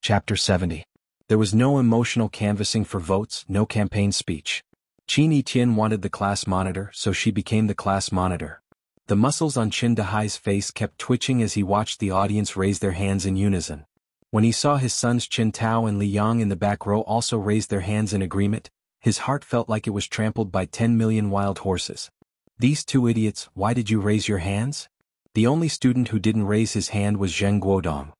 Chapter 70. There was no emotional canvassing for votes, no campaign speech. Qin Yitian wanted the class monitor, so she became the class monitor. The muscles on Qin Dahai's face kept twitching as he watched the audience raise their hands in unison. When he saw his sons Qin Tao and Li Yang in the back row also raise their hands in agreement, his heart felt like it was trampled by 10 million wild horses. These two idiots, why did you raise your hands? The only student who didn't raise his hand was Zheng Guodong.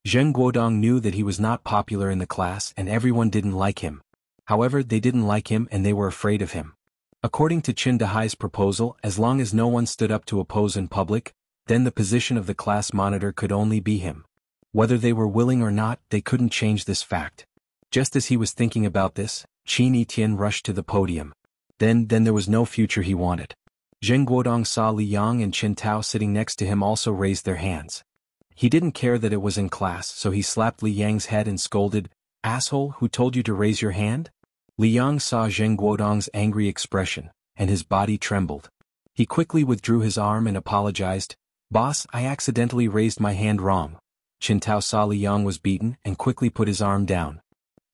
Zheng Guodong knew that he was not popular in the class and everyone didn't like him. However, they didn't like him and they were afraid of him. According to Qin Dahai's proposal, as long as no one stood up to oppose in public, then the position of the class monitor could only be him. Whether they were willing or not, they couldn't change this fact. Just as he was thinking about this, Qin Yitian rushed to the podium. Then there was no future he wanted. Zheng Guodong saw Li Yang and Qin Tao sitting next to him also raised their hands. He didn't care that it was in class, so he slapped Li Yang's head and scolded, "Asshole, who told you to raise your hand?" Li Yang saw Zheng Guodong's angry expression, and his body trembled. He quickly withdrew his arm and apologized, "Boss, I accidentally raised my hand wrong." Qin Tao saw Li Yang was beaten and quickly put his arm down.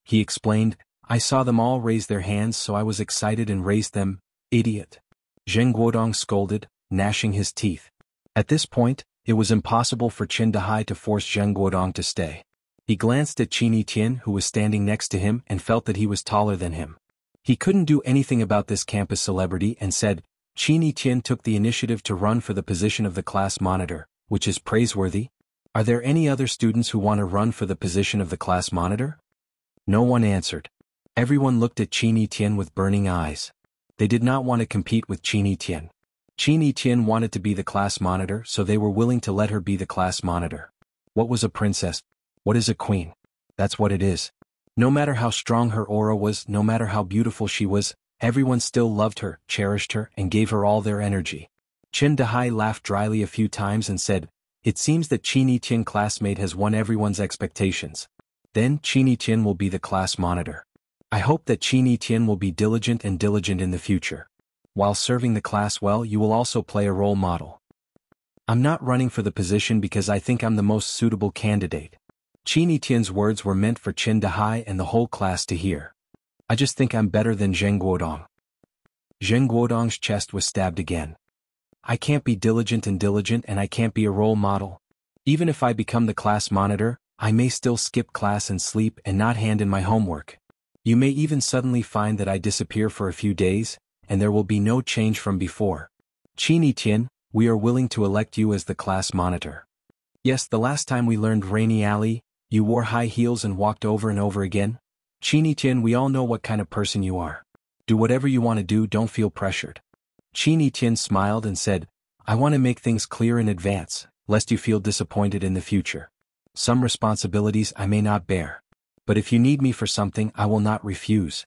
He explained, "I saw them all raise their hands so I was excited and raised them, idiot." Zheng Guodong scolded, gnashing his teeth. At this point, it was impossible for Qin Dahai to force Zheng Guodong to stay. He glanced at Qin Yitian who was standing next to him and felt that he was taller than him. He couldn't do anything about this campus celebrity and said, "Qin Yitian took the initiative to run for the position of the class monitor, which is praiseworthy. Are there any other students who want to run for the position of the class monitor?" No one answered. Everyone looked at Qin Yitian with burning eyes. They did not want to compete with Qin Yitian. Qin Yitian wanted to be the class monitor, so they were willing to let her be the class monitor. What was a princess? What is a queen? That's what it is. No matter how strong her aura was, no matter how beautiful she was, everyone still loved her, cherished her, and gave her all their energy. Qin Dahai laughed dryly a few times and said, "It seems that Qin Yitian classmate has won everyone's expectations. Then Qin Yitian will be the class monitor. I hope that Qin Yitian will be diligent in the future. While serving the class well, you will also play a role model. I'm not running for the position because I think I'm the most suitable candidate." Qin Yitian's words were meant for Qin Dahai and the whole class to hear. "I just think I'm better than Zheng Guodong." Zheng Guodong's chest was stabbed again. "I can't be diligent and I can't be a role model. Even if I become the class monitor, I may still skip class and sleep and not hand in my homework. You may even suddenly find that I disappear for a few days, and there will be no change from before. Qin Yitian, we are willing to elect you as the class monitor. Yes, the last time we learned Rainy Alley, you wore high heels and walked over and over again. Qin Yitian, we all know what kind of person you are. Do whatever you want to do, don't feel pressured." Qin Yitian smiled and said, "I want to make things clear in advance, lest you feel disappointed in the future. Some responsibilities I may not bear. But if you need me for something, I will not refuse."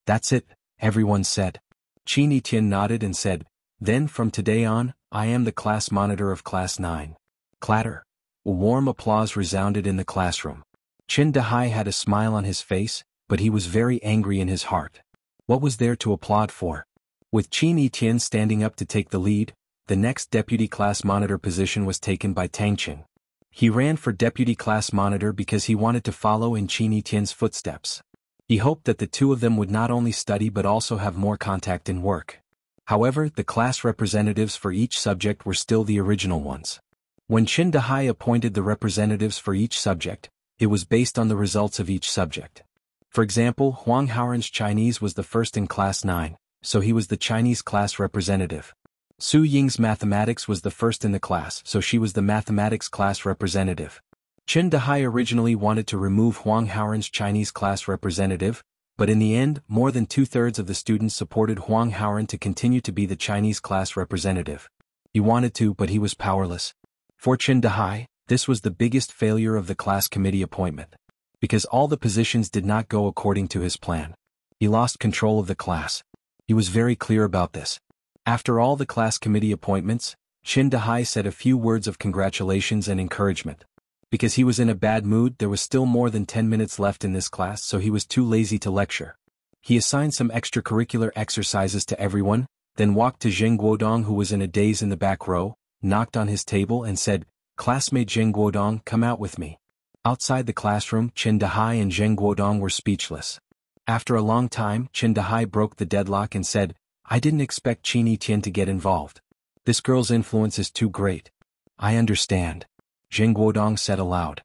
"That's it," everyone said. Qin Yitian nodded and said, "Then from today on, I am the class monitor of Class 9. Clatter. A warm applause resounded in the classroom. Qin Dahai had a smile on his face, but he was very angry in his heart. What was there to applaud for? With Qin Yitian standing up to take the lead, the next deputy class monitor position was taken by Tang Qing. He ran for deputy class monitor because he wanted to follow in Qin Yitian's footsteps. He hoped that the two of them would not only study but also have more contact in work. However, the class representatives for each subject were still the original ones. When Qin Dahai appointed the representatives for each subject, it was based on the results of each subject. For example, Huang Haoran's Chinese was the first in Class 9, so he was the Chinese class representative. Su Ying's mathematics was the first in the class, so she was the mathematics class representative. Qin Dahai originally wanted to remove Huang Haoran's Chinese class representative, but in the end, more than 2/3 of the students supported Huang Haoran to continue to be the Chinese class representative. He wanted to, but he was powerless. For Qin Dahai, this was the biggest failure of the class committee appointment. Because all the positions did not go according to his plan. He lost control of the class. He was very clear about this. After all the class committee appointments, Qin Dahai said a few words of congratulations and encouragement. Because he was in a bad mood, there was still more than 10 minutes left in this class, so he was too lazy to lecture. He assigned some extracurricular exercises to everyone, then walked to Zheng Guodong who was in a daze in the back row, knocked on his table and said, "Classmate Zheng Guodong, come out with me. Outside the classroom, Qin Dahai and Zheng Guodong were speechless. After a long time, Qin Dahai broke the deadlock and said, "I didn't expect Qin Tian to get involved. This girl's influence is too great." "I understand," Zheng Guodong said aloud.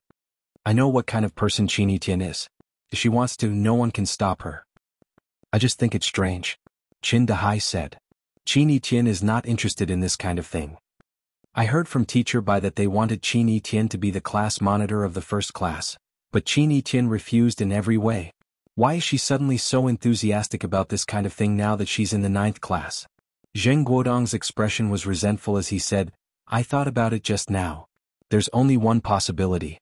"I know what kind of person Qin Tian is. If she wants to, no one can stop her. I just think it's strange," Qin Dahai said. "Qin Tian is not interested in this kind of thing. I heard from Teacher Bai that they wanted Qin Tian to be the class monitor of the first class, but Qin Tian refused in every way. Why is she suddenly so enthusiastic about this kind of thing now that she's in the 9th class?" Zheng Guodong's expression was resentful as he said, "I thought about it just now. There's only one possibility."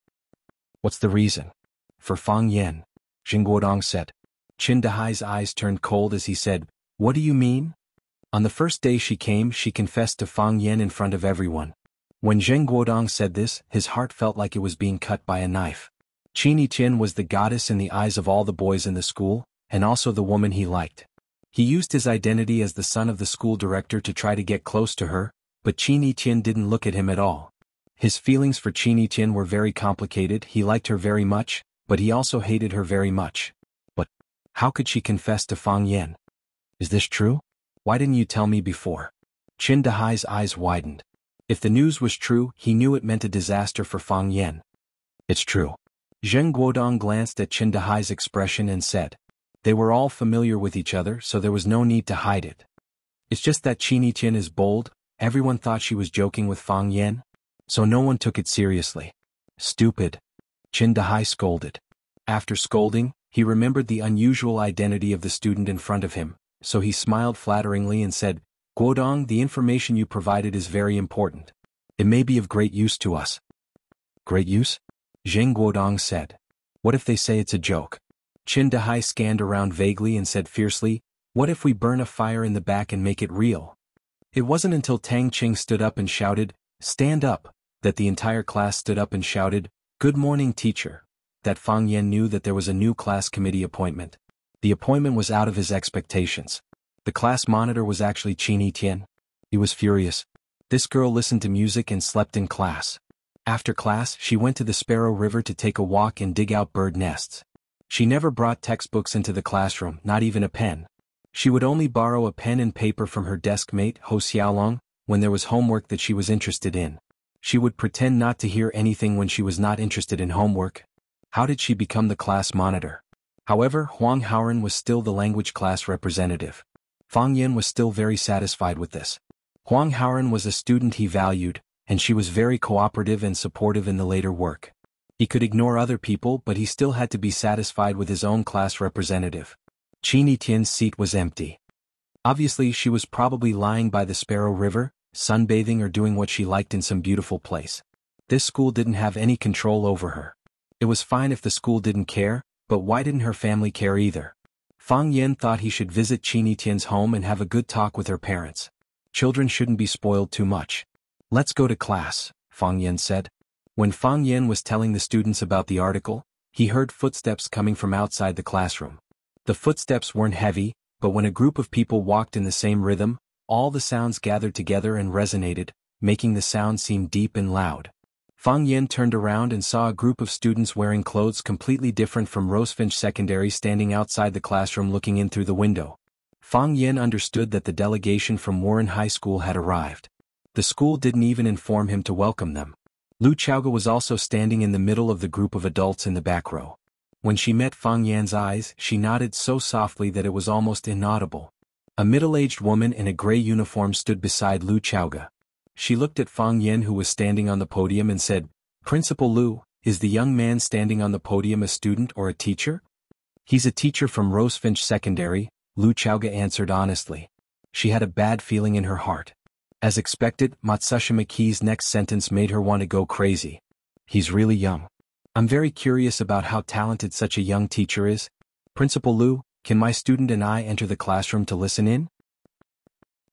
"What's the reason?" "For Fang Yan," Zheng Guodong said. Qin Dahai's eyes turned cold as he said, "What do you mean?" "On the first day she came, she confessed to Fang Yan in front of everyone." When Zheng Guodong said this, his heart felt like it was being cut by a knife. Qin Tian was the goddess in the eyes of all the boys in the school, and also the woman he liked. He used his identity as the son of the school director to try to get close to her, but Qin Tian didn't look at him at all. His feelings for Qin Tian were very complicated. He liked her very much, but he also hated her very much. But how could she confess to Fang Yan? "Is this true? Why didn't you tell me before?" Qin Dahai's eyes widened. If the news was true, he knew it meant a disaster for Fang Yan. "It's true." Zheng Guodong glanced at Qin Dahai's expression and said. They were all familiar with each other, so there was no need to hide it. "It's just that Qin Tian is bold. Everyone thought she was joking with Fang Yan, so no one took it seriously." "Stupid," Qin Dahai scolded. After scolding, he remembered the unusual identity of the student in front of him, so he smiled flatteringly and said, "Guodong, the information you provided is very important. It may be of great use to us." "Great use?" Zheng Guodong said. "What if they say it's a joke?" Qin Dahai scanned around vaguely and said fiercely, "What if we burn a fire in the back and make it real?" It wasn't until Tang Qing stood up and shouted, "Stand up," that the entire class stood up and shouted, "Good morning, teacher," that Fang Yan knew that there was a new class committee appointment. The appointment was out of his expectations. The class monitor was actually Qin Tian. He was furious. This girl listened to music and slept in class. After class, she went to the Sparrow River to take a walk and dig out bird nests. She never brought textbooks into the classroom, not even a pen. She would only borrow a pen and paper from her desk mate, Ho Xiaolong, when there was homework that she was interested in. She would pretend not to hear anything when she was not interested in homework. How did she become the class monitor? However, Huang Haoren was still the language class representative. Fang Yan was still very satisfied with this. Huang Haoren was a student he valued, and she was very cooperative and supportive in the later work. He could ignore other people, but he still had to be satisfied with his own class representative. Qin Tian's seat was empty. Obviously, she was probably lying by the Sparrow River, sunbathing or doing what she liked in some beautiful place. This school didn't have any control over her. It was fine if the school didn't care, but why didn't her family care either? Fang Yan thought he should visit Qin Tian's home and have a good talk with her parents. Children shouldn't be spoiled too much. "Let's go to class," Fang Yan said. When Fang Yan was telling the students about the article, he heard footsteps coming from outside the classroom. The footsteps weren't heavy, but when a group of people walked in the same rhythm, all the sounds gathered together and resonated, making the sound seem deep and loud. Fang Yan turned around and saw a group of students wearing clothes completely different from Rosefinch Secondary standing outside the classroom looking in through the window. Fang Yan understood that the delegation from Warren High School had arrived. The school didn't even inform him to welcome them. Lu Chaoga was also standing in the middle of the group of adults in the back row. When she met Fang Yan's eyes, she nodded so softly that it was almost inaudible. A middle-aged woman in a gray uniform stood beside Lu Chaoga. She looked at Fang Yan, who was standing on the podium, and said, "Principal Lu, is the young man standing on the podium a student or a teacher?" "He's a teacher from Rosefinch Secondary," Lu Chaoga answered honestly. She had a bad feeling in her heart. As expected, Matsushima Maki's next sentence made her want to go crazy. "He's really young. I'm very curious about how talented such a young teacher is. Principal Lu, can my student and I enter the classroom to listen in?"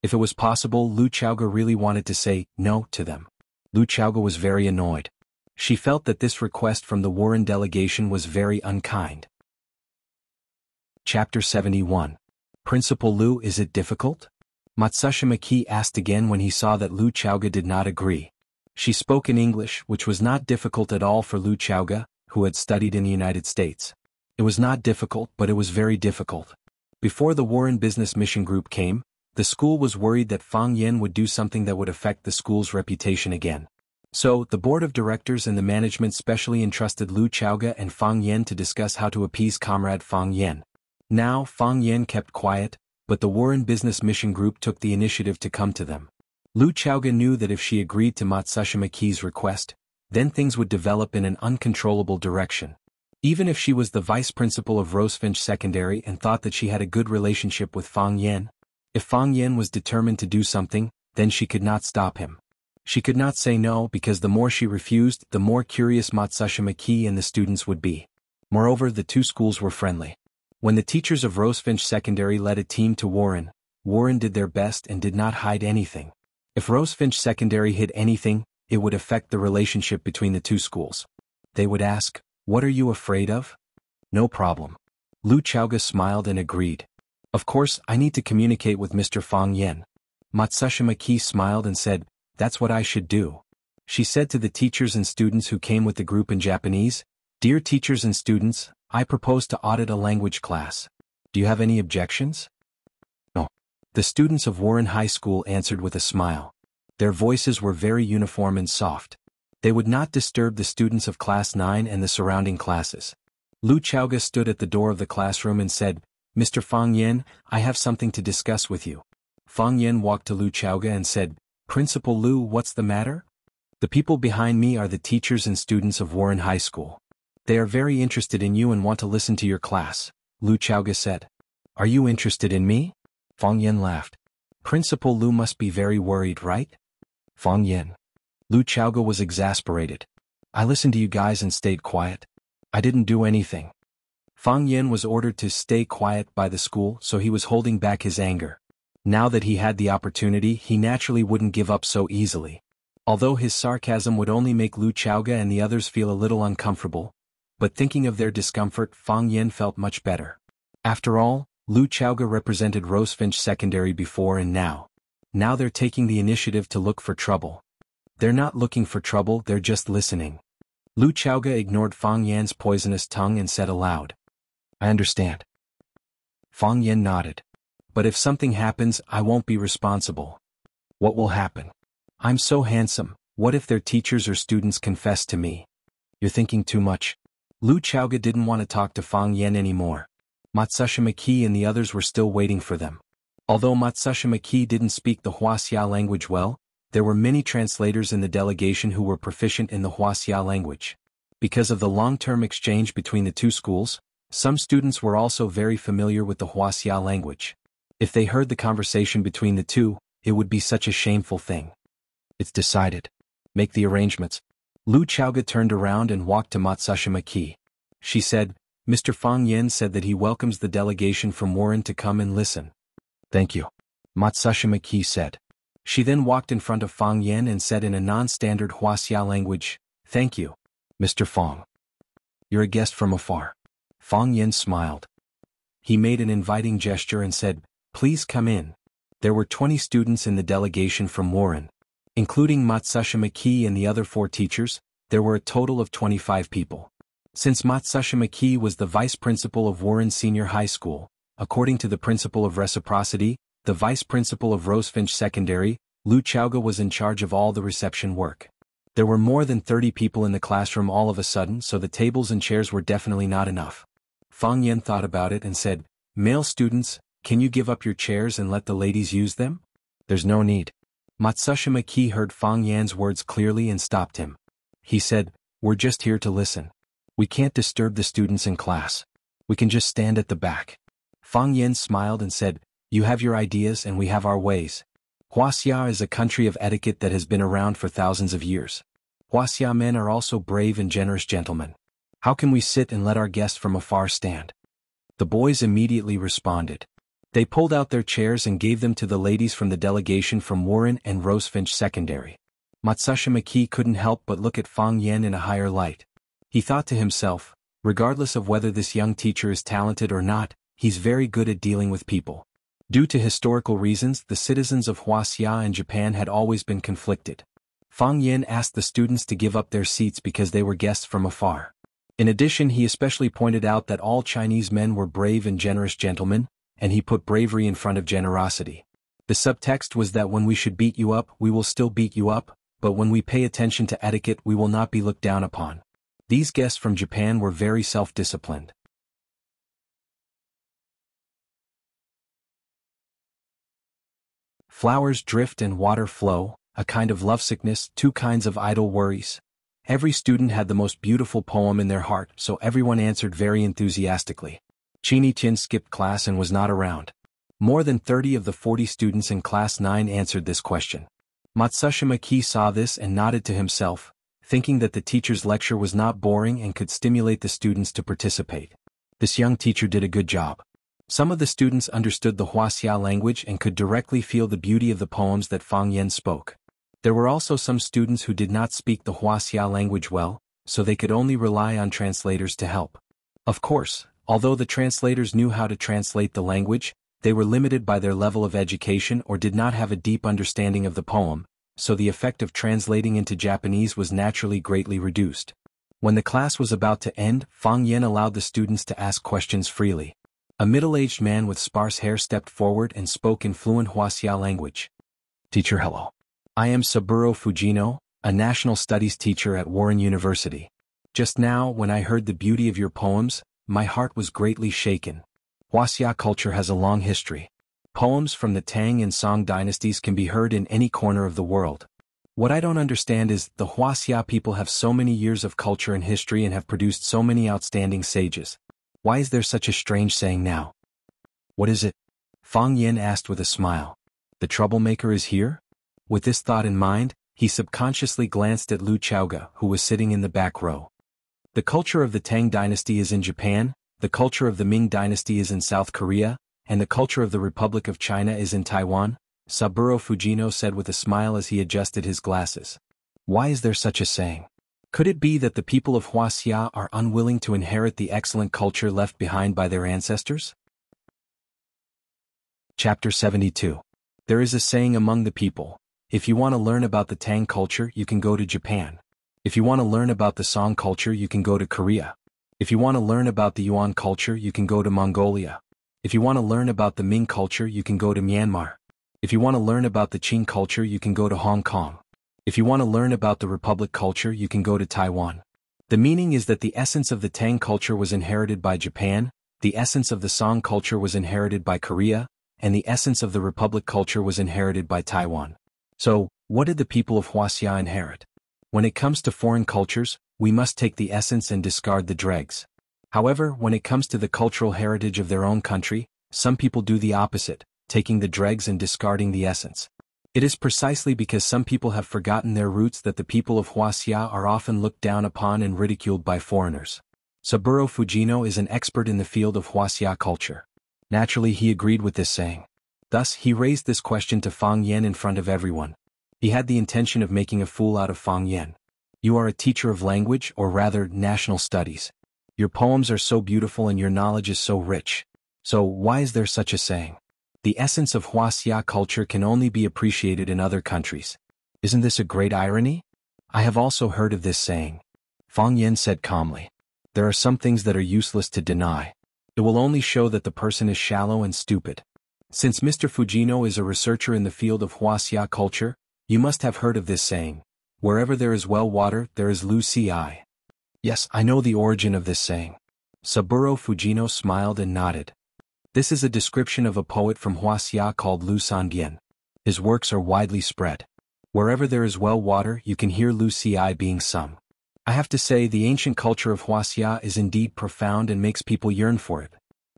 If it was possible, Lu Chaoga really wanted to say no to them. Lu Chaoga was very annoyed. She felt that this request from the Warren delegation was very unkind. Chapter 71. Principal Lu, is it difficult? Matsushima Maki asked again when he saw that Lu Chaoga did not agree. She spoke in English, which was not difficult at all for Lu Chaoga, who who had studied in the United States. It was not difficult, but it was very difficult. Before the Warren Business Mission Group came, the school was worried that Fang Yen would do something that would affect the school's reputation again. So, the board of directors and the management specially entrusted Lu Chaoge and Fang Yen to discuss how to appease Comrade Fang Yen. Now, Fang Yen kept quiet, but the Warren Business Mission Group took the initiative to come to them. Lu Chaoge knew that if she agreed to Matsushima Ki's request, then things would develop in an uncontrollable direction. Even if she was the vice principal of Rosefinch Secondary and thought that she had a good relationship with Fang Yen, if Fang Yen was determined to do something, then she could not stop him. She could not say no because the more she refused, the more curious Matsushima Ki and the students would be. Moreover, the two schools were friendly. When the teachers of Rosefinch Secondary led a team to Warren, Warren did their best and did not hide anything. If Rosefinch Secondary hid anything, it would affect the relationship between the two schools. They would ask, "What are you afraid of?" "No problem." Lu Chaoge smiled and agreed. "Of course, I need to communicate with Mr. Fang Yen." Matsushima Ki smiled and said, "That's what I should do." She said to the teachers and students who came with the group in Japanese, "Dear teachers and students, I propose to audit a language class. Do you have any objections?" "No." The students of Warren High School answered with a smile. Their voices were very uniform and soft. They would not disturb the students of Class 9 and the surrounding classes. Lu Chaoge stood at the door of the classroom and said, "Mr. Fang Yen, I have something to discuss with you." Fang Yen walked to Lu Chaoge and said, "Principal Lu, what's the matter?" "The people behind me are the teachers and students of Warren High School. They are very interested in you and want to listen to your class," Lu Chaoge said. "Are you interested in me?" Fang Yen laughed. "Principal Lu must be very worried, right?" Fang Yen. Lu Chaoge was exasperated. "I listened to you guys and stayed quiet. I didn't do anything." Fang Yen was ordered to stay quiet by the school, so he was holding back his anger. Now that he had the opportunity, he naturally wouldn't give up so easily. Although his sarcasm would only make Lu Chaoge and the others feel a little uncomfortable, but thinking of their discomfort, Fang Yen felt much better. After all, Lu Chaoge represented Rosefinch Secondary before and now. Now they're taking the initiative to look for trouble. They're not looking for trouble, they're just listening. Lu Chaoge ignored Fang Yan's poisonous tongue and said aloud, "I understand." Fang Yen nodded. "But if something happens, I won't be responsible." "What will happen?" "I'm so handsome, what if their teachers or students confess to me?" "You're thinking too much." Lu Chaoge didn't want to talk to Fang Yen anymore. Matsushima Ki and the others were still waiting for them. Although Matsushima Ki didn't speak the Huaxia language well, there were many translators in the delegation who were proficient in the Huaxia language. Because of the long-term exchange between the two schools, some students were also very familiar with the Huaxia language. If they heard the conversation between the two, it would be such a shameful thing. "It's decided. Make the arrangements." Lu Chaoge turned around and walked to Matsushima Ki. She said, "Mr. Fang Yen said that he welcomes the delegation from Warren to come and listen." "Thank you," Matsushima Ki said. She then walked in front of Fang Yen and said in a non-standard Huaxia language, "Thank you, Mr. Fang. You're a guest from afar." Fang Yen smiled. He made an inviting gesture and said, "Please come in." There were 20 students in the delegation from Warren. Including Matsushima Ki and the other 4 teachers, there were a total of 25 people. Since Matsushima Ki was the vice principal of Warren Senior High School, according to the principle of reciprocity, the vice principal of Rosefinch Secondary, Lu Chaoge was in charge of all the reception work. There were more than 30 people in the classroom all of a sudden, so the tables and chairs were definitely not enough. Fang Yen thought about it and said, "Male students, can you give up your chairs and let the ladies use them?" "There's no need." Matsushima Ki heard Fang Yan's words clearly and stopped him. He said, "We're just here to listen. We can't disturb the students in class. We can just stand at the back." Fang Yen smiled and said, "You have your ideas and we have our ways. Huaxia is a country of etiquette that has been around for thousands of years. Huaxia men are also brave and generous gentlemen. How can we sit and let our guests from afar stand?" The boys immediately responded. They pulled out their chairs and gave them to the ladies from the delegation from Warren and Rosefinch Secondary. Matsushima Ki couldn't help but look at Fang Yen in a higher light. He thought to himself, regardless of whether this young teacher is talented or not, he's very good at dealing with people. Due to historical reasons, the citizens of Huaxia and Japan had always been conflicted. Fang Yen asked the students to give up their seats because they were guests from afar. In addition, he especially pointed out that all Chinese men were brave and generous gentlemen, and he put bravery in front of generosity. The subtext was that when we should beat you up, we will still beat you up, but when we pay attention to etiquette, we will not be looked down upon. These guests from Japan were very self-disciplined. Flowers drift and water flow, a kind of lovesickness, two kinds of idle worries. Every student had the most beautiful poem in their heart, so everyone answered very enthusiastically. Qin Tian skipped class and was not around. More than 30 of the 40 students in class 9 answered this question. Matsushima Ki saw this and nodded to himself, thinking that the teacher's lecture was not boring and could stimulate the students to participate. This young teacher did a good job. Some of the students understood the Huaxia language and could directly feel the beauty of the poems that Fang Yan spoke. There were also some students who did not speak the Huaxia language well, so they could only rely on translators to help. Of course, although the translators knew how to translate the language, they were limited by their level of education or did not have a deep understanding of the poem, so the effect of translating into Japanese was naturally greatly reduced. When the class was about to end, Fang Yan allowed the students to ask questions freely. A middle-aged man with sparse hair stepped forward and spoke in fluent Huaxia language. Teacher, hello. I am Saburo Fujino, a national studies teacher at Warren University. Just now, when I heard the beauty of your poems, my heart was greatly shaken. Huaxia culture has a long history. Poems from the Tang and Song dynasties can be heard in any corner of the world. What I don't understand is, the Huaxia people have so many years of culture and history and have produced so many outstanding sages. Why is there such a strange saying now? What is it? Fang Yan asked with a smile. The troublemaker is here? With this thought in mind, he subconsciously glanced at Lu Chaoga, who was sitting in the back row. The culture of the Tang dynasty is in Japan, the culture of the Ming dynasty is in South Korea, and the culture of the Republic of China is in Taiwan, Saburo Fujino said with a smile as he adjusted his glasses. Why is there such a saying? Could it be that the people of Huaxia are unwilling to inherit the excellent culture left behind by their ancestors? Chapter 72. There is a saying among the people, if you want to learn about the Tang culture, you can go to Japan. If you want to learn about the Song culture, you can go to Korea. If you want to learn about the Yuan culture, you can go to Mongolia. If you want to learn about the Ming culture, you can go to Myanmar. If you want to learn about the Qing culture, you can go to Hong Kong. If you want to learn about the Republic culture, you can go to Taiwan. The meaning is that the essence of the Tang culture was inherited by Japan, the essence of the Song culture was inherited by Korea, and the essence of the Republic culture was inherited by Taiwan. So, what did the people of Huaxia inherit? When it comes to foreign cultures, we must take the essence and discard the dregs. However, when it comes to the cultural heritage of their own country, some people do the opposite, taking the dregs and discarding the essence. It is precisely because some people have forgotten their roots that the people of Huaxia are often looked down upon and ridiculed by foreigners. Saburo Fujino is an expert in the field of Huaxia culture. Naturally, he agreed with this saying. Thus, he raised this question to Fang Yan in front of everyone. He had the intention of making a fool out of Fang Yan. You are a teacher of language, or rather, national studies. Your poems are so beautiful and your knowledge is so rich. So, why is there such a saying? The essence of Huaxia culture can only be appreciated in other countries. Isn't this a great irony? I have also heard of this saying. Fang Yan said calmly. There are some things that are useless to deny. It will only show that the person is shallow and stupid. Since Mr. Fujino is a researcher in the field of Huaxia culture, you must have heard of this saying. Wherever there is well water, there is Lu Ci. Yes, I know the origin of this saying. Saburo Fujino smiled and nodded. This is a description of a poet from Huaxia called Lu Sanbian. His works are widely spread. Wherever there is well water, you can hear Lu Ci being sung. I have to say the ancient culture of Huaxia is indeed profound and makes people yearn for it.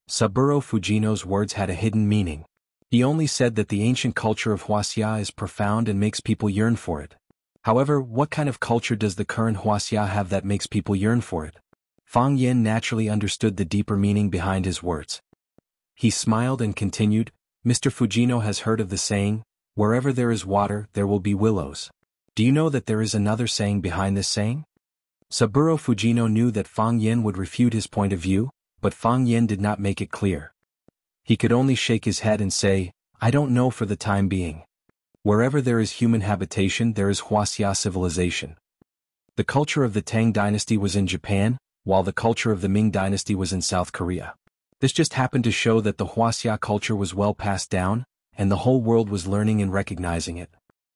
Saburo Fujino's words had a hidden meaning. He only said that the ancient culture of Huaxia is profound and makes people yearn for it. However, what kind of culture does the current Huaxia have that makes people yearn for it? Fang Yan naturally understood the deeper meaning behind his words. He smiled and continued, Mr. Fujino has heard of the saying, wherever there is water, there will be willows. Do you know that there is another saying behind this saying? Saburo Fujino knew that Fang Yan would refute his point of view, but Fang Yan did not make it clear. He could only shake his head and say, I don't know for the time being. Wherever there is human habitation, there is Huaxia civilization. The culture of the Tang dynasty was in Japan, while the culture of the Ming dynasty was in South Korea. This just happened to show that the Huaxia culture was well passed down, and the whole world was learning and recognizing it.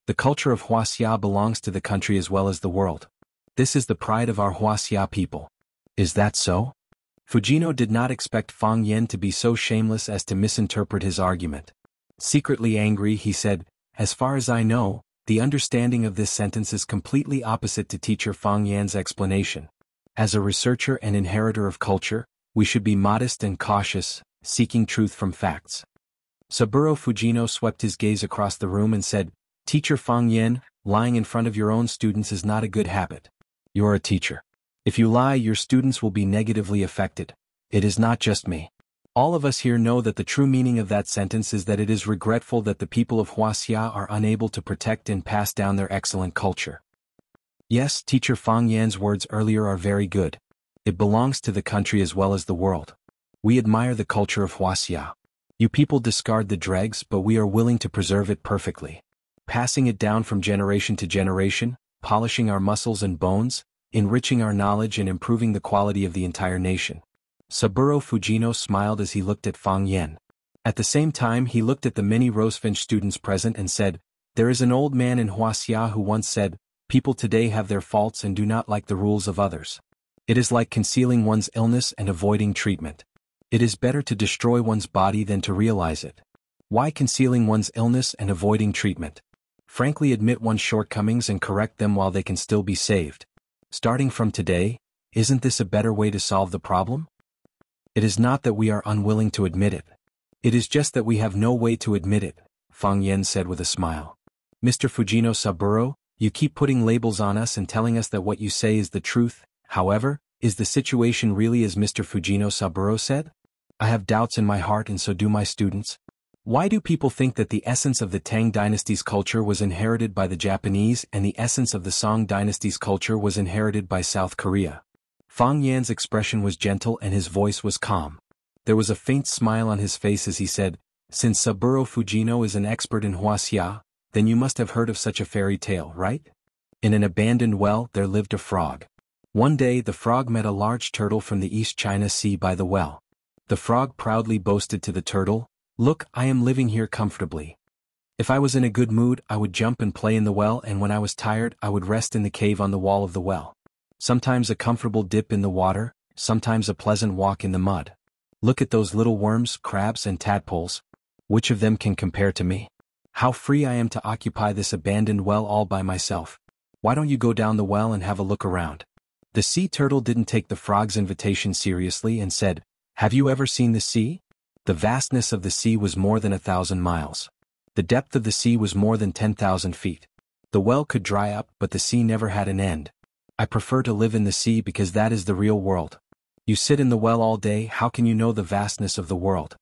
The culture of Huaxia belongs to the country as well as the world. This is the pride of our Huaxia people. Is that so? Fujino did not expect Fang Yen to be so shameless as to misinterpret his argument. Secretly angry, he said, "As far as I know, the understanding of this sentence is completely opposite to teacher Fang Yan's explanation. As a researcher and inheritor of culture, we should be modest and cautious, seeking truth from facts." Saburo Fujino swept his gaze across the room and said, "Teacher Fang Yen, lying in front of your own students is not a good habit. You're a teacher. If you lie, your students will be negatively affected. It is not just me. All of us here know that the true meaning of that sentence is that it is regretful that the people of Huaxia are unable to protect and pass down their excellent culture." Yes, teacher Fang Yan's words earlier are very good. It belongs to the country as well as the world. We admire the culture of Huaxia. You people discard the dregs, but we are willing to preserve it perfectly. Passing it down from generation to generation, polishing our muscles and bones, enriching our knowledge and improving the quality of the entire nation. Saburo Fujino smiled as he looked at Fang Yen. At the same time he looked at the many Rosefinch students present and said, "There is an old man in Huaxia who once said, 'People today have their faults and do not like the rules of others. It is like concealing one's illness and avoiding treatment. It is better to destroy one's body than to realize it.' Why concealing one's illness and avoiding treatment? Frankly admit one's shortcomings and correct them while they can still be saved. Starting from today, isn't this a better way to solve the problem? It is not that we are unwilling to admit it. It is just that we have no way to admit it," Fang Yen said with a smile. "Mr. Fujino Saburo, you keep putting labels on us and telling us that what you say is the truth. However, is the situation really as Mr. Fujino Saburo said? I have doubts in my heart and so do my students. Why do people think that the essence of the Tang dynasty's culture was inherited by the Japanese and the essence of the Song dynasty's culture was inherited by South Korea?" Fang Yan's expression was gentle and his voice was calm. There was a faint smile on his face as he said, "Since Saburo Fujino is an expert in Huaxia, then you must have heard of such a fairy tale, right? In an abandoned well there lived a frog. One day the frog met a large turtle from the East China Sea by the well. The frog proudly boasted to the turtle, 'Look, I am living here comfortably. If I was in a good mood I would jump and play in the well, and when I was tired I would rest in the cave on the wall of the well. Sometimes a comfortable dip in the water, sometimes a pleasant walk in the mud. Look at those little worms, crabs and tadpoles. Which of them can compare to me? How free I am to occupy this abandoned well all by myself. Why don't you go down the well and have a look around?' The sea turtle didn't take the frog's invitation seriously and said, 'Have you ever seen the sea? The vastness of the sea was more than 1,000 miles. The depth of the sea was more than 10,000 feet. The well could dry up, but the sea never had an end. I prefer to live in the sea because that is the real world. You sit in the well all day, how can you know the vastness of the world?'"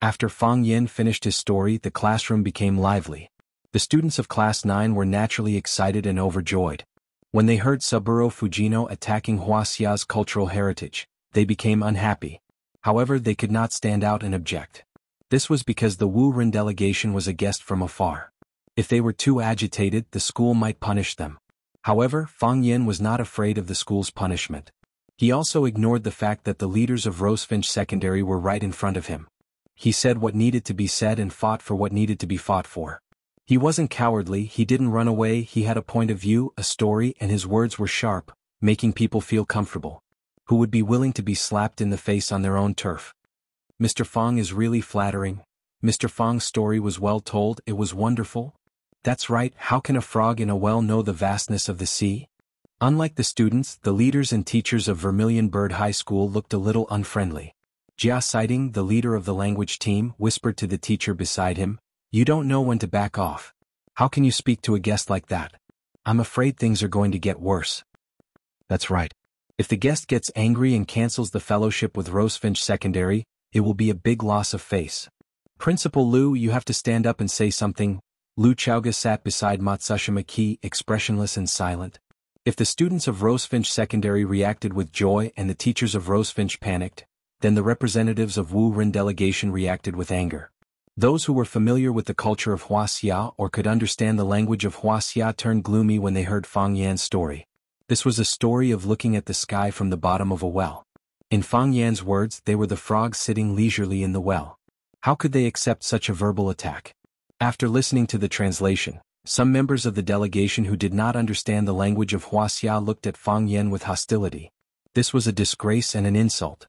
After Fang Yen finished his story, the classroom became lively. The students of Class 9 were naturally excited and overjoyed. When they heard Saburo Fujino attacking Huaxia's cultural heritage, they became unhappy. However, they could not stand out and object. This was because the Wu Ren delegation was a guest from afar. If they were too agitated, the school might punish them. However, Fang Yen was not afraid of the school's punishment. He also ignored the fact that the leaders of Rosefinch Secondary were right in front of him. He said what needed to be said and fought for what needed to be fought for. He wasn't cowardly, he didn't run away, he had a point of view, a story, and his words were sharp, making people feel comfortable. Who would be willing to be slapped in the face on their own turf? Mr. Fang is really flattering. Mr. Fang's story was well told, it was wonderful. That's right, how can a frog in a well know the vastness of the sea? Unlike the students, the leaders and teachers of Vermilion Bird High School looked a little unfriendly. Jia Siding, the leader of the language team, whispered to the teacher beside him, "You don't know when to back off. How can you speak to a guest like that? I'm afraid things are going to get worse." That's right. If the guest gets angry and cancels the fellowship with Rosefinch Secondary, it will be a big loss of face. "Principal Liu, you have to stand up and say something." Liu Chaoga sat beside Matsushima Ki, expressionless and silent. If the students of Rosefinch Secondary reacted with joy and the teachers of Rosefinch panicked, then the representatives of Wu Ren delegation reacted with anger. Those who were familiar with the culture of Huaxia or could understand the language of Huaxia turned gloomy when they heard Fang Yan's story. This was a story of looking at the sky from the bottom of a well. In Fang Yan's words, they were the frogs sitting leisurely in the well. How could they accept such a verbal attack? After listening to the translation, some members of the delegation who did not understand the language of Huaxia looked at Fang Yan with hostility. This was a disgrace and an insult.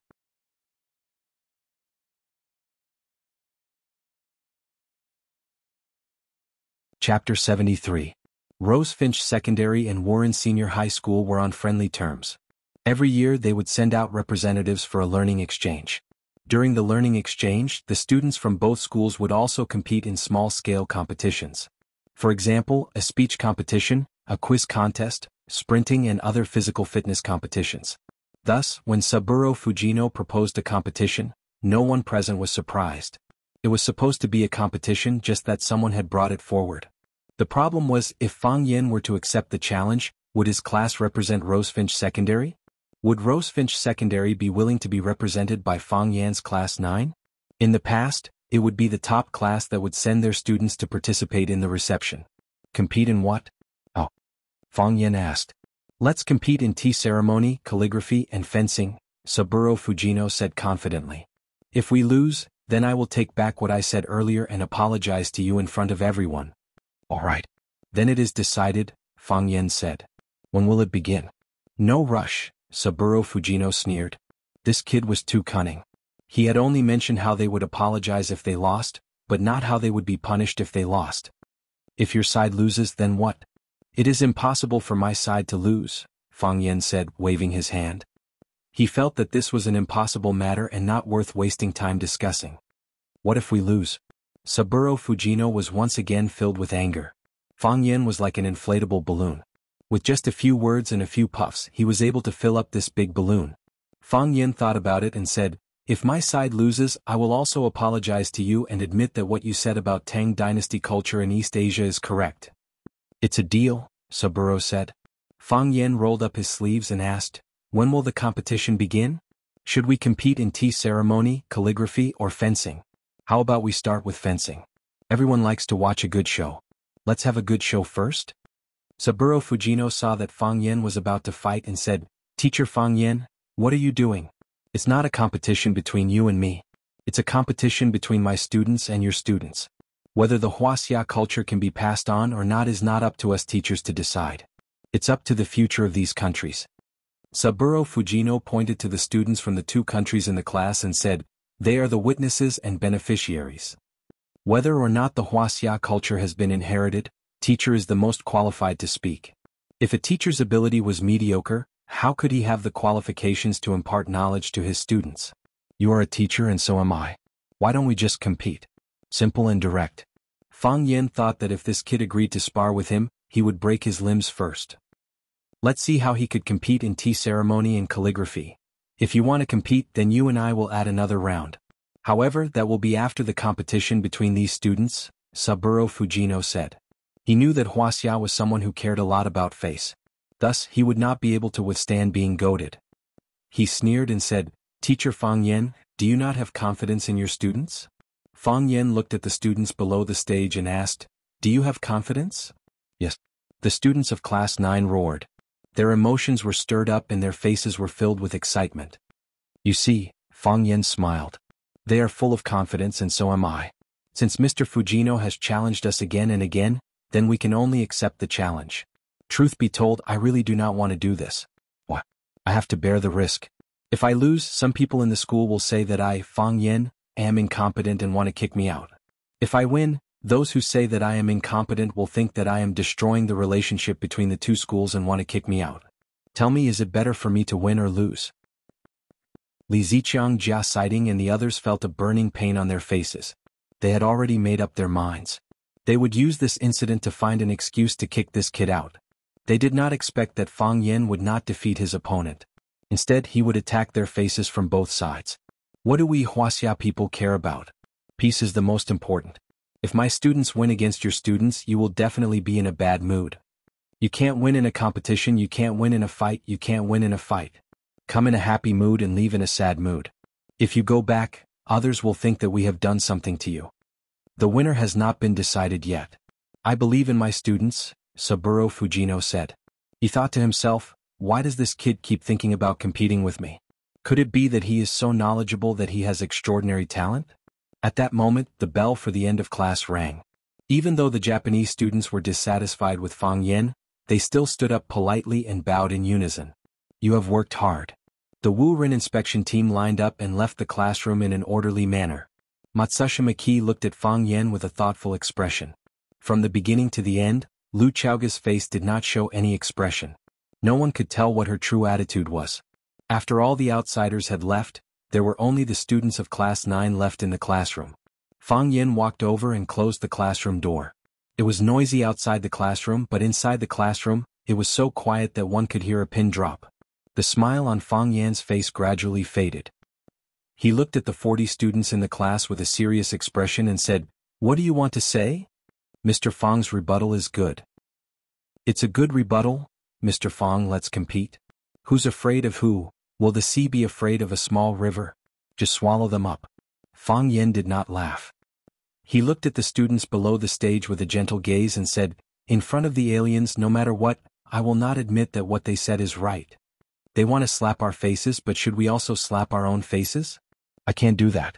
Chapter 73. Rosefinch Secondary and Warren Senior High School were on friendly terms. Every year they would send out representatives for a learning exchange. During the learning exchange, the students from both schools would also compete in small-scale competitions. For example, a speech competition, a quiz contest, sprinting and other physical fitness competitions. Thus, when Saburo Fujino proposed a competition, no one present was surprised. It was supposed to be a competition, just that someone had brought it forward. The problem was, if Fang Yan were to accept the challenge, would his class represent Rosefinch Secondary? Would Rosefinch Secondary be willing to be represented by Fang Yan's Class 9? In the past, it would be the top class that would send their students to participate in the reception. Compete in what? Oh. Fang Yan asked. Let's compete in tea ceremony, calligraphy, and fencing, Saburo Fujino said confidently. If we lose, then I will take back what I said earlier and apologize to you in front of everyone. All right. Then it is decided, Fang Yan said. When will it begin? No rush, Saburo Fujino sneered. This kid was too cunning. He had only mentioned how they would apologize if they lost, but not how they would be punished if they lost. If your side loses, then what? It is impossible for my side to lose, Fang Yan said, waving his hand. He felt that this was an impossible matter and not worth wasting time discussing. What if we lose? Saburo Fujino was once again filled with anger. Fang Yan was like an inflatable balloon. With just a few words and a few puffs, he was able to fill up this big balloon. Fang Yan thought about it and said, if my side loses, I will also apologize to you and admit that what you said about Tang Dynasty culture in East Asia is correct. It's a deal, Saburo said. Fang Yan rolled up his sleeves and asked, when will the competition begin? Should we compete in tea ceremony, calligraphy, or fencing? How about we start with fencing? Everyone likes to watch a good show. Let's have a good show first? Saburo Fujino saw that Fang Yan was about to fight and said, Teacher Fang Yan, what are you doing? It's not a competition between you and me. It's a competition between my students and your students. Whether the Huaxia culture can be passed on or not is not up to us teachers to decide. It's up to the future of these countries. Saburo Fujino pointed to the students from the two countries in the class and said, they are the witnesses and beneficiaries. Whether or not the Huaxia culture has been inherited, teacher is the most qualified to speak. If a teacher's ability was mediocre, how could he have the qualifications to impart knowledge to his students? You are a teacher and so am I. Why don't we just compete? Simple and direct. Fang Yan thought that if this kid agreed to spar with him, he would break his limbs first. Let's see how he could compete in tea ceremony and calligraphy. If you want to compete, then you and I will add another round. However, that will be after the competition between these students, Saburo Fujino said. He knew that Huaxia was someone who cared a lot about face. Thus, he would not be able to withstand being goaded. He sneered and said, Teacher Fang Yan, do you not have confidence in your students? Fang Yan looked at the students below the stage and asked, do you have confidence? Yes. The students of Class 9 roared. Their emotions were stirred up and their faces were filled with excitement. You see, Fang Yan smiled. They are full of confidence and so am I. Since Mr. Fujino has challenged us again and again, then we can only accept the challenge. Truth be told, I really do not want to do this. What? I have to bear the risk. If I lose, some people in the school will say that I, Fang Yan, am incompetent and want to kick me out. If I win, those who say that I am incompetent will think that I am destroying the relationship between the two schools and want to kick me out. Tell me, is it better for me to win or lose? Li Ziqiang, Jia Siding and the others felt a burning pain on their faces. They had already made up their minds. They would use this incident to find an excuse to kick this kid out. They did not expect that Fang Yan would not defeat his opponent. Instead, he would attack their faces from both sides. What do we Huaxia people care about? Peace is the most important. If my students win against your students, you will definitely be in a bad mood. You can't win in a competition, you can't win in a fight, you can't win in a fight. Come in a happy mood and leave in a sad mood. If you go back, others will think that we have done something to you. The winner has not been decided yet. I believe in my students, Saburo Fujino said. He thought to himself, why does this kid keep thinking about competing with me? Could it be that he is so knowledgeable that he has extraordinary talent? At that moment, the bell for the end of class rang. Even though the Japanese students were dissatisfied with Fang Yen, they still stood up politely and bowed in unison. You have worked hard. The Wu Ren inspection team lined up and left the classroom in an orderly manner. Matsushima Maki looked at Fang Yen with a thoughtful expression. From the beginning to the end, Lu Chaoga's face did not show any expression. No one could tell what her true attitude was. After all the outsiders had left, there were only the students of Class 9 left in the classroom. Fang Yen walked over and closed the classroom door. It was noisy outside the classroom, but inside the classroom, it was so quiet that one could hear a pin drop. The smile on Fang Yen's face gradually faded. He looked at the 40 students in the class with a serious expression and said, "What do you want to say?" Mr. Fang's rebuttal is good. It's a good rebuttal, Mr. Fang. Let's compete. Who's afraid of who? Will the sea be afraid of a small river? Just swallow them up. Fang Yen did not laugh. He looked at the students below the stage with a gentle gaze and said, "In front of the aliens, no matter what, I will not admit that what they said is right. They want to slap our faces, but should we also slap our own faces? I can't do that.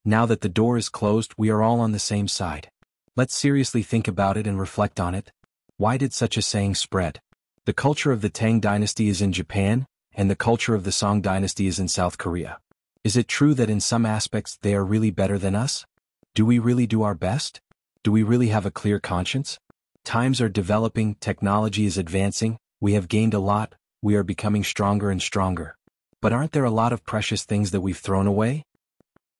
Now that the door is closed, we are all on the same side. Let's seriously think about it and reflect on it. Why did such a saying spread? The culture of the Tang dynasty is in Japan, and the culture of the Song dynasty is in South Korea. Is it true that in some aspects they are really better than us? Do we really do our best? Do we really have a clear conscience? Times are developing, technology is advancing, we have gained a lot, we are becoming stronger and stronger. But aren't there a lot of precious things that we've thrown away?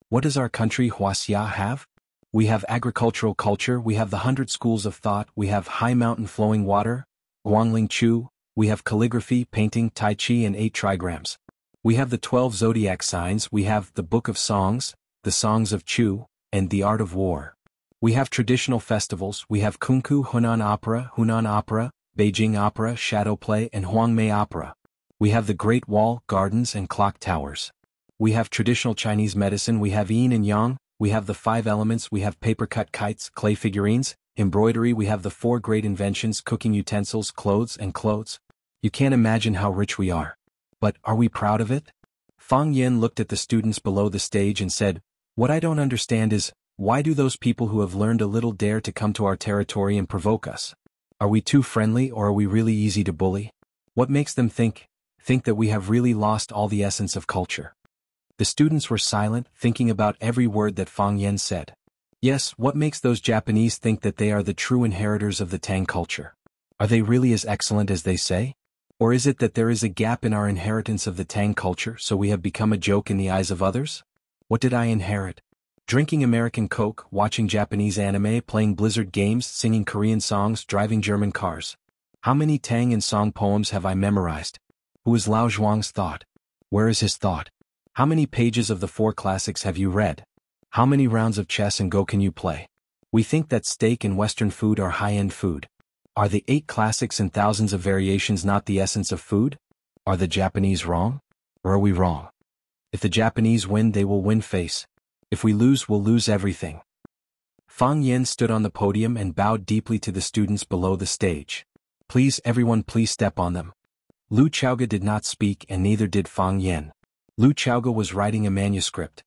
What does our country Huaxia have? We have agricultural culture, we have the 100 schools of thought, we have high mountain flowing water, Guangling Chu, we have calligraphy, painting, Tai Chi and 8 trigrams. We have the 12 zodiac signs, we have the Book of Songs, the Songs of Chu, and the Art of War. We have traditional festivals, we have Kunku Hunan Opera, Beijing Opera, Shadow Play and Huangmei Opera. We have the Great Wall, gardens and clock towers. We have traditional Chinese medicine, we have yin and yang, we have the 5 elements, we have paper-cut kites, clay figurines, embroidery, we have the 4 great inventions, cooking utensils, clothes and clothes. You can't imagine how rich we are. But are we proud of it? Fang Yen looked at the students below the stage and said, "What I don't understand is, why do those people who have learned a little dare to come to our territory and provoke us? Are we too friendly or are we really easy to bully? What makes them think that we have really lost all the essence of culture?" The students were silent, thinking about every word that Fang Yen said. Yes, what makes those Japanese think that they are the true inheritors of the Tang culture? Are they really as excellent as they say? Or is it that there is a gap in our inheritance of the Tang culture, so we have become a joke in the eyes of others? What did I inherit? Drinking American Coke, watching Japanese anime, playing Blizzard games, singing Korean songs, driving German cars. How many Tang and Song poems have I memorized? Who is Lao Zhuang's thought? Where is his thought? How many pages of the 4 classics have you read? How many rounds of chess and Go can you play? We think that steak and Western food are high-end food. Are the 8 classics and thousands of variations not the essence of food? Are the Japanese wrong? Or are we wrong? If the Japanese win, they will win face. If we lose, we'll lose everything. Fang Yen stood on the podium and bowed deeply to the students below the stage. Please, everyone, please step on them. Lu Chaoga did not speak and neither did Fang Yen. Lu Chaoga was writing a manuscript.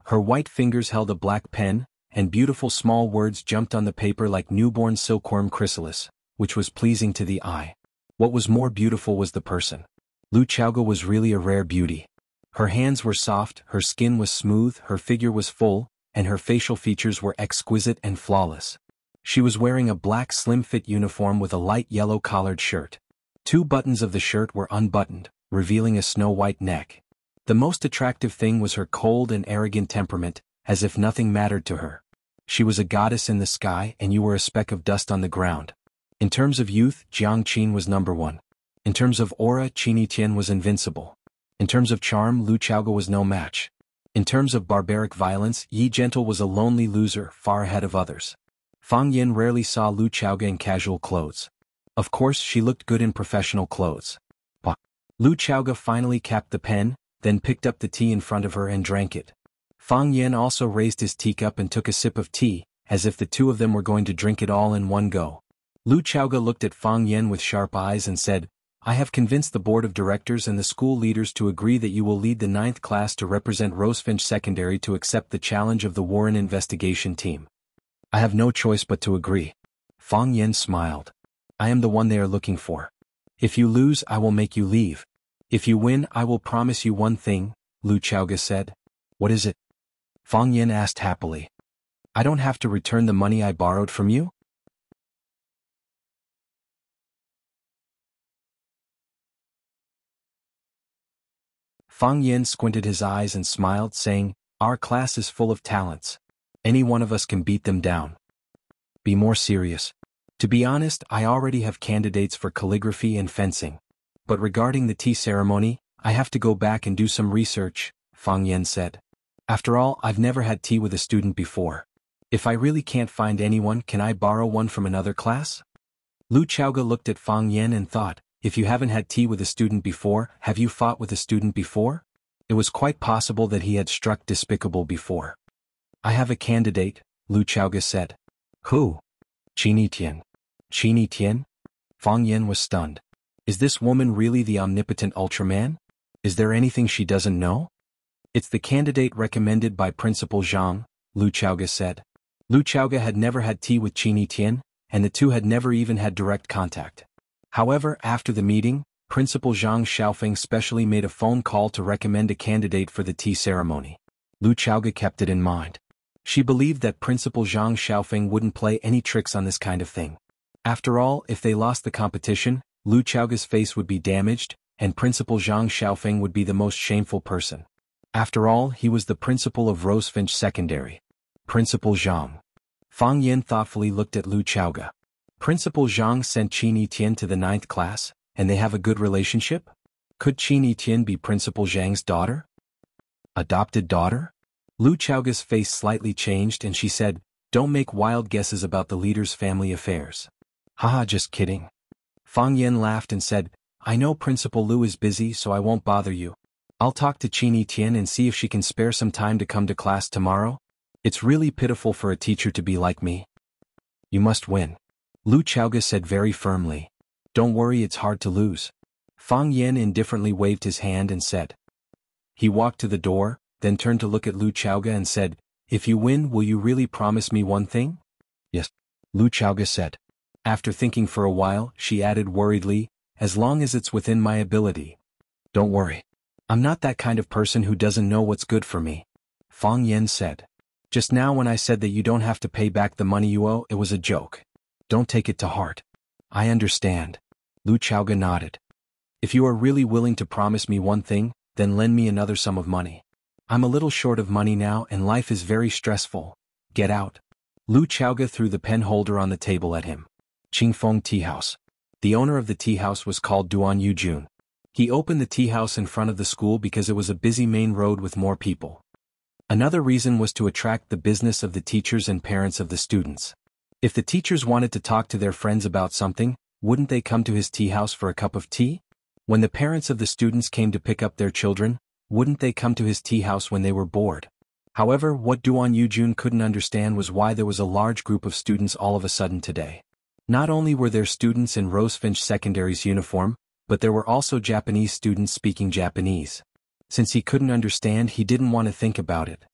Her white fingers held a black pen, and beautiful small words jumped on the paper like newborn silkworm chrysalis, which was pleasing to the eye. What was more beautiful was the person. Lu Chaoga was really a rare beauty. Her hands were soft, her skin was smooth, her figure was full, and her facial features were exquisite and flawless. She was wearing a black slim-fit uniform with a light yellow collared shirt. 2 buttons of the shirt were unbuttoned, revealing a snow-white neck. The most attractive thing was her cold and arrogant temperament, as if nothing mattered to her. She was a goddess in the sky and you were a speck of dust on the ground. In terms of youth, Jiang Qin was number 1. In terms of aura, Qin Tian was invincible. In terms of charm, Lu Chaoga was no match. In terms of barbaric violence, Yi Gentle was a lonely loser, far ahead of others. Fang Yen rarely saw Lu Chaoga in casual clothes. Of course, she looked good in professional clothes. Lu Chaoga finally capped the pen, then picked up the tea in front of her and drank it. Fang Yen also raised his teacup and took a sip of tea, as if the 2 of them were going to drink it all in one go. Lu Chaoga looked at Fang Yen with sharp eyes and said, I have convinced the board of directors and the school leaders to agree that you will lead the ninth class to represent Rosefinch Secondary to accept the challenge of the Warren investigation team. I have no choice but to agree. Fang Yen smiled. I am the one they are looking for. If you lose, I will make you leave. If you win, I will promise you one thing, Lu Chaoge said. What is it? Fang Yen asked happily. I don't have to return the money I borrowed from you? Fang Yen squinted his eyes and smiled, saying, Our class is full of talents. Any one of us can beat them down. Be more serious. To be honest, I already have candidates for calligraphy and fencing. But regarding the tea ceremony, I have to go back and do some research, Fang Yen said. After all, I've never had tea with a student before. If I really can't find anyone, can I borrow one from another class? Lu Chaoge looked at Fang Yen and thought, if you haven't had tea with a student before, have you fought with a student before? It was quite possible that he had struck despicable before. I have a candidate, Lu Chaoge said. Who? Qin Yitian. Qin Yitian? Fang Yen was stunned. Is this woman really the omnipotent Ultraman? Is there anything she doesn't know? It's the candidate recommended by Principal Zhang, Lu Chaoge said. Lu Chaoge had never had tea with Qin Yitian, and the two had never even had direct contact. However, after the meeting, Principal Zhang Xiaofeng specially made a phone call to recommend a candidate for the tea ceremony. Lu Chaoge kept it in mind. She believed that Principal Zhang Xiaofeng wouldn't play any tricks on this kind of thing. After all, if they lost the competition, Lu Chaoge's face would be damaged, and Principal Zhang Xiaofeng would be the most shameful person. After all, he was the principal of Rosefinch Secondary. Principal Zhang. Fang Yen thoughtfully looked at Lu Chaoge. Principal Zhang sent Qin Yitian to the ninth class, and they have a good relationship? Could Qin Yitian be Principal Zhang's daughter? Adopted daughter? Lu Chaoge's face slightly changed and she said, Don't make wild guesses about the leader's family affairs. Haha, just kidding. Fang Yen laughed and said, I know Principal Lu is busy, so I won't bother you. I'll talk to Qin Yitian and see if she can spare some time to come to class tomorrow. It's really pitiful for a teacher to be like me. You must win. Lu Chaoge said very firmly. Don't worry, it's hard to lose. Fang Yen indifferently waved his hand and said. He walked to the door, then turned to look at Lu Chaoge and said, If you win, will you really promise me one thing? Yes, Lu Chaoge said. After thinking for a while, she added worriedly, As long as it's within my ability. Don't worry. I'm not that kind of person who doesn't know what's good for me. Fang Yen said. Just now when I said that you don't have to pay back the money you owe, it was a joke. Don't take it to heart. I understand. Lu Chaoge nodded. If you are really willing to promise me one thing, then lend me another sum of money. I'm a little short of money now and life is very stressful. Get out. Lu Chaoge threw the pen holder on the table at him. Qingfeng Tea House. The owner of the tea house was called Duan Yujun. He opened the tea house in front of the school because it was a busy main road with more people. Another reason was to attract the business of the teachers and parents of the students. If the teachers wanted to talk to their friends about something, wouldn't they come to his tea house for a cup of tea? When the parents of the students came to pick up their children, wouldn't they come to his tea house when they were bored? However, what Duan Yujun couldn't understand was why there was a large group of students all of a sudden today. Not only were there students in Rosefinch Secondary's uniform, but there were also Japanese students speaking Japanese. Since he couldn't understand, he didn't want to think about it.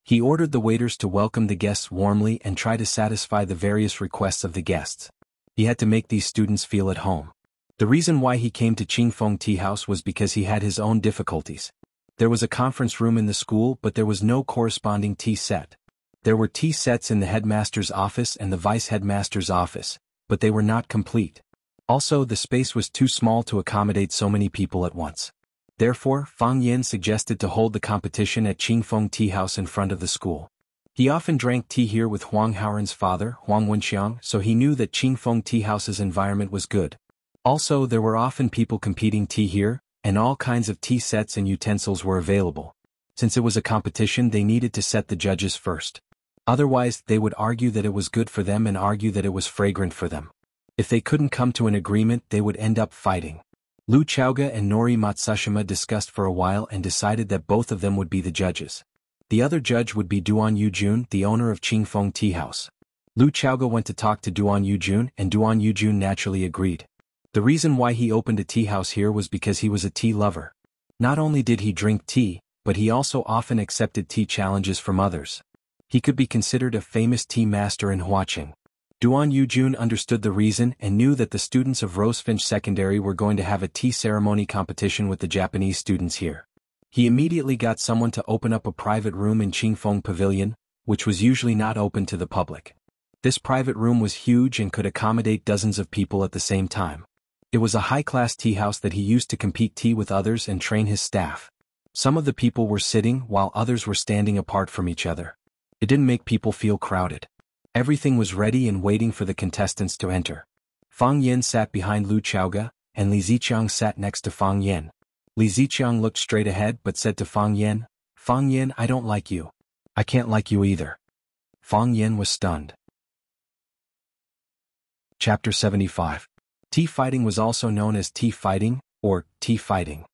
He ordered the waiters to welcome the guests warmly and try to satisfy the various requests of the guests. He had to make these students feel at home. The reason why he came to Qingfeng Tea House was because he had his own difficulties. There was a conference room in the school, but there was no corresponding tea set. There were tea sets in the headmaster's office and the vice-headmaster's office, but they were not complete. Also, the space was too small to accommodate so many people at once. Therefore, Fang Yen suggested to hold the competition at Qingfeng Tea House in front of the school. He often drank tea here with Huang Haoren's father, Huang Wenxiang, so he knew that Qingfeng Tea House's environment was good. Also, there were often people competing tea here, and all kinds of tea sets and utensils were available. Since it was a competition, they needed to set the judges first. Otherwise, they would argue that it was good for them and argue that it was fragrant for them. If they couldn't come to an agreement, they would end up fighting. Lu Chaoge and Nori Matsushima discussed for a while and decided that both of them would be the judges. The other judge would be Duan Yujun, the owner of Qingfeng Tea House. Lu Chaoge went to talk to Duan Yujun and Duan Yujun naturally agreed. The reason why he opened a tea house here was because he was a tea lover. Not only did he drink tea, but he also often accepted tea challenges from others. He could be considered a famous tea master in Huaqing. Duan Yujun understood the reason and knew that the students of Rosefinch Secondary were going to have a tea ceremony competition with the Japanese students here. He immediately got someone to open up a private room in Qingfeng Pavilion, which was usually not open to the public. This private room was huge and could accommodate dozens of people at the same time. It was a high-class tea house that he used to compete tea with others and train his staff. Some of the people were sitting while others were standing apart from each other. It didn't make people feel crowded. Everything was ready and waiting for the contestants to enter. Fang Yin sat behind Lu Chaoge, and Li Ziqiang sat next to Fang Yin. Li Ziqiang looked straight ahead but said to Fang Yin, I don't like you. I can't like you either. Fang Yin was stunned. Chapter 75. Tea fighting was also known as tea fighting, or tea fighting.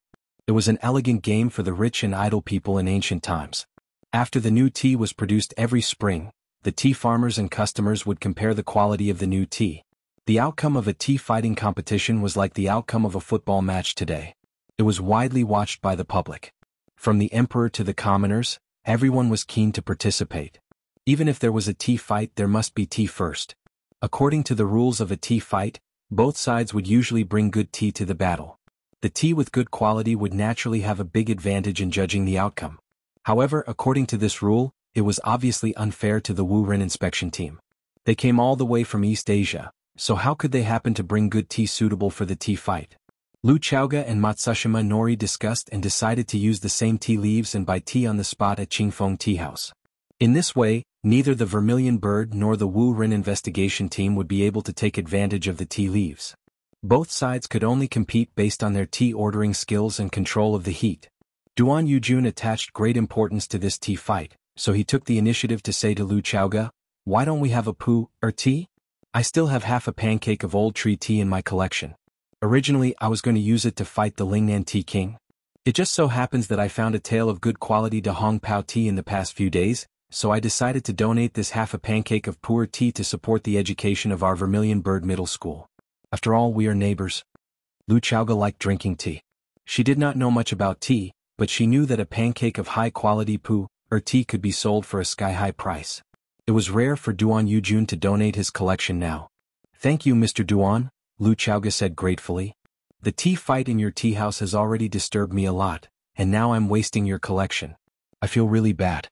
It was an elegant game for the rich and idle people in ancient times. After the new tea was produced every spring, the tea farmers and customers would compare the quality of the new tea. The outcome of a tea fighting competition was like the outcome of a football match today. It was widely watched by the public. From the emperor to the commoners, everyone was keen to participate. Even if there was a tea fight, there must be tea first. According to the rules of a tea fight, both sides would usually bring good tea to the battle. The tea with good quality would naturally have a big advantage in judging the outcome. However, according to this rule, it was obviously unfair to the Wu Ren inspection team. They came all the way from East Asia, so how could they happen to bring good tea suitable for the tea fight? Lu Chaoge and Matsushima Nori discussed and decided to use the same tea leaves and buy tea on the spot at Qingfeng Tea House. In this way, neither the Vermilion Bird nor the Wu Ren investigation team would be able to take advantage of the tea leaves. Both sides could only compete based on their tea ordering skills and control of the heat. Duan Yujun attached great importance to this tea fight, so he took the initiative to say to Lu Chaoge, "Why don't we have a tea? I still have half a pancake of old tree tea in my collection. Originally I was going to use it to fight the Lingnan Tea King. It just so happens that I found a tale of good quality Dahong Pao tea in the past few days, so I decided to donate this half a pancake of pu'er tea to support the education of our Vermilion Bird Middle School. After all, we are neighbors." Lu Chaoge liked drinking tea. She did not know much about tea, but she knew that a pancake of high-quality pu'er tea could be sold for a sky-high price. It was rare for Duan Yujun to donate his collection now. "Thank you, Mr. Duan," Lu Chaoge said gratefully. "The tea fight in your tea house has already disturbed me a lot, and now I'm wasting your collection. I feel really bad."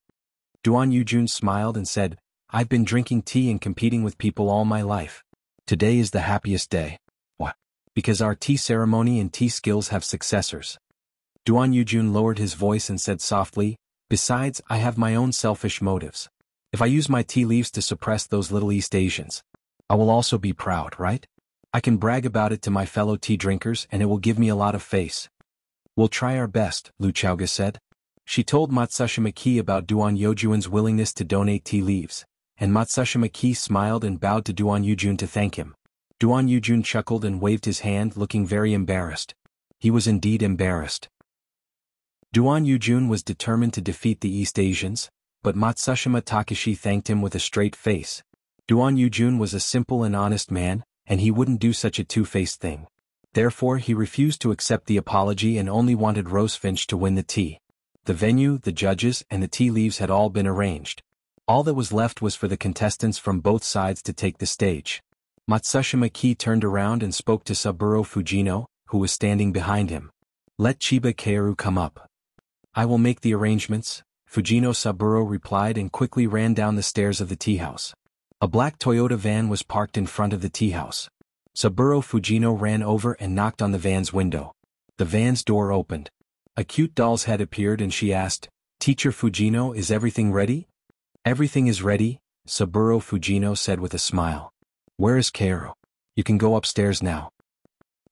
Duan Yujun smiled and said, "I've been drinking tea and competing with people all my life. Today is the happiest day. What? Because our tea ceremony and tea skills have successors." Duan Yujun lowered his voice and said softly, "Besides, I have my own selfish motives. If I use my tea leaves to suppress those little East Asians, I will also be proud, right? I can brag about it to my fellow tea drinkers and it will give me a lot of face." "We'll try our best," Lu Chaoge said. She told Matsushima Ki about Duan Yujun's willingness to donate tea leaves, and Matsushima Ki smiled and bowed to Duan Yujun to thank him. Duan Yujun chuckled and waved his hand, looking very embarrassed. He was indeed embarrassed. Duan Yujun was determined to defeat the East Asians, but Matsushima Takashi thanked him with a straight face. Duan Yujun was a simple and honest man, and he wouldn't do such a two-faced thing. Therefore he refused to accept the apology and only wanted Rosefinch to win the tea. The venue, the judges, and the tea leaves had all been arranged. All that was left was for the contestants from both sides to take the stage. Matsushima Ki turned around and spoke to Saburo Fujino, who was standing behind him. "Let Chiba Kaoru come up." "I will make the arrangements," Fujino Saburo replied and quickly ran down the stairs of the tea house. A black Toyota van was parked in front of the tea house. Saburo Fujino ran over and knocked on the van's window. The van's door opened. A cute doll's head appeared and she asked, "Teacher Fujino, is everything ready?" "Everything is ready," Saburo Fujino said with a smile. "Where is Kaoru? You can go upstairs now."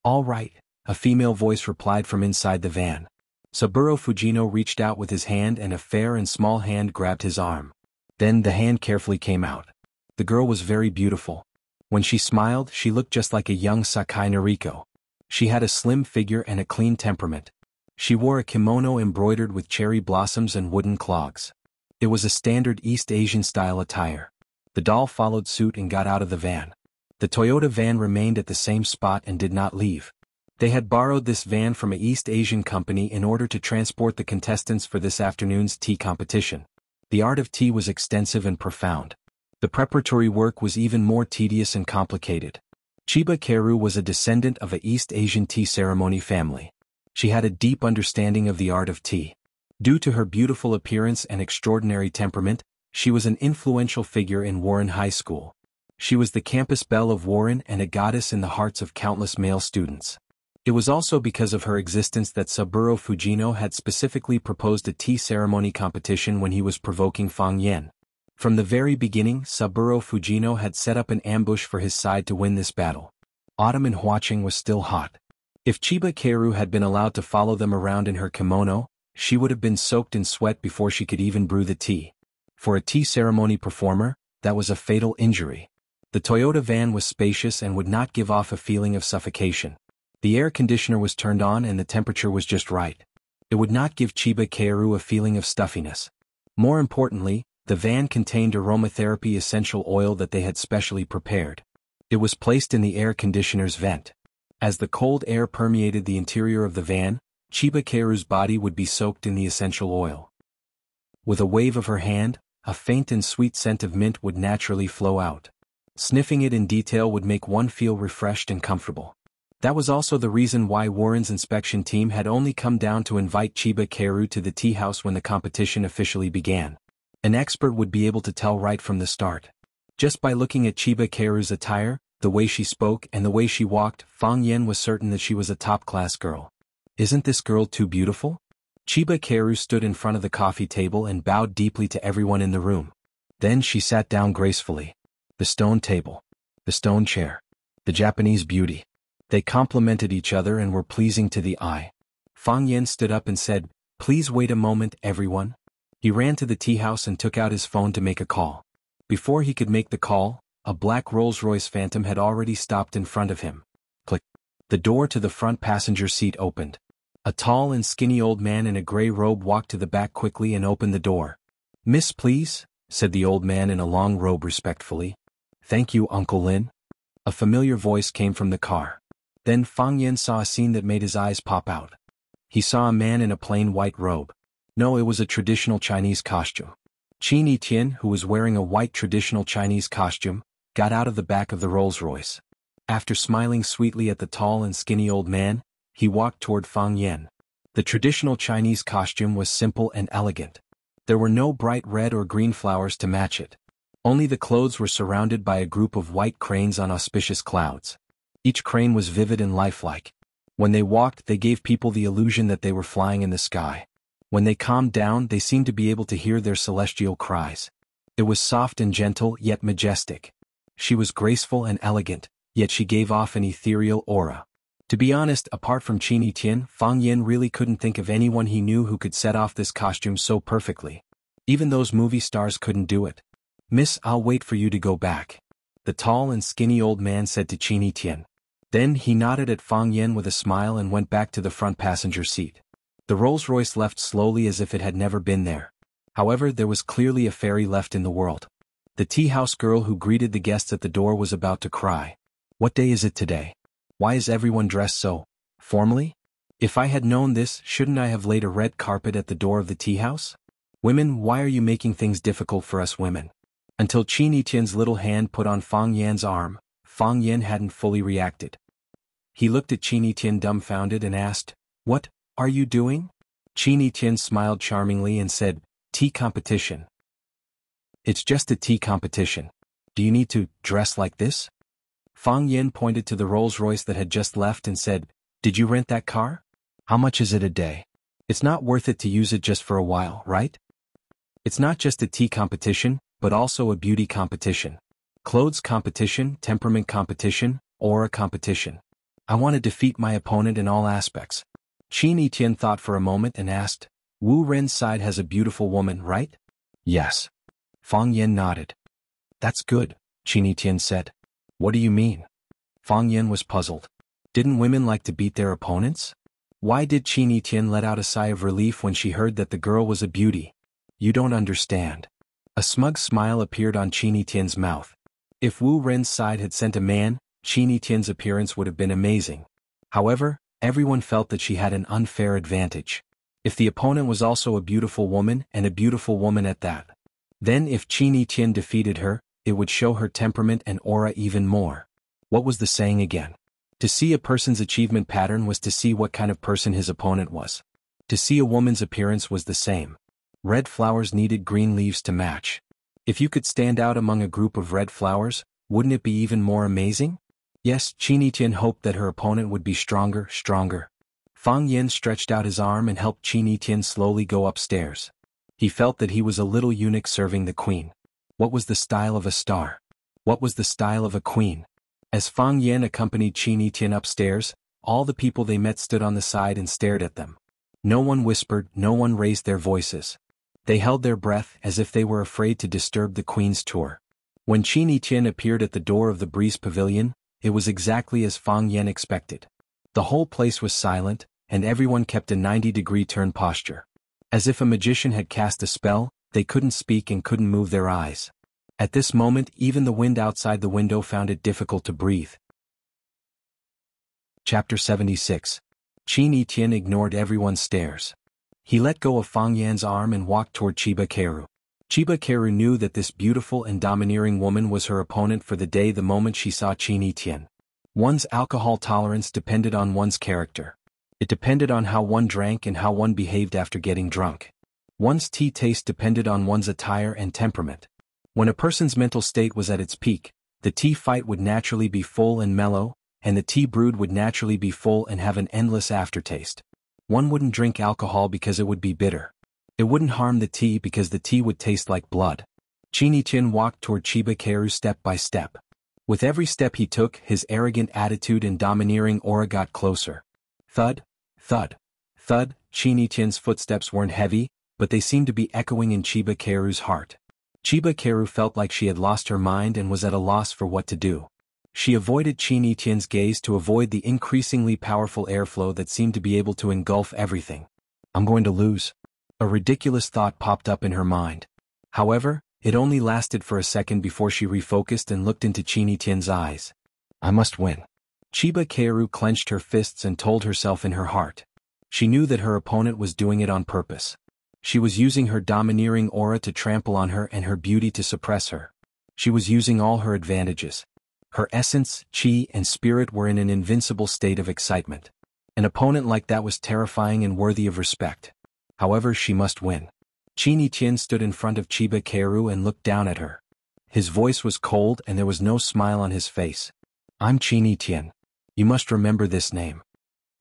"All right," a female voice replied from inside the van. Saburo Fujino reached out with his hand and a fair and small hand grabbed his arm. Then the hand carefully came out. The girl was very beautiful. When she smiled, she looked just like a young Sakai Noriko. She had a slim figure and a clean temperament. She wore a kimono embroidered with cherry blossoms and wooden clogs. It was a standard East Asian style attire. The doll followed suit and got out of the van. The Toyota van remained at the same spot and did not leave. They had borrowed this van from an East Asian company in order to transport the contestants for this afternoon's tea competition. The art of tea was extensive and profound. The preparatory work was even more tedious and complicated. Chiba Kaoru was a descendant of an East Asian tea ceremony family. She had a deep understanding of the art of tea. Due to her beautiful appearance and extraordinary temperament, she was an influential figure in Warren High School. She was the campus belle of Warren and a goddess in the hearts of countless male students. It was also because of her existence that Saburo Fujino had specifically proposed a tea ceremony competition when he was provoking Fang Yen. From the very beginning, Saburo Fujino had set up an ambush for his side to win this battle. Autumn in Huacheng was still hot. If Chiba Kaoru had been allowed to follow them around in her kimono, she would have been soaked in sweat before she could even brew the tea. For a tea ceremony performer, that was a fatal injury. The Toyota van was spacious and would not give off a feeling of suffocation. The air conditioner was turned on and the temperature was just right. It would not give Chiba Kaoru a feeling of stuffiness. More importantly, the van contained aromatherapy essential oil that they had specially prepared. It was placed in the air conditioner's vent. As the cold air permeated the interior of the van, Chiba Kaoru's body would be soaked in the essential oil. With a wave of her hand, a faint and sweet scent of mint would naturally flow out. Sniffing it in detail would make one feel refreshed and comfortable. That was also the reason why Warren's inspection team had only come down to invite Chiba Kaoru to the tea house when the competition officially began. An expert would be able to tell right from the start. Just by looking at Chiba Kaoru's attire, the way she spoke and the way she walked, Fang Yen was certain that she was a top-class girl. Isn't this girl too beautiful? Chiba Kaoru stood in front of the coffee table and bowed deeply to everyone in the room. Then she sat down gracefully. The stone table. The stone chair. The Japanese beauty. They complemented each other and were pleasing to the eye. Fang Yen stood up and said, "Please wait a moment, everyone." He ran to the tea house and took out his phone to make a call. Before he could make the call, a black Rolls-Royce Phantom had already stopped in front of him. Click. The door to the front passenger seat opened. A tall and skinny old man in a gray robe walked to the back quickly and opened the door. "Miss, please," said the old man in a long robe respectfully. "Thank you, Uncle Lin." A familiar voice came from the car. Then Fang Yen saw a scene that made his eyes pop out. He saw a man in a plain white robe. No, it was a traditional Chinese costume. Qin Yitian, who was wearing a white traditional Chinese costume, got out of the back of the Rolls-Royce. After smiling sweetly at the tall and skinny old man, he walked toward Fang Yen. The traditional Chinese costume was simple and elegant. There were no bright red or green flowers to match it. Only the clothes were surrounded by a group of white cranes on auspicious clouds. Each crane was vivid and lifelike. When they walked, they gave people the illusion that they were flying in the sky. When they calmed down, they seemed to be able to hear their celestial cries. It was soft and gentle, yet majestic. She was graceful and elegant, yet she gave off an ethereal aura. To be honest, apart from Qin Yitian, Fang Yen really couldn't think of anyone he knew who could set off this costume so perfectly. Even those movie stars couldn't do it. "Miss, I'll wait for you to go back," the tall and skinny old man said to Qin Yitian. Then he nodded at Fang Yen with a smile and went back to the front passenger seat. The Rolls-Royce left slowly as if it had never been there. However, there was clearly a fairy left in the world. The tea house girl who greeted the guests at the door was about to cry. "What day is it today? Why is everyone dressed so formally? If I had known this, shouldn't I have laid a red carpet at the door of the tea house? Women, why are you making things difficult for us women?" Until Qin Yitian's little hand put on Fang Yen's arm, Fang Yen hadn't fully reacted. He looked at Qin Yitian dumbfounded and asked, "What are you doing?" Qin Yitian smiled charmingly and said, "Tea competition." "It's just a tea competition. Do you need to dress like this?" Fang Yen pointed to the Rolls-Royce that had just left and said, "Did you rent that car? How much is it a day? It's not worth it to use it just for a while, right? It's not just a tea competition, but also a beauty competition. Clothes competition, temperament competition, aura competition. I want to defeat my opponent in all aspects." Qin Yitian thought for a moment and asked, "Wu Ren's side has a beautiful woman, right?" "Yes." Fang Yen nodded. "That's good," Qin Yitian said. "What do you mean?" Fang Yen was puzzled. Didn't women like to beat their opponents? Why did Qin Yitian let out a sigh of relief when she heard that the girl was a beauty? "You don't understand." A smug smile appeared on Qin Yitian's mouth. If Wu Ren's side had sent a man, Qin Tian's appearance would have been amazing. However, everyone felt that she had an unfair advantage. If the opponent was also a beautiful woman and a beautiful woman at that, then if Qin Tian defeated her, it would show her temperament and aura even more. What was the saying again? To see a person's achievement pattern was to see what kind of person his opponent was. To see a woman's appearance was the same. Red flowers needed green leaves to match. If you could stand out among a group of red flowers, wouldn't it be even more amazing? Yes, Qin Tian hoped that her opponent would be stronger. Fang Yan stretched out his arm and helped Qin Tian slowly go upstairs. He felt that he was a little eunuch serving the queen. What was the style of a star? What was the style of a queen? As Fang Yan accompanied Qin Tian upstairs, all the people they met stood on the side and stared at them. No one whispered, no one raised their voices. They held their breath as if they were afraid to disturb the queen's tour. When Qin Tian appeared at the door of the Breeze Pavilion, it was exactly as Fang Yan expected. The whole place was silent, and everyone kept a 90-degree turn posture. As if a magician had cast a spell, they couldn't speak and couldn't move their eyes. At this moment, even the wind outside the window found it difficult to breathe. Chapter 76. Qin Tian ignored everyone's stares. He let go of Fang Yan's arm and walked toward Chiba Keru. Chiba Keru knew that this beautiful and domineering woman was her opponent for the day the moment she saw Qin Tian. One's alcohol tolerance depended on one's character. It depended on how one drank and how one behaved after getting drunk. One's tea taste depended on one's attire and temperament. When a person's mental state was at its peak, the tea fight would naturally be full and mellow, and the tea brewed would naturally be full and have an endless aftertaste. One wouldn't drink alcohol because it would be bitter. It wouldn't harm the tea because the tea would taste like blood. Qin Tian walked toward Chiba Keru step by step. With every step he took, his arrogant attitude and domineering aura got closer. Thud, thud, thud. Qin Tian's footsteps weren't heavy, but they seemed to be echoing in Chiba Keru's heart. Chiba Keru felt like she had lost her mind and was at a loss for what to do. She avoided Qin Tian's gaze to avoid the increasingly powerful airflow that seemed to be able to engulf everything. I'm going to lose. A ridiculous thought popped up in her mind. However, it only lasted for a second before she refocused and looked into Qin Tian's eyes. I must win. Chiba Keru clenched her fists and told herself in her heart. She knew that her opponent was doing it on purpose. She was using her domineering aura to trample on her and her beauty to suppress her. She was using all her advantages. Her essence, chi, and spirit were in an invincible state of excitement. An opponent like that was terrifying and worthy of respect. However, she must win. Qin Tian stood in front of Chiba Keru and looked down at her. His voice was cold and there was no smile on his face. I'm Qin Tian. You must remember this name.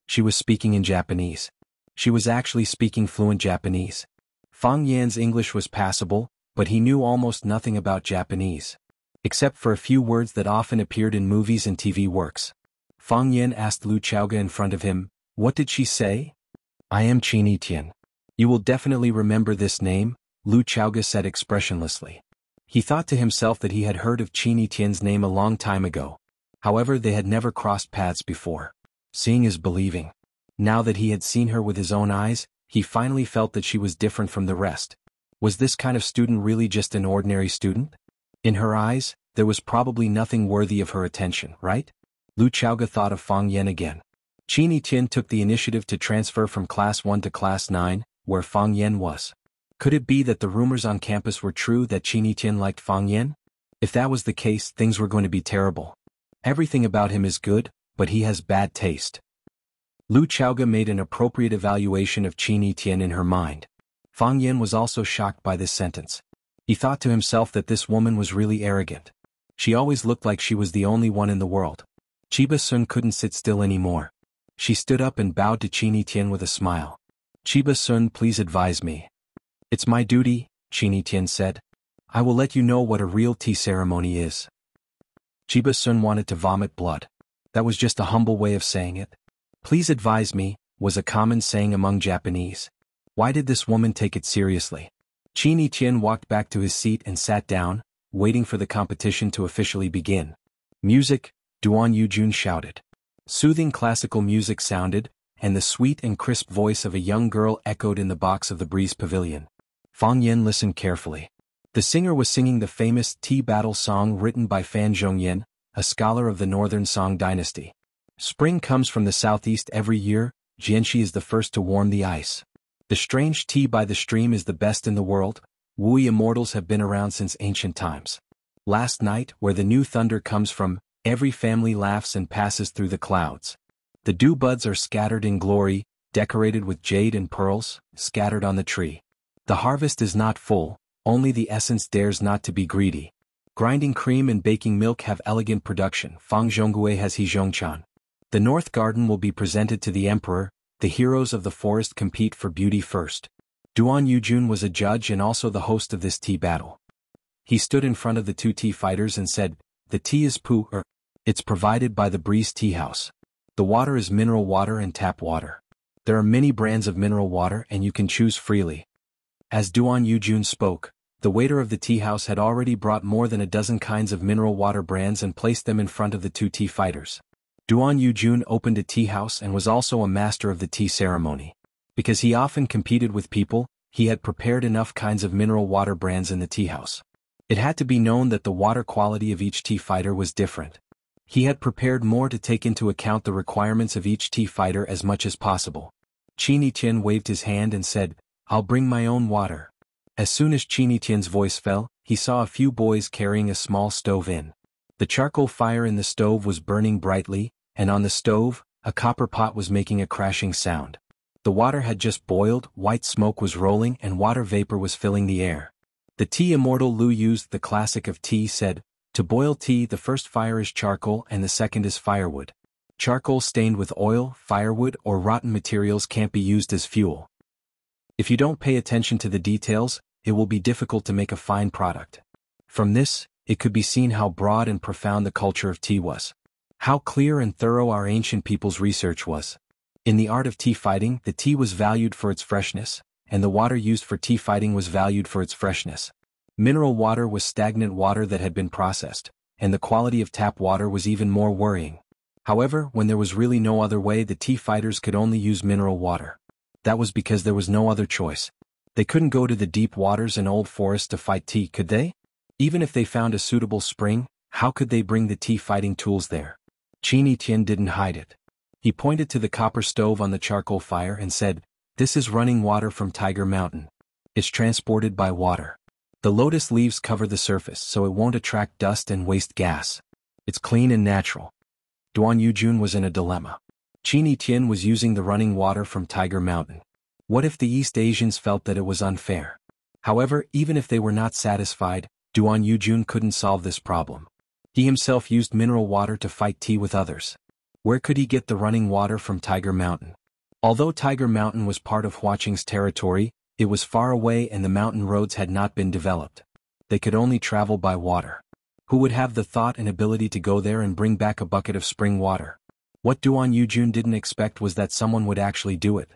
She was speaking in Japanese. She was actually speaking fluent Japanese. Fang Yan's English was passable, but he knew almost nothing about Japanese. Except for a few words that often appeared in movies and TV works. Fang Yan asked Lu Chaoga in front of him, what did she say? I am Qin Tian. You will definitely remember this name, Lu Chaoga said expressionlessly. He thought to himself that he had heard of Qin Tian's name a long time ago. However, they had never crossed paths before. Seeing is believing. Now that he had seen her with his own eyes, he finally felt that she was different from the rest. Was this kind of student really just an ordinary student? In her eyes, there was probably nothing worthy of her attention, right? Lu Chaoga thought of Fang Yan again. Qin Tian took the initiative to transfer from Class 1 to Class 9, where Fang Yan was. Could it be that the rumors on campus were true that Qin Tian liked Fang Yan? If that was the case, things were going to be terrible. Everything about him is good, but he has bad taste. Lu Chaoga made an appropriate evaluation of Qin Tian in her mind. Fang Yan was also shocked by this sentence. He thought to himself that this woman was really arrogant. She always looked like she was the only one in the world. Chiba Sun couldn't sit still anymore. She stood up and bowed to Qin Tian with a smile. Chiba Sun, please advise me. It's my duty, Qin Tian said. I will let you know what a real tea ceremony is. Chiba Sun wanted to vomit blood. That was just a humble way of saying it. Please advise me, was a common saying among Japanese. Why did this woman take it seriously? Qin Tian walked back to his seat and sat down, waiting for the competition to officially begin. Music, Duan Yujun shouted. Soothing classical music sounded, and the sweet and crisp voice of a young girl echoed in the box of the Breeze Pavilion. Fang Yan listened carefully. The singer was singing the famous tea battle song written by Fan Zhongyan, a scholar of the Northern Song dynasty. Spring comes from the southeast every year, Jianxi is the first to warm the ice. The strange tea by the stream is the best in the world, Wui immortals have been around since ancient times. Last night, where the new thunder comes from, every family laughs and passes through the clouds. The dew buds are scattered in glory, decorated with jade and pearls, scattered on the tree. The harvest is not full, only the essence dares not to be greedy. Grinding cream and baking milk have elegant production, Fang Zhonggui has He Zhongchan. The North Garden will be presented to the emperor, the heroes of the forest compete for beauty first. Duan Yujun was a judge and also the host of this tea battle. He stood in front of the two tea fighters and said, "The tea is pu-er. It's provided by the Breeze Tea House. The water is mineral water and tap water. There are many brands of mineral water and you can choose freely." As Duan Yujun spoke, the waiter of the tea house had already brought more than a dozen kinds of mineral water brands and placed them in front of the two tea fighters. Duan Yujun opened a tea house and was also a master of the tea ceremony. Because he often competed with people, he had prepared enough kinds of mineral water brands in the tea house. It had to be known that the water quality of each tea fighter was different. He had prepared more to take into account the requirements of each tea fighter as much as possible. Qin Yiqian waved his hand and said, "I'll bring my own water." As soon as Qin Yiqian's voice fell, he saw a few boys carrying a small stove in. The charcoal fire in the stove was burning brightly, and on the stove, a copper pot was making a crashing sound. The water had just boiled, white smoke was rolling and water vapor was filling the air. The tea immortal Lu used the classic of tea said, "To boil tea the first fire is charcoal and the second is firewood. Charcoal stained with oil, firewood or rotten materials can't be used as fuel. If you don't pay attention to the details, it will be difficult to make a fine product." From this, it could be seen how broad and profound the culture of tea was. How clear and thorough our ancient people's research was. In the art of tea fighting, the tea was valued for its freshness, and the water used for tea fighting was valued for its freshness. Mineral water was stagnant water that had been processed, and the quality of tap water was even more worrying. However, when there was really no other way, the tea fighters could only use mineral water. That was because there was no other choice. They couldn't go to the deep waters and old forests to fight tea, could they? Even if they found a suitable spring, how could they bring the tea fighting tools there? Qin Yiqian didn't hide it. He pointed to the copper stove on the charcoal fire and said, "This is running water from Tiger Mountain. It's transported by water. The lotus leaves cover the surface so it won't attract dust and waste gas. It's clean and natural." Duan Yujun was in a dilemma. Qin Yiqian was using the running water from Tiger Mountain. What if the East Asians felt that it was unfair? However, even if they were not satisfied, Duan Yujun couldn't solve this problem. He himself used mineral water to fight tea with others. Where could he get the running water from Tiger Mountain? Although Tiger Mountain was part of Huaqing's territory, it was far away and the mountain roads had not been developed. They could only travel by water. Who would have the thought and ability to go there and bring back a bucket of spring water? What Duan Yujun didn't expect was that someone would actually do it.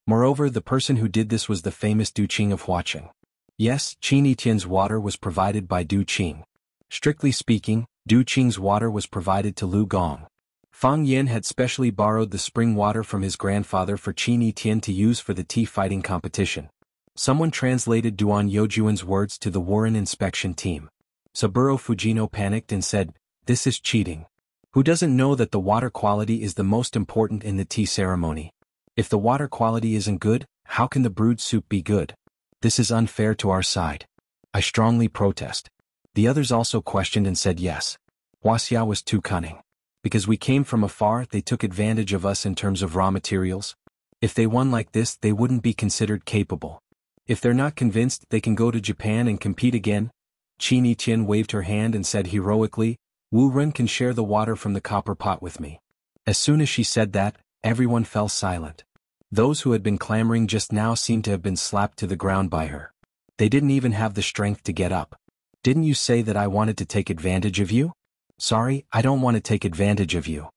Moreover, the person who did this was the famous Du Qing of Huaqing. Yes, Qin Yiqian's water was provided by Du Qing. Strictly speaking, Du Qing's water was provided to Lu Gong. Fang Yin had specially borrowed the spring water from his grandfather for Qin Yiqian to use for the tea fighting competition. Someone translated Duan Youjuan's words to the Warren inspection team. Saburo Fujino panicked and said, "This is cheating. Who doesn't know that the water quality is the most important in the tea ceremony? If the water quality isn't good, how can the brewed soup be good? This is unfair to our side. I strongly protest." The others also questioned and said yes. Huaxia was too cunning. Because we came from afar, they took advantage of us in terms of raw materials. If they won like this, they wouldn't be considered capable. If they're not convinced, they can go to Japan and compete again. Qin Yiqian waved her hand and said heroically, "Wu Ren can share the water from the copper pot with me." As soon as she said that, everyone fell silent. Those who had been clamoring just now seemed to have been slapped to the ground by her. They didn't even have the strength to get up. "Didn't you say that I wanted to take advantage of you?" "Sorry, I don't want to take advantage of you.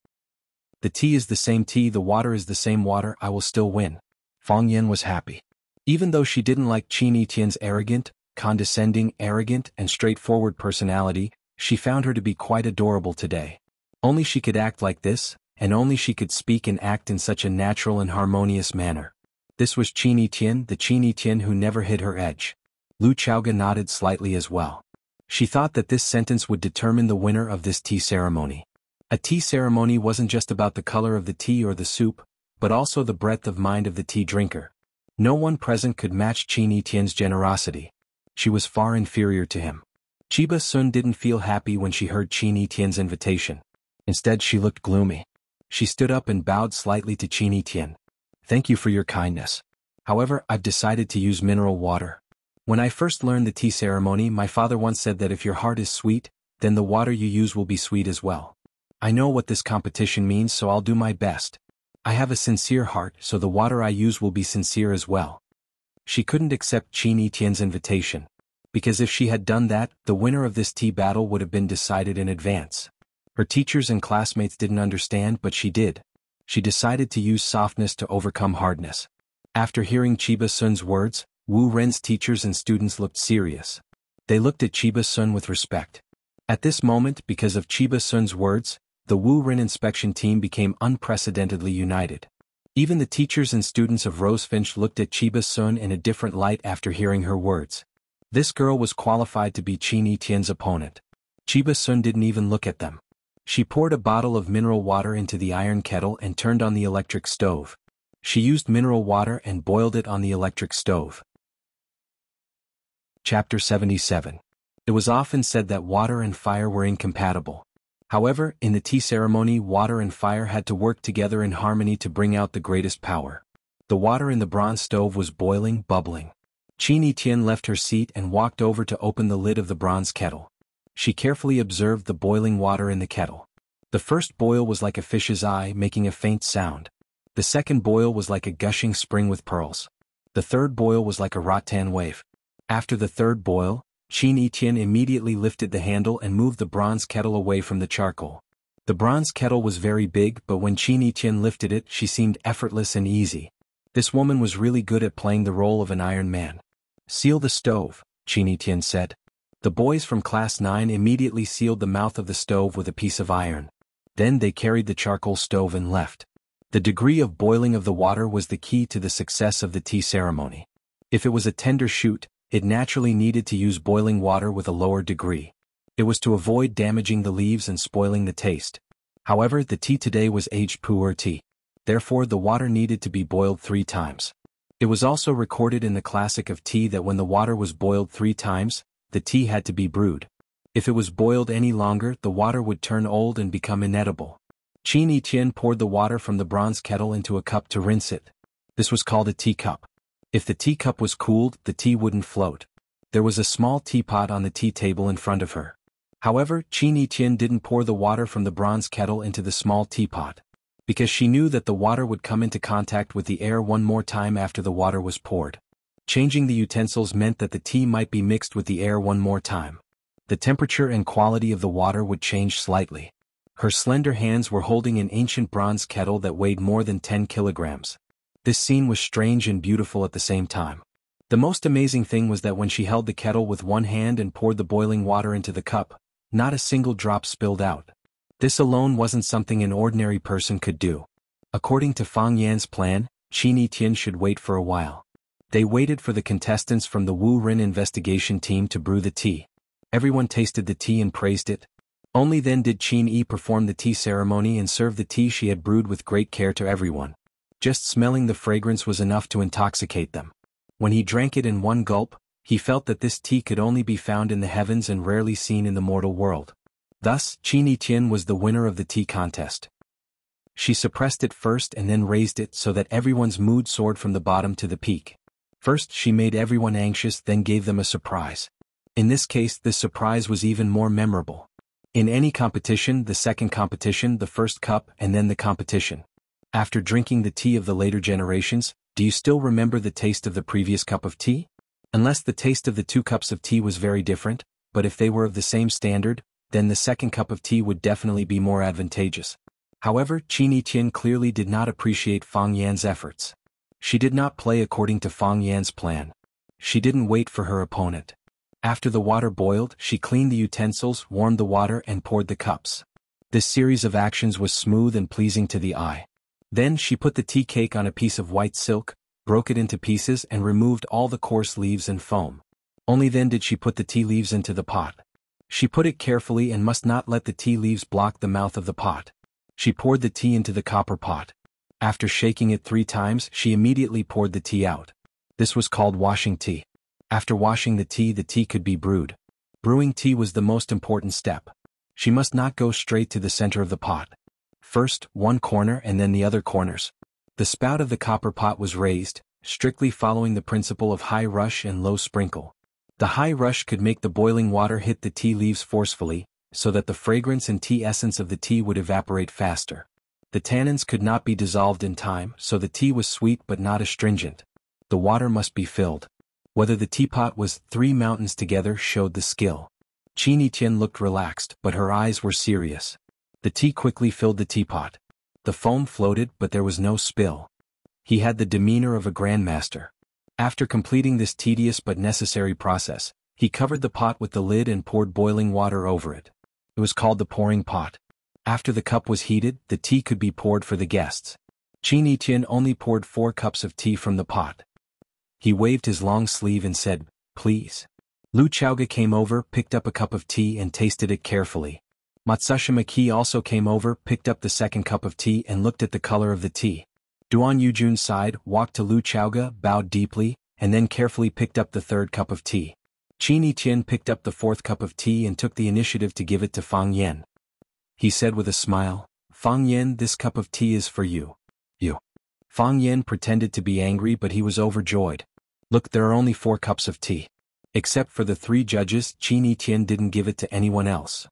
The tea is the same tea, the water is the same water, I will still win." Fang Yin was happy. Even though she didn't like Qin Yiqian's arrogant, condescending, and straightforward personality, she found her to be quite adorable today. Only she could act like this, and only she could speak and act in such a natural and harmonious manner. This was Qin Yiqian, the Qin Yiqian who never hid her edge. Lu Chaoga nodded slightly as well. She thought that this sentence would determine the winner of this tea ceremony. A tea ceremony wasn't just about the color of the tea or the soup, but also the breadth of mind of the tea drinker. No one present could match Qin Yitian's generosity. She was far inferior to him. Chiba Sun didn't feel happy when she heard Qin Yitian's invitation. Instead, she looked gloomy. She stood up and bowed slightly to Qin Yitian. "Thank you for your kindness. However, I've decided to use mineral water. When I first learned the tea ceremony, my father once said that if your heart is sweet, then the water you use will be sweet as well. I know what this competition means, so I'll do my best. I have a sincere heart, so the water I use will be sincere as well." She couldn't accept Qin Yitian's invitation, because if she had done that, the winner of this tea battle would have been decided in advance. Her teachers and classmates didn't understand, but she did. She decided to use softness to overcome hardness. After hearing Chiba Sun's words, Wu Ren's teachers and students looked serious. They looked at Chiba Sun with respect. At this moment, because of Chiba Sun's words, the Wu Ren inspection team became unprecedentedly united. Even the teachers and students of Rosefinch looked at Chiba Sun in a different light after hearing her words. This girl was qualified to be Qin Yitian's opponent. Chiba Sun didn't even look at them. She poured a bottle of mineral water into the iron kettle and turned on the electric stove. She used mineral water and boiled it on the electric stove. Chapter 77. It was often said that water and fire were incompatible. However, in the tea ceremony, water and fire had to work together in harmony to bring out the greatest power. The water in the bronze stove was boiling, bubbling. Qin Yitian left her seat and walked over to open the lid of the bronze kettle. She carefully observed the boiling water in the kettle. The first boil was like a fish's eye making a faint sound. The second boil was like a gushing spring with pearls. The third boil was like a rattan wave. After the third boil, Qin Yitian immediately lifted the handle and moved the bronze kettle away from the charcoal. The bronze kettle was very big, but when Qin Yitian lifted it, she seemed effortless and easy. This woman was really good at playing the role of an Iron Man. "Seal the stove," Qin Yitian said. The boys from Class 9 immediately sealed the mouth of the stove with a piece of iron. Then they carried the charcoal stove and left. The degree of boiling of the water was the key to the success of the tea ceremony. If it was a tender shoot, it naturally needed to use boiling water with a lower degree. It was to avoid damaging the leaves and spoiling the taste. However, the tea today was aged pu'er tea. Therefore, the water needed to be boiled 3 times. It was also recorded in the classic of tea that when the water was boiled 3 times, the tea had to be brewed. If it was boiled any longer, the water would turn old and become inedible. Qin Yitian poured the water from the bronze kettle into a cup to rinse it. This was called a teacup. If the teacup was cooled, the tea wouldn't float. There was a small teapot on the tea table in front of her. However, Qin Yitian didn't pour the water from the bronze kettle into the small teapot, because she knew that the water would come into contact with the air one more time after the water was poured. Changing the utensils meant that the tea might be mixed with the air one more time. The temperature and quality of the water would change slightly. Her slender hands were holding an ancient bronze kettle that weighed more than 10 kilograms. This scene was strange and beautiful at the same time. The most amazing thing was that when she held the kettle with one hand and poured the boiling water into the cup, not a single drop spilled out. This alone wasn't something an ordinary person could do. According to Fang Yan's plan, Qin Yitian should wait for a while. They waited for the contestants from the Wu Ren investigation team to brew the tea. Everyone tasted the tea and praised it. Only then did Qin Yi perform the tea ceremony and serve the tea she had brewed with great care to everyone. Just smelling the fragrance was enough to intoxicate them. When he drank it in one gulp, he felt that this tea could only be found in the heavens and rarely seen in the mortal world. Thus, Qin Yitian was the winner of the tea contest. She suppressed it first and then raised it so that everyone's mood soared from the bottom to the peak. First, she made everyone anxious, then gave them a surprise. In this case, this surprise was even more memorable. In any competition, the second competition, the first cup, and then the competition. After drinking the tea of the later generations, do you still remember the taste of the previous cup of tea? Unless the taste of the 2 cups of tea was very different, but if they were of the same standard, then the second cup of tea would definitely be more advantageous. However, Qin Yitian clearly did not appreciate Fang Yan's efforts. She did not play according to Fang Yan's plan. She didn't wait for her opponent. After the water boiled, she cleaned the utensils, warmed the water, and poured the cups. This series of actions was smooth and pleasing to the eye. Then she put the tea cake on a piece of white silk, broke it into pieces and removed all the coarse leaves and foam. Only then did she put the tea leaves into the pot. She put it carefully and must not let the tea leaves block the mouth of the pot. She poured the tea into the copper pot. After shaking it 3 times, she immediately poured the tea out. This was called washing tea. After washing the tea could be brewed. Brewing tea was the most important step. She must not go straight to the center of the pot. First, one corner and then the other corners. The spout of the copper pot was raised, strictly following the principle of high rush and low sprinkle. The high rush could make the boiling water hit the tea leaves forcefully, so that the fragrance and tea essence of the tea would evaporate faster. The tannins could not be dissolved in time, so the tea was sweet but not astringent. The water must be filled. Whether the teapot was 3 mountains together showed the skill. Qin Yitian looked relaxed, but her eyes were serious. The tea quickly filled the teapot. The foam floated, but there was no spill. He had the demeanor of a grandmaster. After completing this tedious but necessary process, he covered the pot with the lid and poured boiling water over it. It was called the pouring pot. After the cup was heated, the tea could be poured for the guests. Qin Yitian only poured 4 cups of tea from the pot. He waved his long sleeve and said, "Please." Lu Chaoga came over, picked up a cup of tea and tasted it carefully. Matsushima Ki also came over, picked up the second cup of tea and looked at the color of the tea. Duan Yujun sighed, walked to Lu Chaoga, bowed deeply, and then carefully picked up the 3rd cup of tea. Qin Yitian picked up the 4th cup of tea and took the initiative to give it to Fang Yan. He said with a smile, "Fang Yan, this cup of tea is for you." You. Fang Yan pretended to be angry, but he was overjoyed. Look, there are only 4 cups of tea. Except for the 3 judges, Qin Yitian didn't give it to anyone else.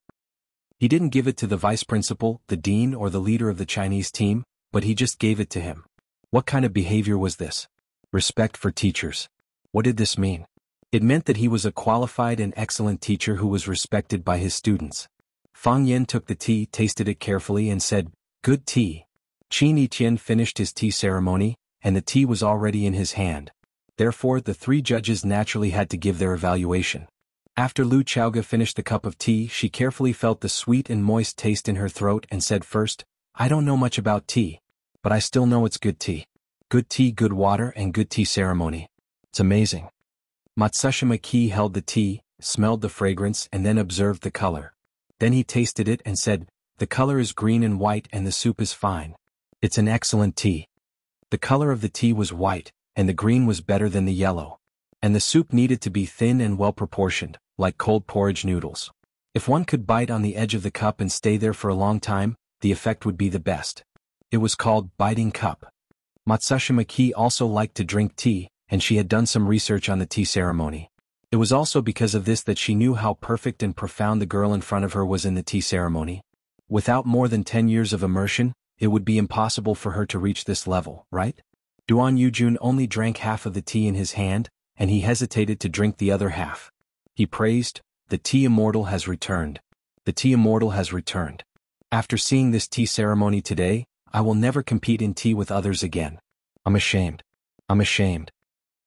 He didn't give it to the vice principal, the dean or the leader of the Chinese team, but he just gave it to him. What kind of behavior was this? Respect for teachers. What did this mean? It meant that he was a qualified and excellent teacher who was respected by his students. Fang Yan took the tea, tasted it carefully and said, "Good tea." Qin Yitian finished his tea ceremony, and the tea was already in his hand. Therefore, the 3 judges naturally had to give their evaluation. After Lu Chaoga finished the cup of tea, she carefully felt the sweet and moist taste in her throat and said first, "I don't know much about tea, but I still know it's good tea. Good tea, good water, and good tea ceremony. It's amazing." Matsushima Ki held the tea, smelled the fragrance and then observed the color. Then he tasted it and said, "The color is green and white and the soup is fine. It's an excellent tea." The color of the tea was white, and the green was better than the yellow. And the soup needed to be thin and well proportioned, like cold porridge noodles. If one could bite on the edge of the cup and stay there for a long time, the effect would be the best. It was called biting cup. Matsushima Ki also liked to drink tea, and she had done some research on the tea ceremony. It was also because of this that she knew how perfect and profound the girl in front of her was in the tea ceremony. Without more than 10 years of immersion, it would be impossible for her to reach this level, right? Duan Yujun only drank half of the tea in his hand, and he hesitated to drink the other half. He praised, "The tea immortal has returned. The tea immortal has returned. After seeing this tea ceremony today, I will never compete in tea with others again. I'm ashamed. I'm ashamed."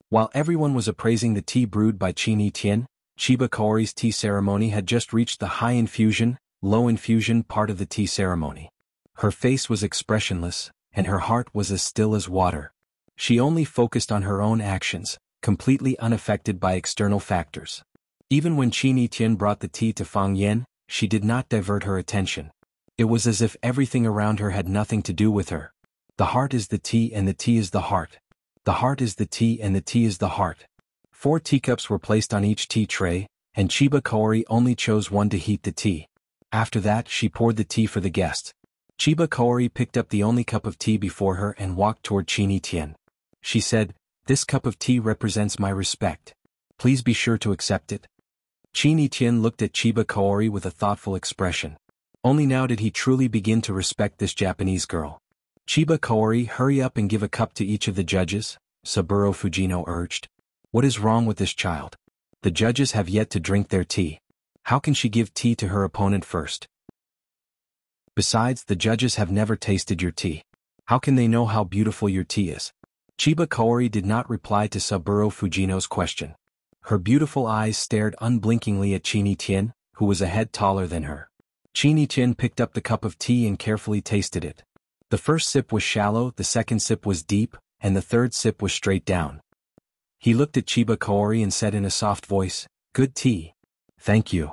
While everyone was appraising the tea brewed by Qin Yitian, Chiba Kaori's tea ceremony had just reached the high infusion, low infusion part of the tea ceremony. Her face was expressionless, and her heart was as still as water. She only focused on her own actions, completely unaffected by external factors. Even when Qin Yitian brought the tea to Fang Yan, she did not divert her attention. It was as if everything around her had nothing to do with her. The heart is the tea and the tea is the heart. The heart is the tea and the tea is the heart. 4 teacups were placed on each tea tray, and Chiba Kaori only chose one to heat the tea. After that, she poured the tea for the guests. Chiba Kaori picked up the only cup of tea before her and walked toward Qin Yitian. She said, "This cup of tea represents my respect. Please be sure to accept it." Qin Yitian looked at Chiba Kaori with a thoughtful expression. Only now did he truly begin to respect this Japanese girl. "Chiba Kaori, hurry up and give a cup to each of the judges," Saburo Fujino urged. "What is wrong with this child? The judges have yet to drink their tea. How can she give tea to her opponent first? Besides, the judges have never tasted your tea. How can they know how beautiful your tea is?" Chiba Kaori did not reply to Saburo Fujino's question. Her beautiful eyes stared unblinkingly at Qin Yitian, who was a head taller than her. Qin Yitian picked up the cup of tea and carefully tasted it. The first sip was shallow, the second sip was deep, and the third sip was straight down. He looked at Chiba Kaori and said in a soft voice, "Good tea." "Thank you."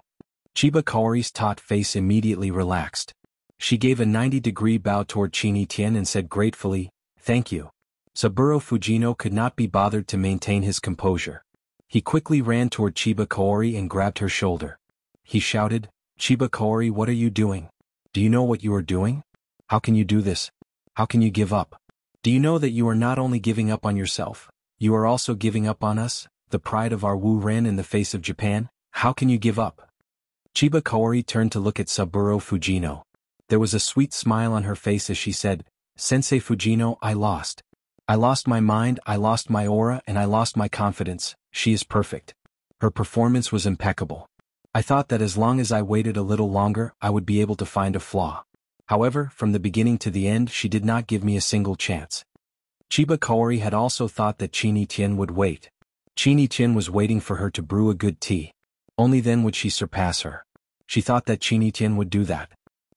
Chiba Kaori's taut face immediately relaxed. She gave a 90-degree bow toward Chin-Etienne and said gratefully, "Thank you." Saburo Fujino could not be bothered to maintain his composure. He quickly ran toward Chiba Kaori and grabbed her shoulder. He shouted, "Chiba Kaori, what are you doing? Do you know what you are doing? How can you do this? How can you give up? Do you know that you are not only giving up on yourself, you are also giving up on us, the pride of our Wu Ren in the face of Japan? How can you give up?" Chiba Kaori turned to look at Saburo Fujino. There was a sweet smile on her face as she said, "Sensei Fujino, I lost. I lost my mind, I lost my aura, and I lost my confidence. She is perfect. Her performance was impeccable. I thought that as long as I waited a little longer, I would be able to find a flaw. However, from the beginning to the end, she did not give me a single chance." Chiba Kaori had also thought that Chin-Etienne would wait. Chin-Etienne was waiting for her to brew a good tea. Only then would she surpass her. She thought that Chin-Etienne would do that.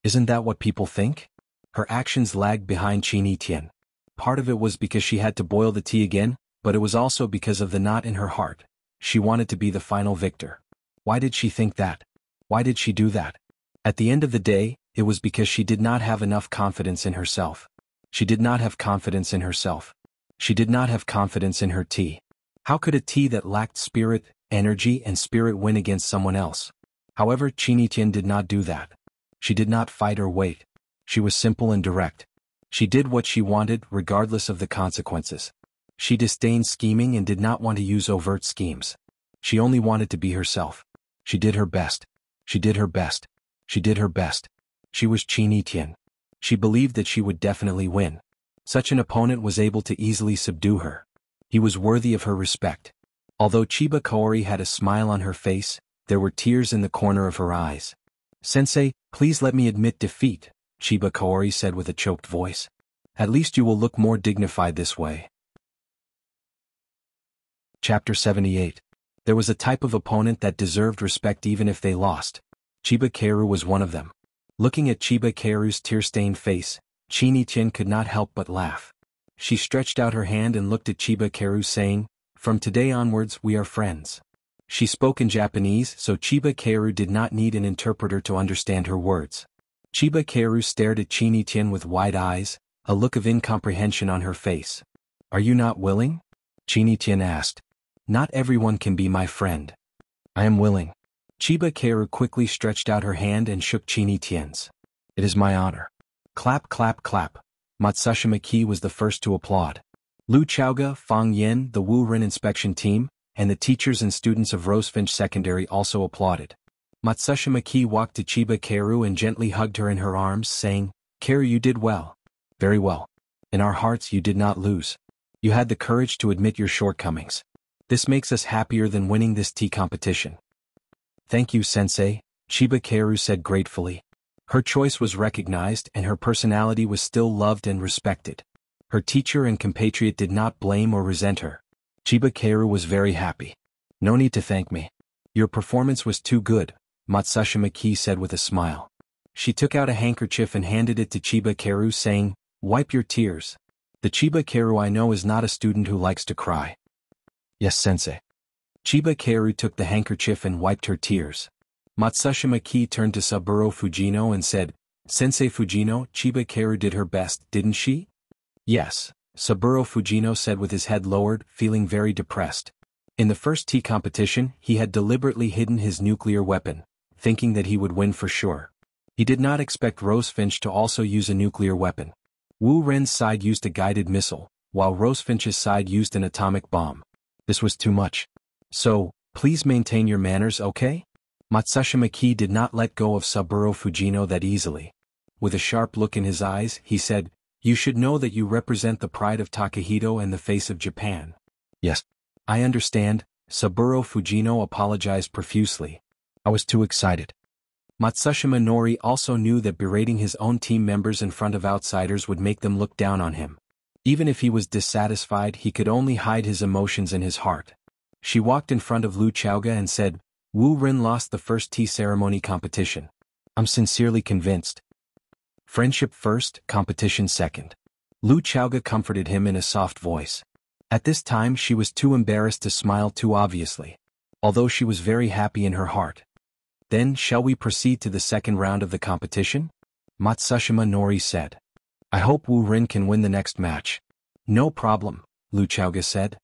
Isn't that what people think? Her actions lagged behind Chin-Etienne. Part of it was because she had to boil the tea again, but it was also because of the knot in her heart. She wanted to be the final victor. Why did she think that? Why did she do that? At the end of the day, it was because she did not have enough confidence in herself. She did not have confidence in herself. She did not have confidence in her tea. How could a tea that lacked spirit, energy, and spirit win against someone else? However, Chin-Etienne did not do that. She did not fight or wait. She was simple and direct. She did what she wanted, regardless of the consequences. She disdained scheming and did not want to use overt schemes. She only wanted to be herself. She did her best. She did her best. She did her best. She was Chin-Etienne. She believed that she would definitely win. Such an opponent was able to easily subdue her. He was worthy of her respect. Although Chiba Kaori had a smile on her face, there were tears in the corner of her eyes. "Sensei, please let me admit defeat," Chiba Kaori said with a choked voice. "At least you will look more dignified this way." Chapter 78. There was a type of opponent that deserved respect even if they lost. Chiba Kaoru was one of them. Looking at Chiba Kaoru's tear-stained face, Chin-Etienne could not help but laugh. She stretched out her hand and looked at Chiba Kaoru saying, "From today onwards we are friends." She spoke in Japanese, so Chiba Kaoru did not need an interpreter to understand her words. Chiba Kaoru stared at Chin-Etienne with wide eyes, a look of incomprehension on her face. "Are you not willing?" Chin-Etienne asked. "Not everyone can be my friend." "I am willing." Chiba Kaoru quickly stretched out her hand and shook Chin-Etienne's. "It is my honor." Clap clap clap. Matsushima Ki was the first to applaud. Lu Chaoga, Fang Yen, the Wu Ren inspection team, and the teachers and students of Rosefinch Secondary also applauded. Matsushima Ki walked to Chiba Kaoru and gently hugged her in her arms, saying, "Kaoru, you did well. Very well. In our hearts you did not lose. You had the courage to admit your shortcomings. This makes us happier than winning this tea competition." "Thank you, Sensei," Chiba Kaoru said gratefully. Her choice was recognized and her personality was still loved and respected. Her teacher and compatriot did not blame or resent her. Chiba Kaoru was very happy. "No need to thank me. Your performance was too good," Matsushima Ki said with a smile. She took out a handkerchief and handed it to Chiba Kaoru, saying, "Wipe your tears. The Chiba Kaoru I know is not a student who likes to cry." "Yes, Sensei." Chiba Kaoru took the handkerchief and wiped her tears. Matsushima Ki turned to Saburo Fujino and said, "Sensei Fujino, Chiba Kaoru did her best, didn't she?" "Yes," Saburo Fujino said with his head lowered, feeling very depressed. In the first tea competition, he had deliberately hidden his nuclear weapon, thinking that he would win for sure. He did not expect Rosefinch to also use a nuclear weapon. Wu Ren's side used a guided missile, while Rosefinch's side used an atomic bomb. This was too much. "So, please maintain your manners, okay?" Matsushima Ki did not let go of Saburo Fujino that easily. With a sharp look in his eyes, he said, "You should know that you represent the pride of Takehito and the face of Japan." "Yes. I understand," Saburo Fujino apologized profusely. "I was too excited." Matsushima Nori also knew that berating his own team members in front of outsiders would make them look down on him. Even if he was dissatisfied, he could only hide his emotions in his heart. She walked in front of Lu Chaoga and said, "Wu Ren lost the first tea ceremony competition. I'm sincerely convinced. Friendship first, competition second." Lu Chaoga comforted him in a soft voice. At this time she was too embarrassed to smile too obviously, although she was very happy in her heart. Then shall we proceed to the second round of the competition? Matsushima Nori said. I hope Wu Ren can win the next match. No problem, Lu Chaoga said.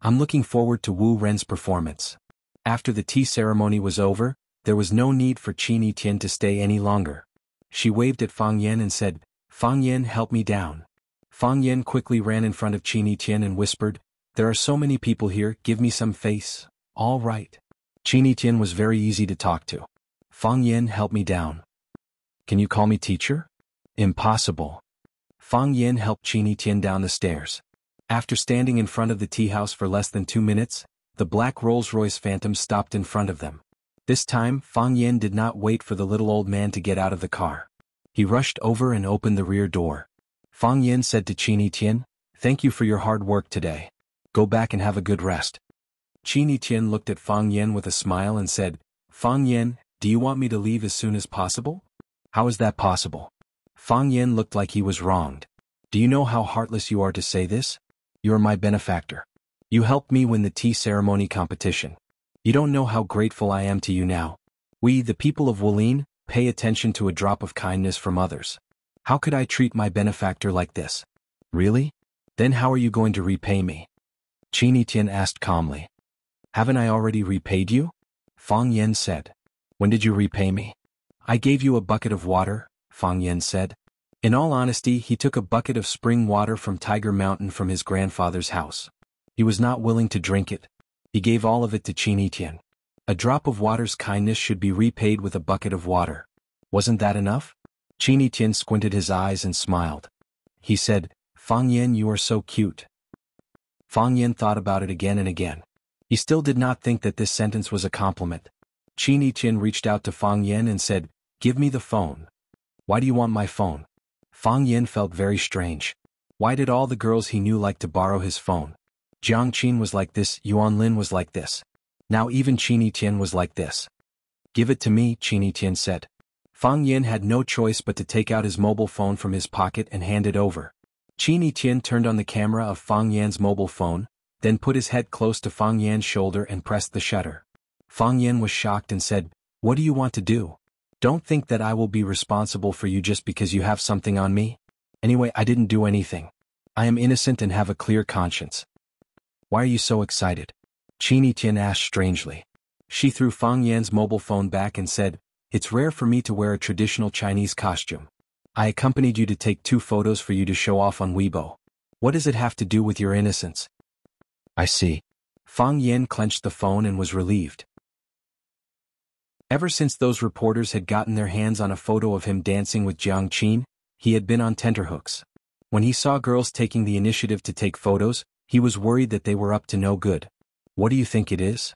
I'm looking forward to Wu Ren's performance. After the tea ceremony was over, there was no need for Qin Yitian to stay any longer. She waved at Fang Yan and said, Fang Yan, help me down. Fang Yan quickly ran in front of Qin Yitian and whispered, there are so many people here, give me some face. All right. Qin Yitian was very easy to talk to. Fang Yan, help me down. Can you call me teacher? Impossible. Fang Yan helped Qin Yitian down the stairs. After standing in front of the tea house for less than 2 minutes, the black Rolls-Royce Phantom stopped in front of them. This time, Fang Yan did not wait for the little old man to get out of the car. He rushed over and opened the rear door. Fang Yan said to Qin Yitian, thank you for your hard work today. Go back and have a good rest. Qin Yitian looked at Fang Yan with a smile and said, Fang Yan, do you want me to leave as soon as possible? How is that possible? Fang Yan looked like he was wronged. Do you know how heartless you are to say this? You are my benefactor. You helped me win the tea ceremony competition. You don't know how grateful I am to you now. We, the people of Wulin, pay attention to a drop of kindness from others. How could I treat my benefactor like this? Really? Then how are you going to repay me? Qin Yitian asked calmly. Haven't I already repaid you? Fang Yan said. When did you repay me? I gave you a bucket of water, Fang Yan said. In all honesty, he took a bucket of spring water from Tiger Mountain from his grandfather's house. He was not willing to drink it. He gave all of it to Qin Yitian. A drop of water's kindness should be repaid with a bucket of water. Wasn't that enough? Qin Yitian squinted his eyes and smiled. He said, Fang Yan, you are so cute. Fang Yan thought about it again and again. He still did not think that this sentence was a compliment. Qin Yitian reached out to Fang Yan and said, give me the phone. Why do you want my phone? Fang Yan felt very strange. Why did all the girls he knew like to borrow his phone? Jiang Qin was like this, Yuan Lin was like this. Now even Qin Yitian was like this. Give it to me, Qin Yitian said. Fang Yan had no choice but to take out his mobile phone from his pocket and hand it over. Qin Yitian turned on the camera of Fang Yan's mobile phone, then put his head close to Fang Yan's shoulder and pressed the shutter. Fang Yan was shocked and said, what do you want to do? Don't think that I will be responsible for you just because you have something on me. Anyway, I didn't do anything. I am innocent and have a clear conscience. Why are you so excited? Qin Yitian asked strangely. She threw Fang Yan's mobile phone back and said, it's rare for me to wear a traditional Chinese costume. I accompanied you to take 2 photos for you to show off on Weibo. What does it have to do with your innocence? I see. Fang Yan clenched the phone and was relieved. Ever since those reporters had gotten their hands on a photo of him dancing with Jiang Qin, he had been on tenterhooks. When he saw girls taking the initiative to take photos, he was worried that they were up to no good. What do you think it is?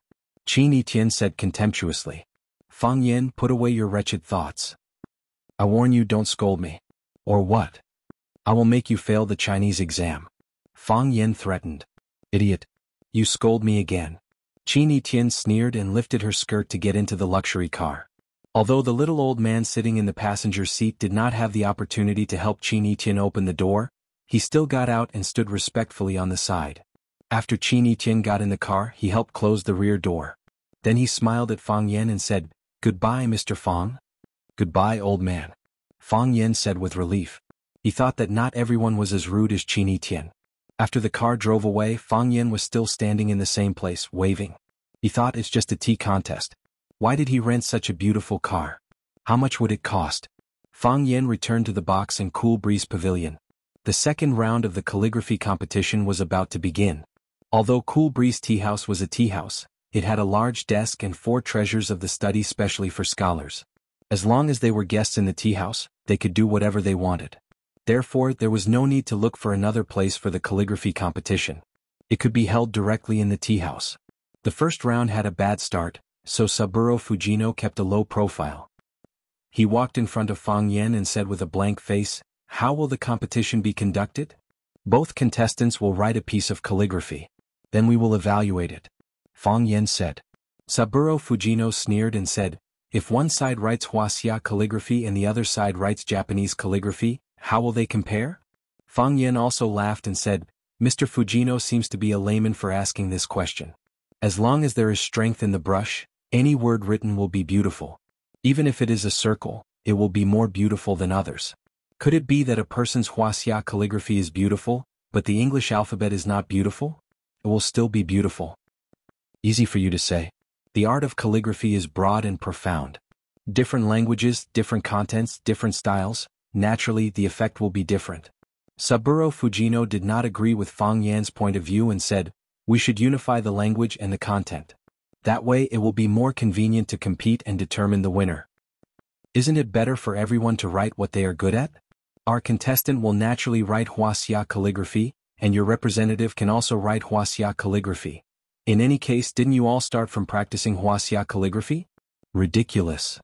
Qin Yitian said contemptuously. Fang Yan, put away your wretched thoughts. I warn you, don't scold me. Or what? I will make you fail the Chinese exam. Fang Yan threatened. Idiot. You scold me again. Qin Yitian sneered and lifted her skirt to get into the luxury car. Although the little old man sitting in the passenger seat did not have the opportunity to help Qin Yitian open the door, he still got out and stood respectfully on the side. After Qin Yitian got in the car, he helped close the rear door. Then he smiled at Fang Yan and said, Goodbye, Mr. Fang. Goodbye, old man. Fang Yan said with relief. He thought that not everyone was as rude as Qin Yitian. After the car drove away, Fang Yan was still standing in the same place, waving. He thought, it's just a tea contest. Why did he rent such a beautiful car? How much would it cost? Fang Yan returned to the box and Cool Breeze Pavilion. The second round of the calligraphy competition was about to begin. Although Cool Breeze Tea House was a tea house, it had a large desk and 4 treasures of the study specially for scholars. As long as they were guests in the tea house, they could do whatever they wanted. Therefore, there was no need to look for another place for the calligraphy competition. It could be held directly in the tea house. The first round had a bad start, so Saburo Fujino kept a low profile. He walked in front of Fang Yan and said with a blank face, How will the competition be conducted? Both contestants will write a piece of calligraphy. Then we will evaluate it. Fang Yan said. Saburo Fujino sneered and said, If one side writes Huaxia calligraphy and the other side writes Japanese calligraphy, how will they compare? Fang Yen also laughed and said, Mr. Fujino seems to be a layman for asking this question. As long as there is strength in the brush, any word written will be beautiful. Even if it is a circle, it will be more beautiful than others. Could it be that a person's Huaxia calligraphy is beautiful, but the English alphabet is not beautiful? It will still be beautiful. Easy for you to say. The art of calligraphy is broad and profound. Different languages, different contents, different styles, naturally the effect will be different. Saburo Fujino did not agree with Fang Yan's point of view and said, we should unify the language and the content. That way it will be more convenient to compete and determine the winner. Isn't it better for everyone to write what they are good at? Our contestant will naturally write Huaxia calligraphy, and your representative can also write Huaxia calligraphy. In any case, didn't you all start from practicing Huaxia calligraphy? Ridiculous.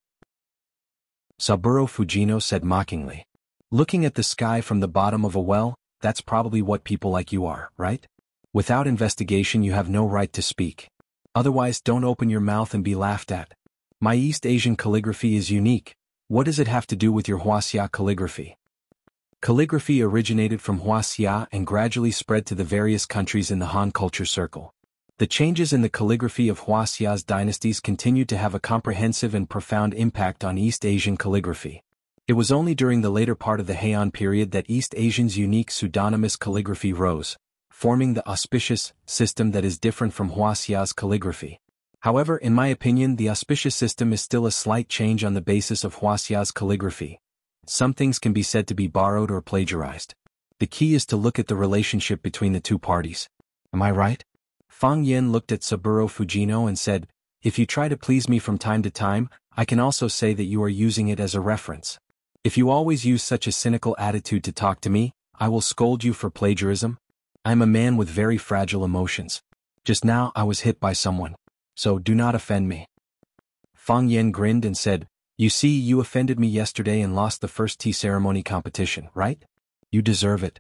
Saburo Fujino said mockingly. Looking at the sky from the bottom of a well, that's probably what people like you are, right? Without investigation you have no right to speak. Otherwise don't open your mouth and be laughed at. My East Asian calligraphy is unique. What does it have to do with your Huaxia calligraphy? Calligraphy originated from Huaxia and gradually spread to the various countries in the Han culture circle. The changes in the calligraphy of Huaxia's dynasties continued to have a comprehensive and profound impact on East Asian calligraphy. It was only during the later part of the Heian period that East Asians' unique pseudonymous calligraphy rose, forming the auspicious system that is different from Huaxia's calligraphy. However, in my opinion, the auspicious system is still a slight change on the basis of Huaxia's calligraphy. Some things can be said to be borrowed or plagiarized. The key is to look at the relationship between the two parties. Am I right? Fang Yen looked at Saburo Fujino and said, if you try to please me from time to time, I can also say that you are using it as a reference. If you always use such a cynical attitude to talk to me, I will scold you for plagiarism. I am a man with very fragile emotions. Just now I was hit by someone. So do not offend me. Fang Yen grinned and said, you see, you offended me yesterday and lost the first tea ceremony competition, right? You deserve it.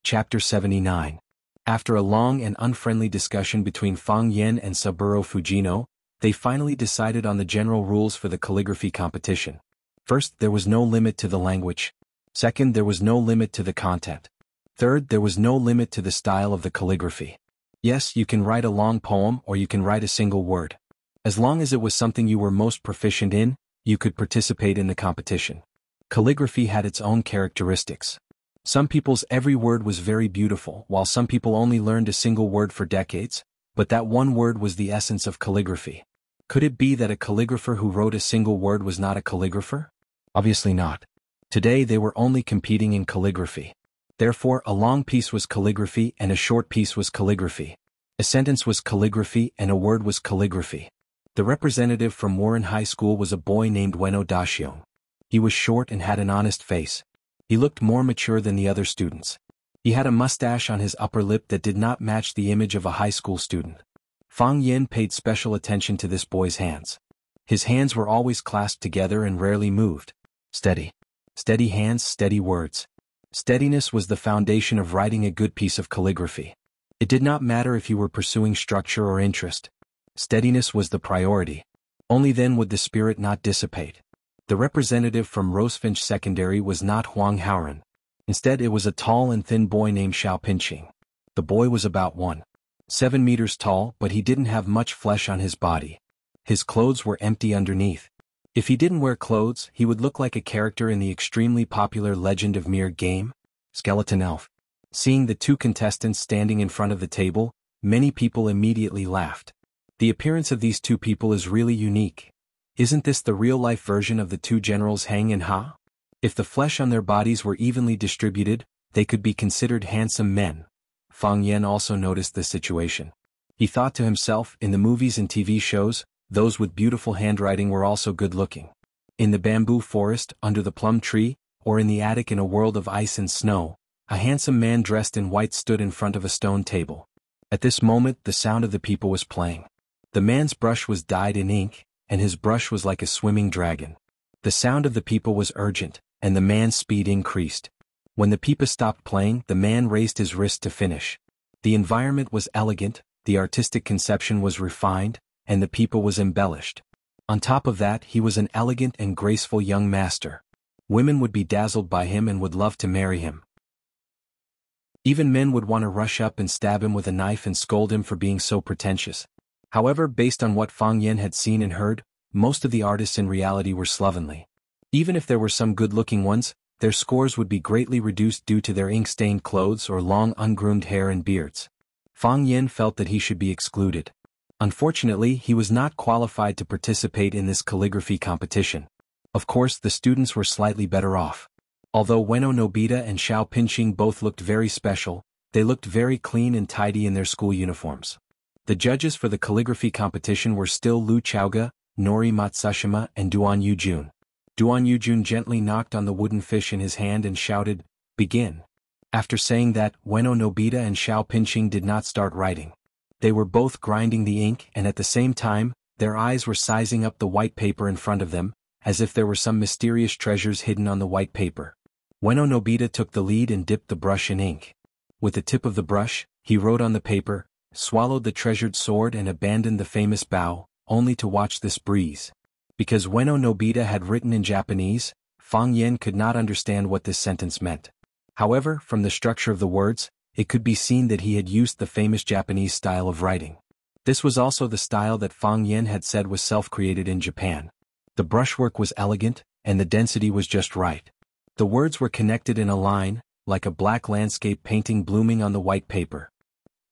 Chapter 79. After a long and unfriendly discussion between Fang Yen and Saburo Fujino, they finally decided on the general rules for the calligraphy competition. First, there was no limit to the language. Second, there was no limit to the content. Third, there was no limit to the style of the calligraphy. Yes, you can write a long poem or you can write a single word. As long as it was something you were most proficient in, you could participate in the competition. Calligraphy had its own characteristics. Some people's every word was very beautiful, while some people only learned a single word for decades, but that one word was the essence of calligraphy. Could it be that a calligrapher who wrote a single word was not a calligrapher? Obviously not. Today they were only competing in calligraphy. Therefore, a long piece was calligraphy and a short piece was calligraphy. A sentence was calligraphy and a word was calligraphy. The representative from Warren High School was a boy named Ueno Dashion. He was short and had an honest face. He looked more mature than the other students. He had a mustache on his upper lip that did not match the image of a high school student. Fang Yen paid special attention to this boy's hands. His hands were always clasped together and rarely moved. Steady. Steady hands, steady words. Steadiness was the foundation of writing a good piece of calligraphy. It did not matter if you were pursuing structure or interest. Steadiness was the priority. Only then would the spirit not dissipate. The representative from Rosefinch Secondary was not Huang Haoren. Instead, it was a tall and thin boy named Xiao Pinqing. The boy was about 1.7 meters tall, but he didn't have much flesh on his body. His clothes were empty underneath. If he didn't wear clothes, he would look like a character in the extremely popular Legend of Mir game, Skeleton Elf. Seeing the two contestants standing in front of the table, many people immediately laughed. The appearance of these two people is really unique. Isn't this the real-life version of the two generals Hang and Ha? If the flesh on their bodies were evenly distributed, they could be considered handsome men. Fang Yen also noticed the situation. He thought to himself, in the movies and TV shows, those with beautiful handwriting were also good-looking. In the bamboo forest, under the plum tree, or in the attic in a world of ice and snow, a handsome man dressed in white stood in front of a stone table. At this moment, the sound of the people was playing. The man's brush was dyed in ink, and his brush was like a swimming dragon. The sound of the people was urgent, and the man's speed increased. When the pipa stopped playing, the man raised his wrist to finish. The environment was elegant, the artistic conception was refined, and the pipa was embellished. On top of that, he was an elegant and graceful young master. Women would be dazzled by him and would love to marry him. Even men would want to rush up and stab him with a knife and scold him for being so pretentious. However, based on what Fang Yan had seen and heard, most of the artists in reality were slovenly. Even if there were some good-looking ones, their scores would be greatly reduced due to their ink-stained clothes or long ungroomed hair and beards. Fang Yan felt that he should be excluded. Unfortunately, he was not qualified to participate in this calligraphy competition. Of course, the students were slightly better off. Although Ueno Nobita and Xiao Pinqing both looked very special, they looked very clean and tidy in their school uniforms. The judges for the calligraphy competition were still Lu Chaoge, Nori Matsushima and Duan Yujun. Duan Yujun gently knocked on the wooden fish in his hand and shouted, "Begin." After saying that, Ueno Nobita and Xiao Pinqing did not start writing. They were both grinding the ink and at the same time, their eyes were sizing up the white paper in front of them, as if there were some mysterious treasures hidden on the white paper. Ueno Nobita took the lead and dipped the brush in ink. With the tip of the brush, he wrote on the paper, "Swallowed the treasured sword and abandoned the famous bow, only to watch this breeze." Because Ueno Nobita had written in Japanese, Fang Yan could not understand what this sentence meant. However, from the structure of the words, it could be seen that he had used the famous Japanese style of writing. This was also the style that Fang Yan had said was self-created in Japan. The brushwork was elegant, and the density was just right. The words were connected in a line, like a black landscape painting blooming on the white paper.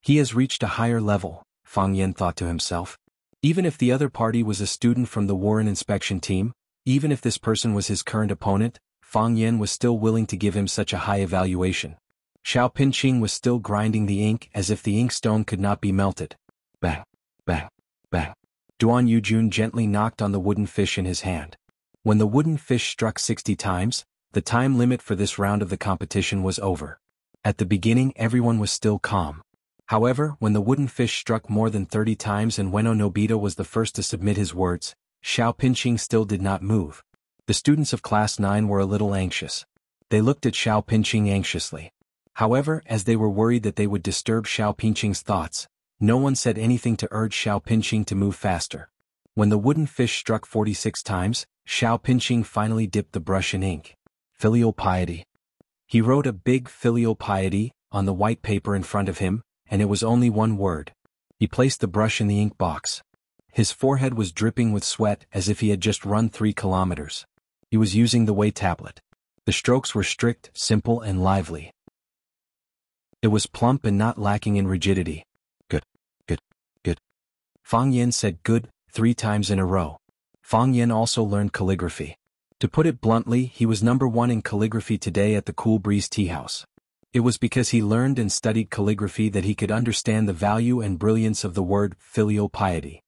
He has reached a higher level, Fang Yan thought to himself. Even if the other party was a student from the Warren inspection team, even if this person was his current opponent, Fang Yan was still willing to give him such a high evaluation. Xiao Pinqing was still grinding the ink as if the inkstone could not be melted. Bang, bang, bang. Duan Yujun gently knocked on the wooden fish in his hand. When the wooden fish struck 60 times, the time limit for this round of the competition was over. At the beginning, everyone was still calm. However, when the wooden fish struck more than 30 times and Ueno Nobita was the first to submit his words, Xiao Pinqing still did not move. The students of Class 9 were a little anxious. They looked at Xiao Pinqing anxiously. However, as they were worried that they would disturb Xiao Pinqing's thoughts, no one said anything to urge Xiao Pinqing to move faster. When the wooden fish struck 46 times, Xiao Pinqing finally dipped the brush in ink. Filial piety. He wrote a big filial piety on the white paper in front of him, and it was only one word. He placed the brush in the ink box. His forehead was dripping with sweat as if he had just run 3 kilometers. He was using the Wei tablet. The strokes were strict, simple and lively. It was plump and not lacking in rigidity. Good, good, good. Fang Yan said good 3 times in a row. Fang Yan also learned calligraphy. To put it bluntly, he was number 1 in calligraphy today at the Cool Breeze Tea House. It was because he learned and studied calligraphy that he could understand the value and brilliance of the word filial piety.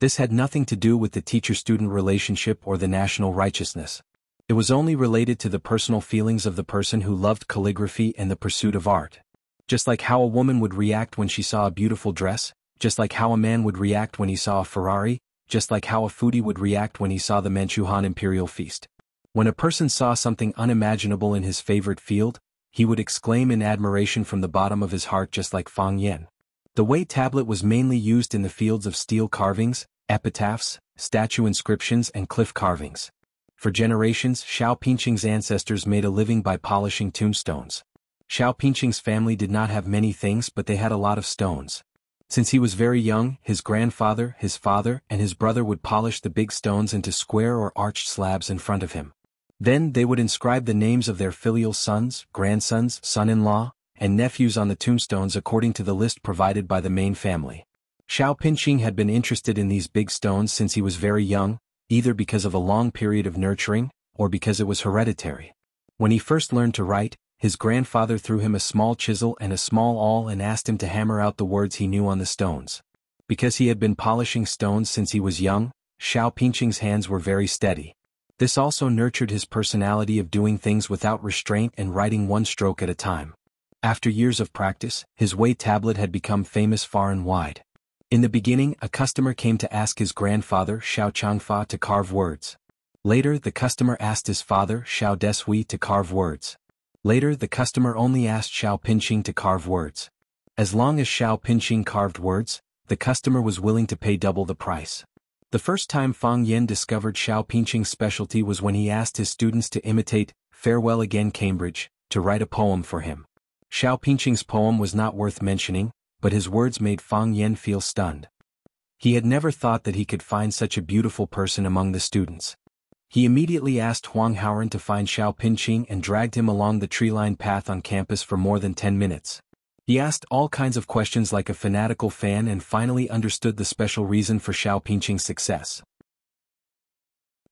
This had nothing to do with the teacher-student relationship or the national righteousness. It was only related to the personal feelings of the person who loved calligraphy and the pursuit of art. Just like how a woman would react when she saw a beautiful dress, just like how a man would react when he saw a Ferrari, just like how a foodie would react when he saw the Manchuhan Imperial Feast. When a person saw something unimaginable in his favorite field, he would exclaim in admiration from the bottom of his heart just like Fang Yan. The Wei tablet was mainly used in the fields of stele carvings, epitaphs, statue inscriptions and cliff carvings. For generations, Xiao Pinqing's ancestors made a living by polishing tombstones. Xiao Pinqing's family did not have many things but they had a lot of stones. Since he was very young, his grandfather, his father, and his brother would polish the big stones into square or arched slabs in front of him. Then they would inscribe the names of their filial sons, grandsons, son-in-law, and nephews on the tombstones according to the list provided by the main family. Xiao Pinqing had been interested in these big stones since he was very young, either because of a long period of nurturing, or because it was hereditary. When he first learned to write, his grandfather threw him a small chisel and a small awl and asked him to hammer out the words he knew on the stones. Because he had been polishing stones since he was young, Xiao Pinqing's hands were very steady. This also nurtured his personality of doing things without restraint and writing one stroke at a time. After years of practice, his Wei tablet had become famous far and wide. In the beginning, a customer came to ask his grandfather Xiao Changfa to carve words. Later, the customer asked his father Xiao Deshui to carve words. Later, the customer only asked Xiao Pinqing to carve words. As long as Xiao Pinqing carved words, the customer was willing to pay double the price. The first time Fang Yen discovered Xiao Pinqing's specialty was when he asked his students to imitate "Farewell Again Cambridge" to write a poem for him. Xiao Pinqing's poem was not worth mentioning, but his words made Fang Yen feel stunned. He had never thought that he could find such a beautiful person among the students. He immediately asked Huang Haoren to find Xiao Pinqing and dragged him along the tree-lined path on campus for more than 10 minutes. He asked all kinds of questions like a fanatical fan and finally understood the special reason for Xiao Pinqing's success.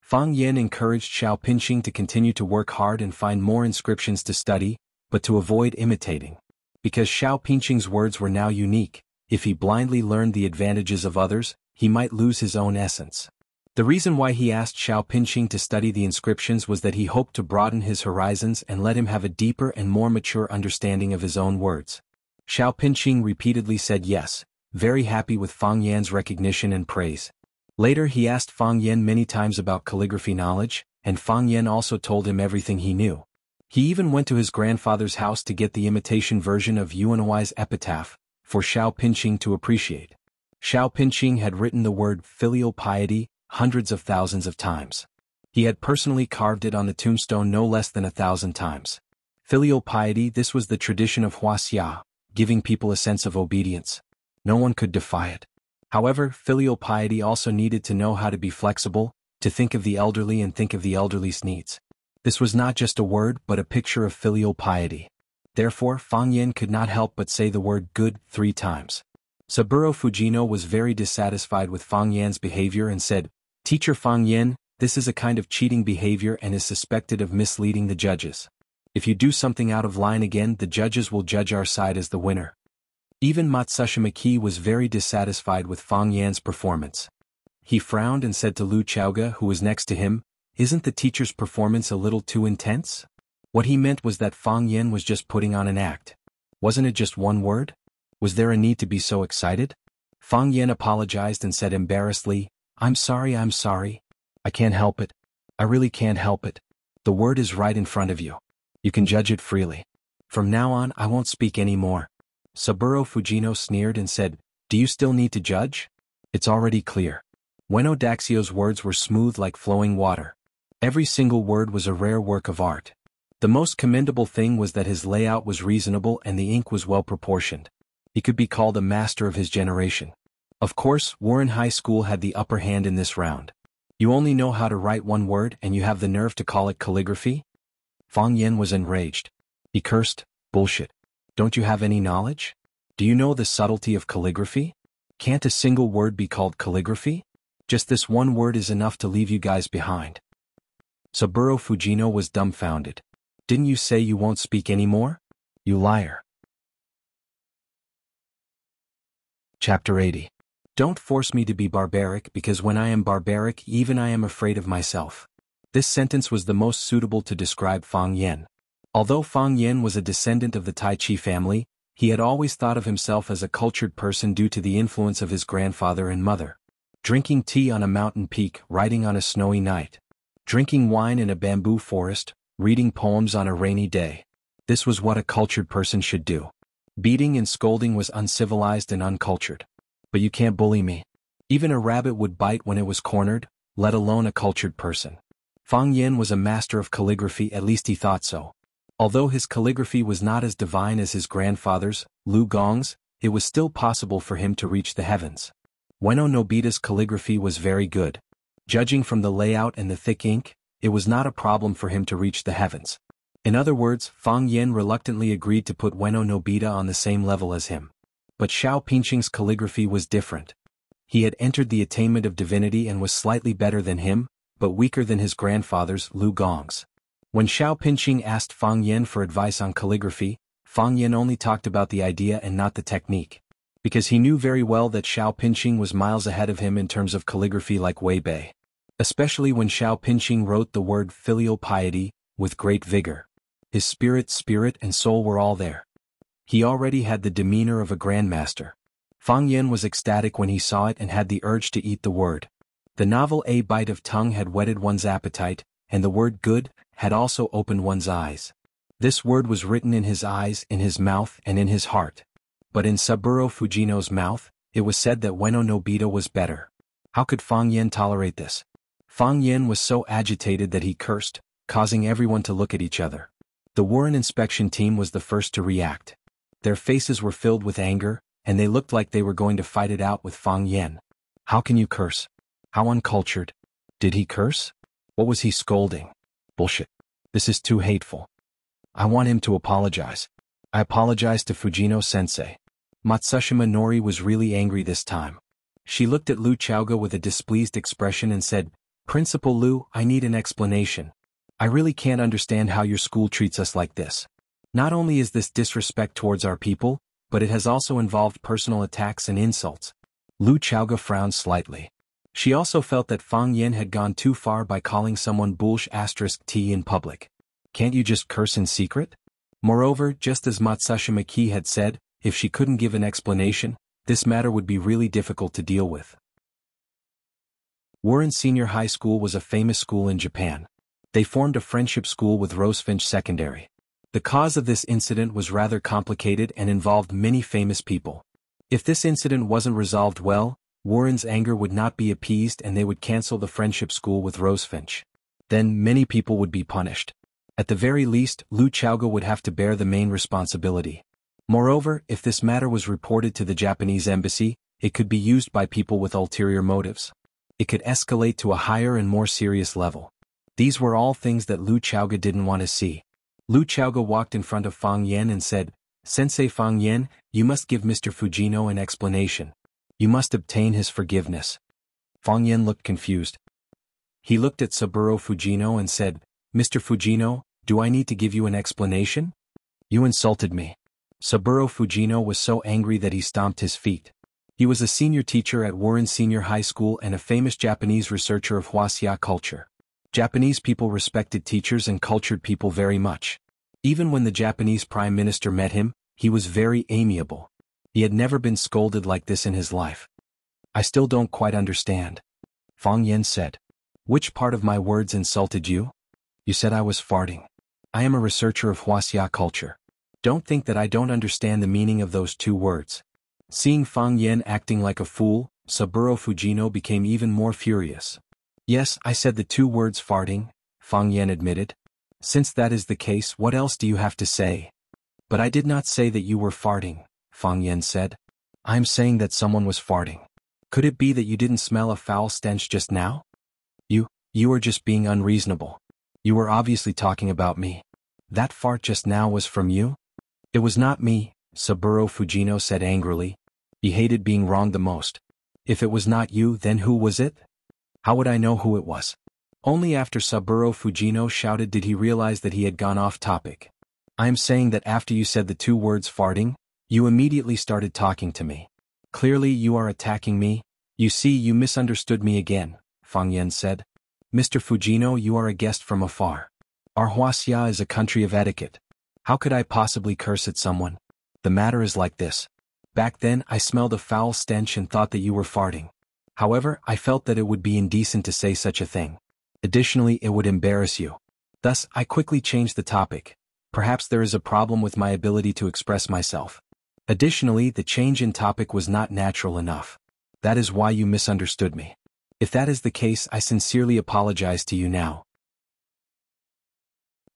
Fang Yen encouraged Xiao Pinqing to continue to work hard and find more inscriptions to study, but to avoid imitating. Because Xiao Pinqing's words were now unique, if he blindly learned the advantages of others, he might lose his own essence. The reason why he asked Xiao Pinqing to study the inscriptions was that he hoped to broaden his horizons and let him have a deeper and more mature understanding of his own words. Xiao Pinqing repeatedly said yes, very happy with Fang Yan's recognition and praise. Later he asked Fang Yan many times about calligraphy knowledge, and Fang Yan also told him everything he knew. He even went to his grandfather's house to get the imitation version of Yuanhuai's epitaph, for Xiao Pinqing to appreciate. Xiao Pinqing had written the word filial piety hundreds of thousands of times. He had personally carved it on the tombstone no less than 1,000 times. Filial piety, this was the tradition of Huaxia, giving people a sense of obedience. No one could defy it. However, filial piety also needed to know how to be flexible, to think of the elderly and think of the elderly's needs. This was not just a word but a picture of filial piety. Therefore, Fang Yen could not help but say the word good 3 times. Saburo Fujino was very dissatisfied with Fang Yan's behavior and said, "Teacher Fang Yen, this is a kind of cheating behavior and is suspected of misleading the judges. If you do something out of line again, the judges will judge our side as the winner." Even Matsushima Ki was very dissatisfied with Fang Yan's performance. He frowned and said to Lu Chaoga, who was next to him, "Isn't the teacher's performance a little too intense?" What he meant was that Fang Yan was just putting on an act. Wasn't it just one word? Was there a need to be so excited? Fang Yan apologized and said embarrassedly, I'm sorry. I can't help it. I really can't help it. The word is right in front of you. You can judge it freely. From now on, I won't speak any more." Saburo Fujino sneered and said, "Do you still need to judge? It's already clear." Ueno Daxio's words were smooth like flowing water. Every single word was a rare work of art. The most commendable thing was that his layout was reasonable and the ink was well proportioned. He could be called a master of his generation. Of course, Warren High School had the upper hand in this round. You only know how to write one word and you have the nerve to call it calligraphy? Fang Yen was enraged. He cursed, "Bullshit. Don't you have any knowledge? Do you know the subtlety of calligraphy? Can't a single word be called calligraphy? Just this one word is enough to leave you guys behind." Saburo Fujino was dumbfounded. "Didn't you say you won't speak anymore? You liar." Chapter 80. Don't force me to be barbaric because when I am barbaric even I am afraid of myself. This sentence was the most suitable to describe Fang Yen. Although Fang Yen was a descendant of the Tai Chi family, he had always thought of himself as a cultured person due to the influence of his grandfather and mother. Drinking tea on a mountain peak, riding on a snowy night. Drinking wine in a bamboo forest, reading poems on a rainy day. This was what a cultured person should do. Beating and scolding was uncivilized and uncultured. But you can't bully me. Even a rabbit would bite when it was cornered, let alone a cultured person. Fang Yen was a master of calligraphy, at least he thought so. Although his calligraphy was not as divine as his grandfather's, Lu Gong's, it was still possible for him to reach the heavens. Ueno Nobita's calligraphy was very good. Judging from the layout and the thick ink, it was not a problem for him to reach the heavens. In other words, Fang Yen reluctantly agreed to put Ueno Nobita on the same level as him. But Xiao Pinqing's calligraphy was different. He had entered the attainment of divinity and was slightly better than him, but weaker than his grandfather's, Lu Gong's. When Xiao Pinqing asked Fang Yen for advice on calligraphy, Fang Yen only talked about the idea and not the technique. Because he knew very well that Xiao Pinqing was miles ahead of him in terms of calligraphy like Wei Bei. Especially when Xiao Pinqing wrote the word filial piety, with great vigor. His spirit and soul were all there. He already had the demeanor of a grandmaster. Fang Yen was ecstatic when he saw it and had the urge to eat the word. The novel A Bite of Tongue had whetted one's appetite, and the word good had also opened one's eyes. This word was written in his eyes, in his mouth, and in his heart. But in Saburo Fujino's mouth, it was said that Ueno Nobita was better. How could Fang Yen tolerate this? Fang Yen was so agitated that he cursed, causing everyone to look at each other. The Warren inspection team was the first to react. Their faces were filled with anger, and they looked like they were going to fight it out with Fang Yen. How can you curse? How uncultured. Did he curse? What was he scolding? Bullshit. This is too hateful. I want him to apologize. I apologize to Fujino-sensei. Matsushima Nori was really angry this time. She looked at Lu Chaoga with a displeased expression and said, Principal Lu, I need an explanation. I really can't understand how your school treats us like this. Not only is this disrespect towards our people, but it has also involved personal attacks and insults. Lu Chaoga frowned slightly. She also felt that Fang Yen had gone too far by calling someone *T in public. Can't you just curse in secret? Moreover, just as Matsushima Ki had said, if she couldn't give an explanation, this matter would be really difficult to deal with. Warren Senior High School was a famous school in Japan. They formed a friendship school with Rosefinch Secondary. The cause of this incident was rather complicated and involved many famous people. If this incident wasn't resolved well, Warren's anger would not be appeased and they would cancel the friendship school with Rosefinch. Then many people would be punished. At the very least, Lu Chaoga would have to bear the main responsibility. Moreover, if this matter was reported to the Japanese embassy, it could be used by people with ulterior motives. It could escalate to a higher and more serious level. These were all things that Lu Chaoga didn't want to see. Lu Chaoga walked in front of Fang Yen and said, Sensei Fang Yen, you must give Mr. Fujino an explanation. You must obtain his forgiveness. Fang Yen looked confused. He looked at Saburo Fujino and said, Mr. Fujino, do I need to give you an explanation? You insulted me. Saburo Fujino was so angry that he stomped his feet. He was a senior teacher at Warren Senior High School and a famous Japanese researcher of Huaxia culture. Japanese people respected teachers and cultured people very much. Even when the Japanese Prime Minister met him, he was very amiable. He had never been scolded like this in his life. I still don't quite understand. Fang Yen said. Which part of my words insulted you? You said I was farting. I am a researcher of Huaxia culture. Don't think that I don't understand the meaning of those two words. Seeing Fang Yen acting like a fool, Saburo Fujino became even more furious. Yes, I said the two words farting, Fang Yen admitted. Since that is the case, what else do you have to say? But I did not say that you were farting, Fang Yen said. I am saying that someone was farting. Could it be that you didn't smell a foul stench just now? You were just being unreasonable. You were obviously talking about me. That fart just now was from you? It was not me, Saburo Fujino said angrily. He hated being wrong the most. If it was not you, then who was it? How would I know who it was? Only after Saburo Fujino shouted did he realize that he had gone off topic. I am saying that after you said the two words farting, you immediately started talking to me. Clearly you are attacking me. You see, you misunderstood me again, Fang Yen said. Mr. Fujino, you are a guest from afar. Our Huaxia is a country of etiquette. How could I possibly curse at someone? The matter is like this. Back then I smelled a foul stench and thought that you were farting. However, I felt that it would be indecent to say such a thing. Additionally, it would embarrass you. Thus, I quickly changed the topic. Perhaps there is a problem with my ability to express myself. Additionally, the change in topic was not natural enough. That is why you misunderstood me. If that is the case, I sincerely apologize to you now.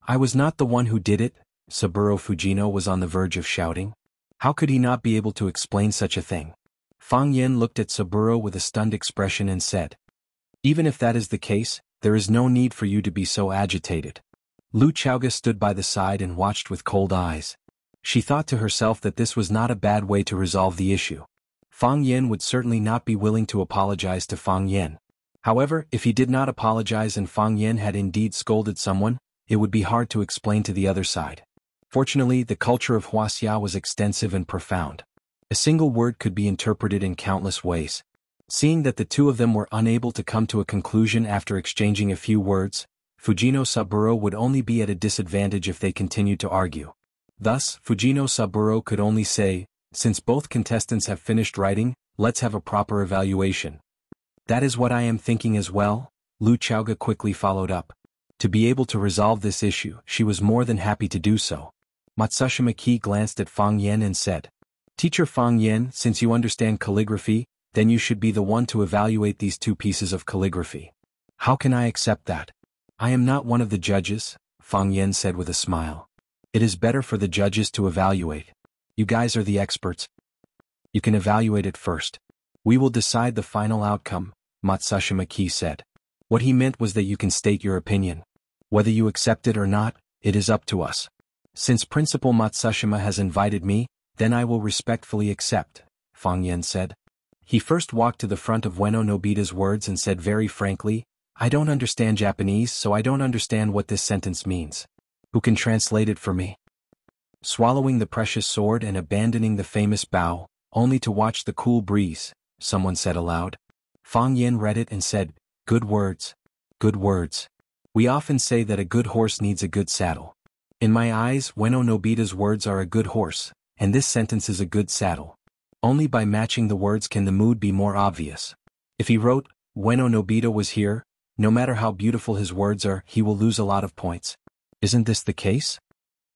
I was not the one who did it, Saburo Fujino was on the verge of shouting. How could he not be able to explain such a thing? Fang Yen looked at Saburo with a stunned expression and said, Even if that is the case, there is no need for you to be so agitated. Lu Chaoga stood by the side and watched with cold eyes. She thought to herself that this was not a bad way to resolve the issue. Fang Yen would certainly not be willing to apologize to Fang Yen. However, if he did not apologize and Fang Yen had indeed scolded someone, it would be hard to explain to the other side. Fortunately, the culture of Huaxia was extensive and profound. A single word could be interpreted in countless ways. Seeing that the two of them were unable to come to a conclusion after exchanging a few words, Fujino Saburo would only be at a disadvantage if they continued to argue. Thus, Fujino Saburo could only say, Since both contestants have finished writing, let's have a proper evaluation. That is what I am thinking as well, Lu Chaoga quickly followed up. To be able to resolve this issue, she was more than happy to do so. Matsushima Ki glanced at Fang Yen and said, Teacher Fang Yen, since you understand calligraphy, then you should be the one to evaluate these two pieces of calligraphy. How can I accept that? I am not one of the judges, Fang Yan said with a smile. It is better for the judges to evaluate. You guys are the experts. You can evaluate it first. We will decide the final outcome, Matsushima Ki said. What he meant was that you can state your opinion. Whether you accept it or not, it is up to us. Since Principal Matsushima has invited me, then I will respectfully accept, Fang Yan said. He first walked to the front of Ueno Nobita's words and said very frankly, I don't understand Japanese, so I don't understand what this sentence means. Who can translate it for me? Swallowing the precious sword and abandoning the famous bow, only to watch the cool breeze, someone said aloud. Fang Yan read it and said, good words. Good words. We often say that a good horse needs a good saddle. In my eyes, Ueno Nobita's words are a good horse, and this sentence is a good saddle. Only by matching the words can the mood be more obvious. If he wrote, Ueno Nobita was here, no matter how beautiful his words are, he will lose a lot of points. Isn't this the case?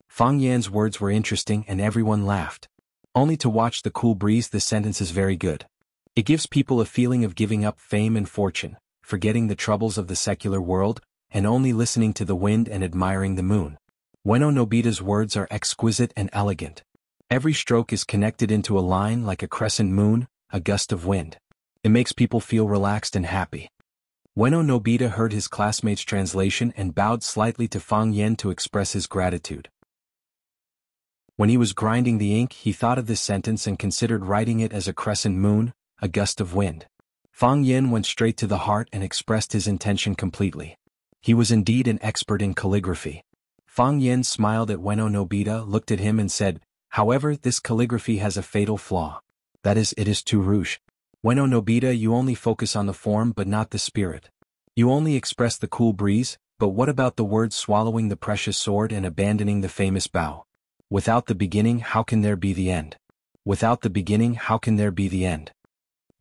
Fang Yan's words were interesting and everyone laughed. Only to watch the cool breeze, this sentence is very good. It gives people a feeling of giving up fame and fortune, forgetting the troubles of the secular world, and only listening to the wind and admiring the moon. Ueno Nobita's words are exquisite and elegant. Every stroke is connected into a line like a crescent moon, a gust of wind. It makes people feel relaxed and happy. Ueno Nobita heard his classmate's translation and bowed slightly to Fang Yan to express his gratitude. When he was grinding the ink, he thought of this sentence and considered writing it as a crescent moon, a gust of wind. Fang Yan went straight to the heart and expressed his intention completely. He was indeed an expert in calligraphy. Fang Yan smiled at Ueno Nobita, looked at him and said, however, this calligraphy has a fatal flaw. That is, it is too rouge. Ueno Nobita, you only focus on the form but not the spirit. You only express the cool breeze, but what about the words swallowing the precious sword and abandoning the famous bow? Without the beginning, how can there be the end? Without the beginning, how can there be the end?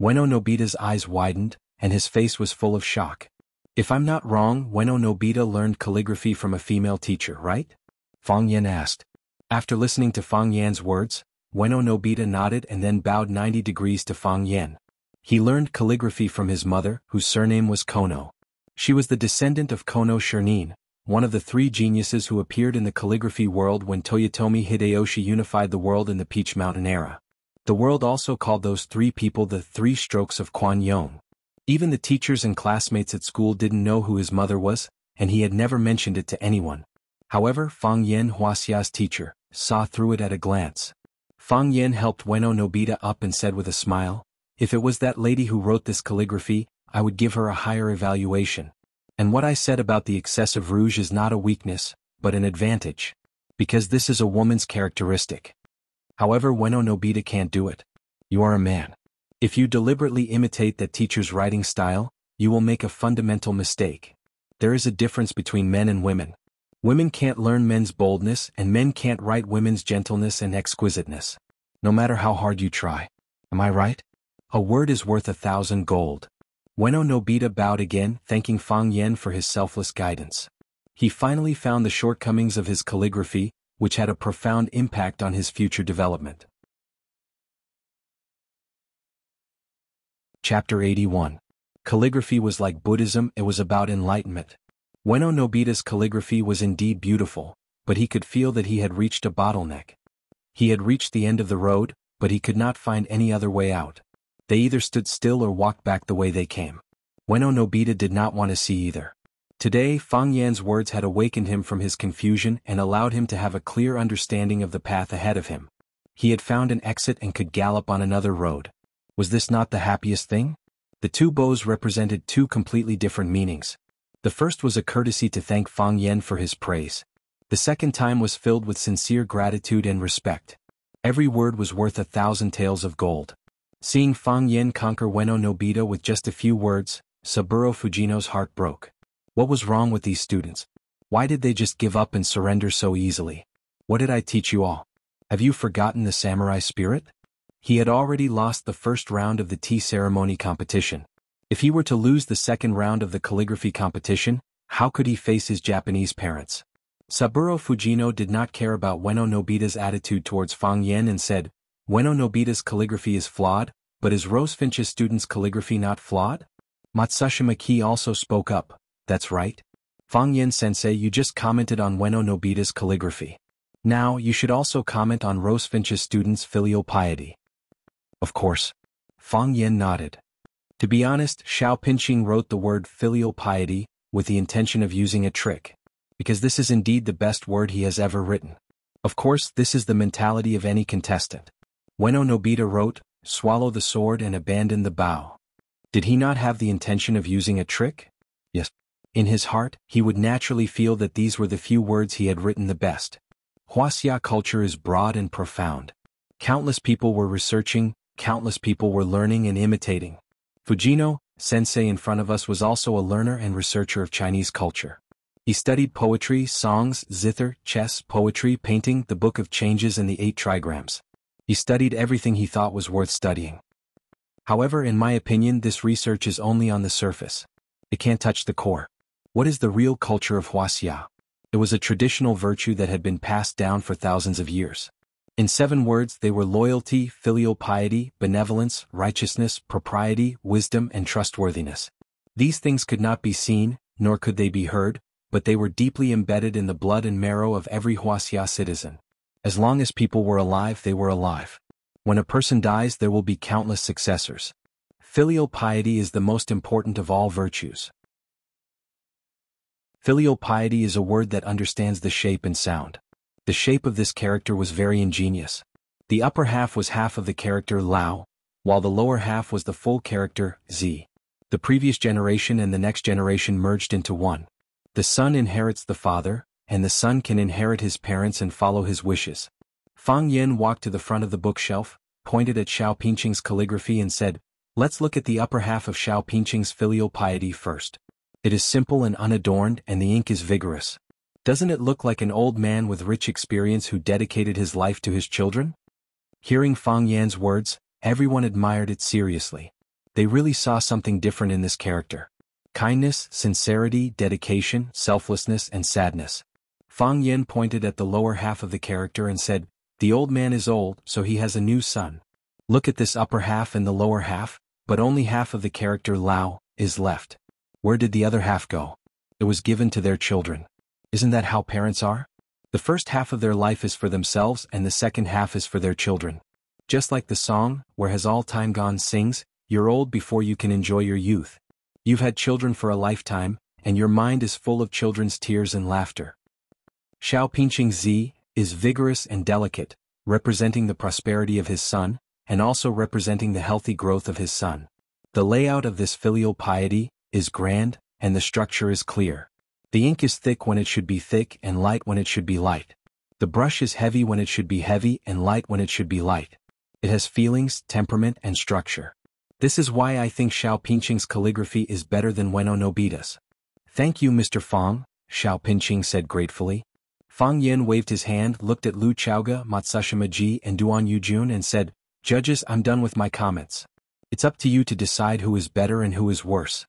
Ueno Nobita's eyes widened, and his face was full of shock. If I'm not wrong, Ueno Nobita learned calligraphy from a female teacher, right? Fang Yan asked. After listening to Fang Yan's words, Ueno Nobita nodded and then bowed 90 degrees to Fang Yan. He learned calligraphy from his mother, whose surname was Kono. She was the descendant of Kono Shirnin, one of the three geniuses who appeared in the calligraphy world when Toyotomi Hideyoshi unified the world in the Peach Mountain era. The world also called those three people the Three Strokes of Kuan Yin. Even the teachers and classmates at school didn't know who his mother was, and he had never mentioned it to anyone. However, Fang Yan, Huaxia's teacher, saw through it at a glance. Fang Yan helped Ueno Nobita up and said with a smile, if it was that lady who wrote this calligraphy, I would give her a higher evaluation. And what I said about the excessive rouge is not a weakness, but an advantage. Because this is a woman's characteristic. However, Ueno Nobita can't do it. You are a man. If you deliberately imitate that teacher's writing style, you will make a fundamental mistake. There is a difference between men and women. Women can't learn men's boldness and men can't write women's gentleness and exquisiteness. No matter how hard you try. Am I right? A word is worth 1,000 gold. Ueno Nobita bowed again, thanking Fang Yan for his selfless guidance. He finally found the shortcomings of his calligraphy, which had a profound impact on his future development. Chapter 81. Calligraphy was like Buddhism, it was about enlightenment. Ueno Nobita's calligraphy was indeed beautiful, but he could feel that he had reached a bottleneck. He had reached the end of the road, but he could not find any other way out. They either stood still or walked back the way they came. Ueno Nobita did not want to see either. Today, Fang Yan's words had awakened him from his confusion and allowed him to have a clear understanding of the path ahead of him. He had found an exit and could gallop on another road. Was this not the happiest thing? The two bows represented two completely different meanings. The first was a courtesy to thank Fang Yan for his praise. The second time was filled with sincere gratitude and respect. Every word was worth 1,000 taels of gold. Seeing Fang Yan conquer Ueno Nobita with just a few words, Saburo Fujino's heart broke. What was wrong with these students? Why did they just give up and surrender so easily? What did I teach you all? Have you forgotten the samurai spirit? He had already lost the first round of the tea ceremony competition. If he were to lose the second round of the calligraphy competition, how could he face his Japanese parents? Saburo Fujino did not care about Ueno Nobita's attitude towards Fang Yan and said, Ueno Nobita's calligraphy is flawed, But is Rose Finch's student's calligraphy not flawed? Matsushima Ki also spoke up. That's right. Fang Yen sensei, you just commented on Ueno Nobita's calligraphy. Now you should also comment on Rose Finch's student's filial piety. Of course. Fang Yen nodded. To be honest, Xiao Pinqing wrote the word filial piety with the intention of using a trick. Because this is indeed the best word he has ever written. Of course, this is the mentality of any contestant. Ueno Nobita wrote, swallow the sword and abandon the bow. Did he not have the intention of using a trick? Yes. In his heart, he would naturally feel that these were the few words he had written the best. Huaxia culture is broad and profound. Countless people were researching, countless people were learning and imitating. Fujino, sensei in front of us, was also a learner and researcher of Chinese culture. He studied poetry, songs, zither, chess, poetry, painting, the Book of Changes and the 8 trigrams. He studied everything he thought was worth studying. However, in my opinion, this research is only on the surface. It can't touch the core. What is the real culture of Huaxia? It was a traditional virtue that had been passed down for thousands of years. In 7 words, they were loyalty, filial piety, benevolence, righteousness, propriety, wisdom, and trustworthiness. These things could not be seen, nor could they be heard, but they were deeply embedded in the blood and marrow of every Huaxia citizen. As long as people were alive, they were alive. When a person dies, there will be countless successors. Filial piety is the most important of all virtues. Filial piety is a word that understands the shape and sound. The shape of this character was very ingenious. The upper half was half of the character Lao, while the lower half was the full character Zi. The previous generation and the next generation merged into one. The son inherits the father, and the son can inherit his parents and follow his wishes. Fang Yen walked to the front of the bookshelf, pointed at Xiao Pinqing's calligraphy and said, let's look at the upper half of Xiao Pinqing's filial piety first. It is simple and unadorned, and the ink is vigorous. Doesn't it look like an old man with rich experience who dedicated his life to his children? Hearing Fang Yan's words, everyone admired it seriously. They really saw something different in this character. Kindness, sincerity, dedication, selflessness, and sadness. Fang Yan pointed at the lower half of the character and said, the old man is old, so he has a new son. Look at this upper half and the lower half, but only half of the character Lao is left. Where did the other half go? It was given to their children. Isn't that how parents are? The first half of their life is for themselves and the second half is for their children. Just like the song, Where Has All Time Gone sings, you're old before you can enjoy your youth. You've had children for a lifetime, and your mind is full of children's tears and laughter. Xiao Pinqing Zi is vigorous and delicate, representing the prosperity of his son, and also representing the healthy growth of his son. The layout of this filial piety is grand, and the structure is clear. The ink is thick when it should be thick and light when it should be light. The brush is heavy when it should be heavy and light when it should be light. It has feelings, temperament, and structure. This is why I think Xiao Pinqing's calligraphy is better than Ueno Nobita's. Thank you, Mr. Fang, Xiao Pinqing said gratefully. Fang Yen waved his hand, looked at Lu Chaoga, Matsushima Ji, and Duan Yujun and said, judges, I'm done with my comments. It's up to you to decide who is better and who is worse.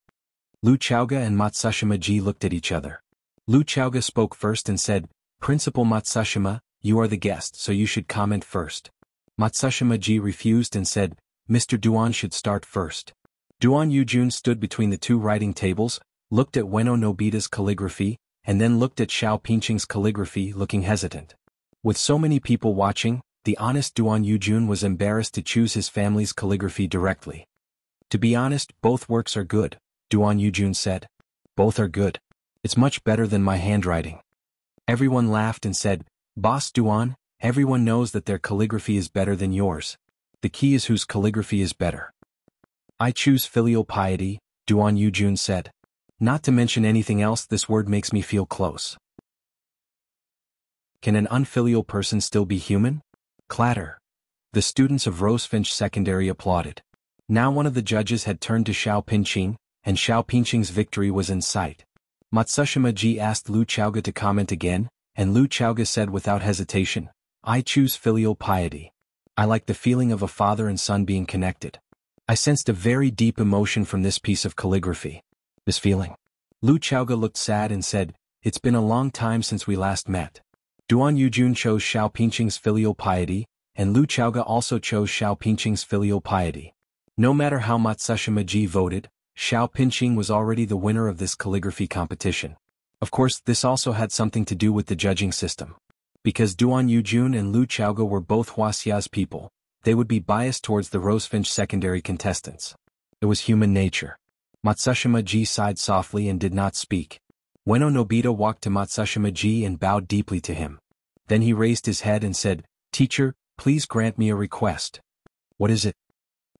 Lu Chaoga and Matsushima Ji looked at each other. Lu Chaoga spoke first and said, Principal Matsushima, you are the guest, so you should comment first. Matsushima Ji refused and said, Mr. Duan should start first. Duan Yujun stood between the two writing tables, looked at Ueno Nobita's calligraphy, and then looked at Xiao Pinqing's calligraphy, looking hesitant. With so many people watching, the honest Duan Yujun was embarrassed to choose his family's calligraphy directly. To be honest, both works are good, Duan Yujun said. Both are good. It's much better than my handwriting. Everyone laughed and said, Boss Duan, everyone knows that their calligraphy is better than yours. The key is whose calligraphy is better. I choose filial piety, Duan Yujun said. Not to mention anything else, this word makes me feel close. Can an unfilial person still be human? Clatter. The students of Rose Finch Secondary applauded. Now one of the judges had turned to Xiao Pinqing, and Xiao Pinqing's victory was in sight. Matsushima Ji asked Lu Chaoga to comment again, and Lu Chaoga said without hesitation, I choose filial piety. I like the feeling of a father and son being connected. I sensed a very deep emotion from this piece of calligraphy. This feeling. Lu Chaoga looked sad and said, It's been a long time since we last met. Duan Yujun chose Xiao Pinqing's filial piety, and Lu Chaoga also chose Xiao Pinqing's filial piety. No matter how Matsushima Ji voted, Xiao Pinqing was already the winner of this calligraphy competition. Of course, this also had something to do with the judging system. Because Duan Yujun and Lu Chaoge were both Huaxia's people, they would be biased towards the Rosefinch secondary contestants. It was human nature. Matsushima Ji sighed softly and did not speak. Ueno Nobita walked to Matsushima Ji and bowed deeply to him. Then he raised his head and said, "Teacher, please grant me a request." "What is it?"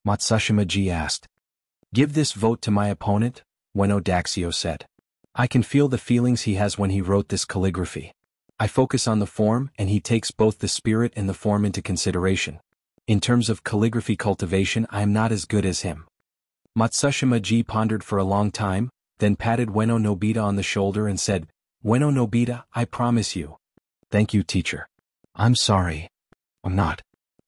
Matsushima Ji asked. "Give this vote to my opponent," Ueno Daxio said. "I can feel the feelings he has when he wrote this calligraphy. I focus on the form and he takes both the spirit and the form into consideration. In terms of calligraphy cultivation, I am not as good as him." Matsushima Ji pondered for a long time, then patted Ueno Nobita on the shoulder and said, "Ueno Nobita, I promise you." "Thank you, teacher." "I'm sorry. I'm not."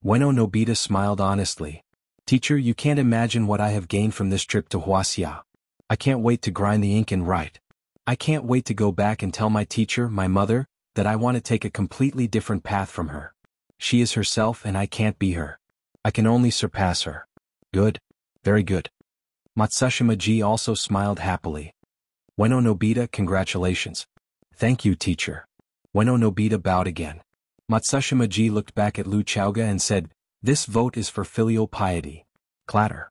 Ueno Nobita smiled honestly. "Teacher, you can't imagine what I have gained from this trip to Huaxia. I can't wait to grind the ink and write. I can't wait to go back and tell my teacher, my mother, that I want to take a completely different path from her. She is herself and I can't be her. I can only surpass her." "Good. Very good." Matsushima Ji also smiled happily. "Ueno Nobita, congratulations." "Thank you, teacher." Ueno Nobita bowed again. Matsushima Ji looked back at Lu Chaoge and said, "This vote is for filial piety." Clatter.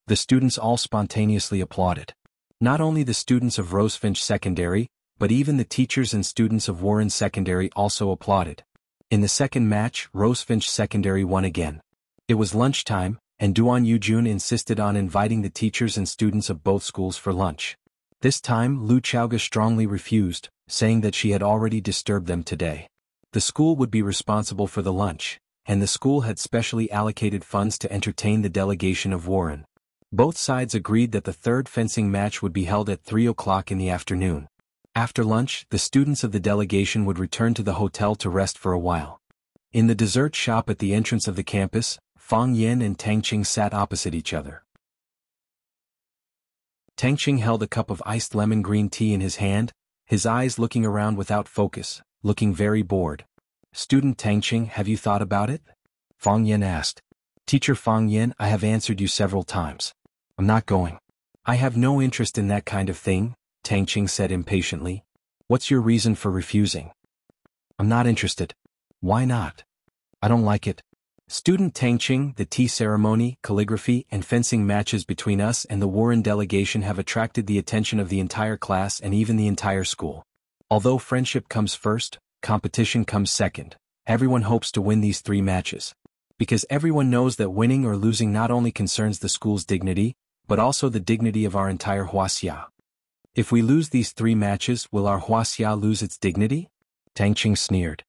The students all spontaneously applauded. Not only the students of Rosefinch Secondary, but even the teachers and students of Warren Secondary also applauded. In the second match, Rosefinch Secondary won again. It was lunchtime, and Duan Yujun insisted on inviting the teachers and students of both schools for lunch. This time, Lu Chaoge strongly refused, saying that she had already disturbed them today. The school would be responsible for the lunch, and the school had specially allocated funds to entertain the delegation of Warren. Both sides agreed that the third fencing match would be held at 3 o'clock in the afternoon. After lunch, the students of the delegation would return to the hotel to rest for a while. In the dessert shop at the entrance of the campus, Fang Yin and Tang Qing sat opposite each other. Tang Qing held a cup of iced lemon green tea in his hand, his eyes looking around without focus, looking very bored. "Student Tang Qing, have you thought about it?" Fang Yin asked. "Teacher Fang Yin, I have answered you several times. I'm not going." "I have no interest in that kind of thing," Tang Qing said impatiently. "What's your reason for refusing?" "I'm not interested." "Why not?" "I don't like it." "Student Tang Qing, the tea ceremony, calligraphy, and fencing matches between us and the Warren delegation have attracted the attention of the entire class and even the entire school. Although friendship comes first, competition comes second. Everyone hopes to win these 3 matches. Because everyone knows that winning or losing not only concerns the school's dignity, but also the dignity of our entire Huaxia. If we lose these 3 matches, will our Huaxia lose its dignity?" Tang Qing sneered.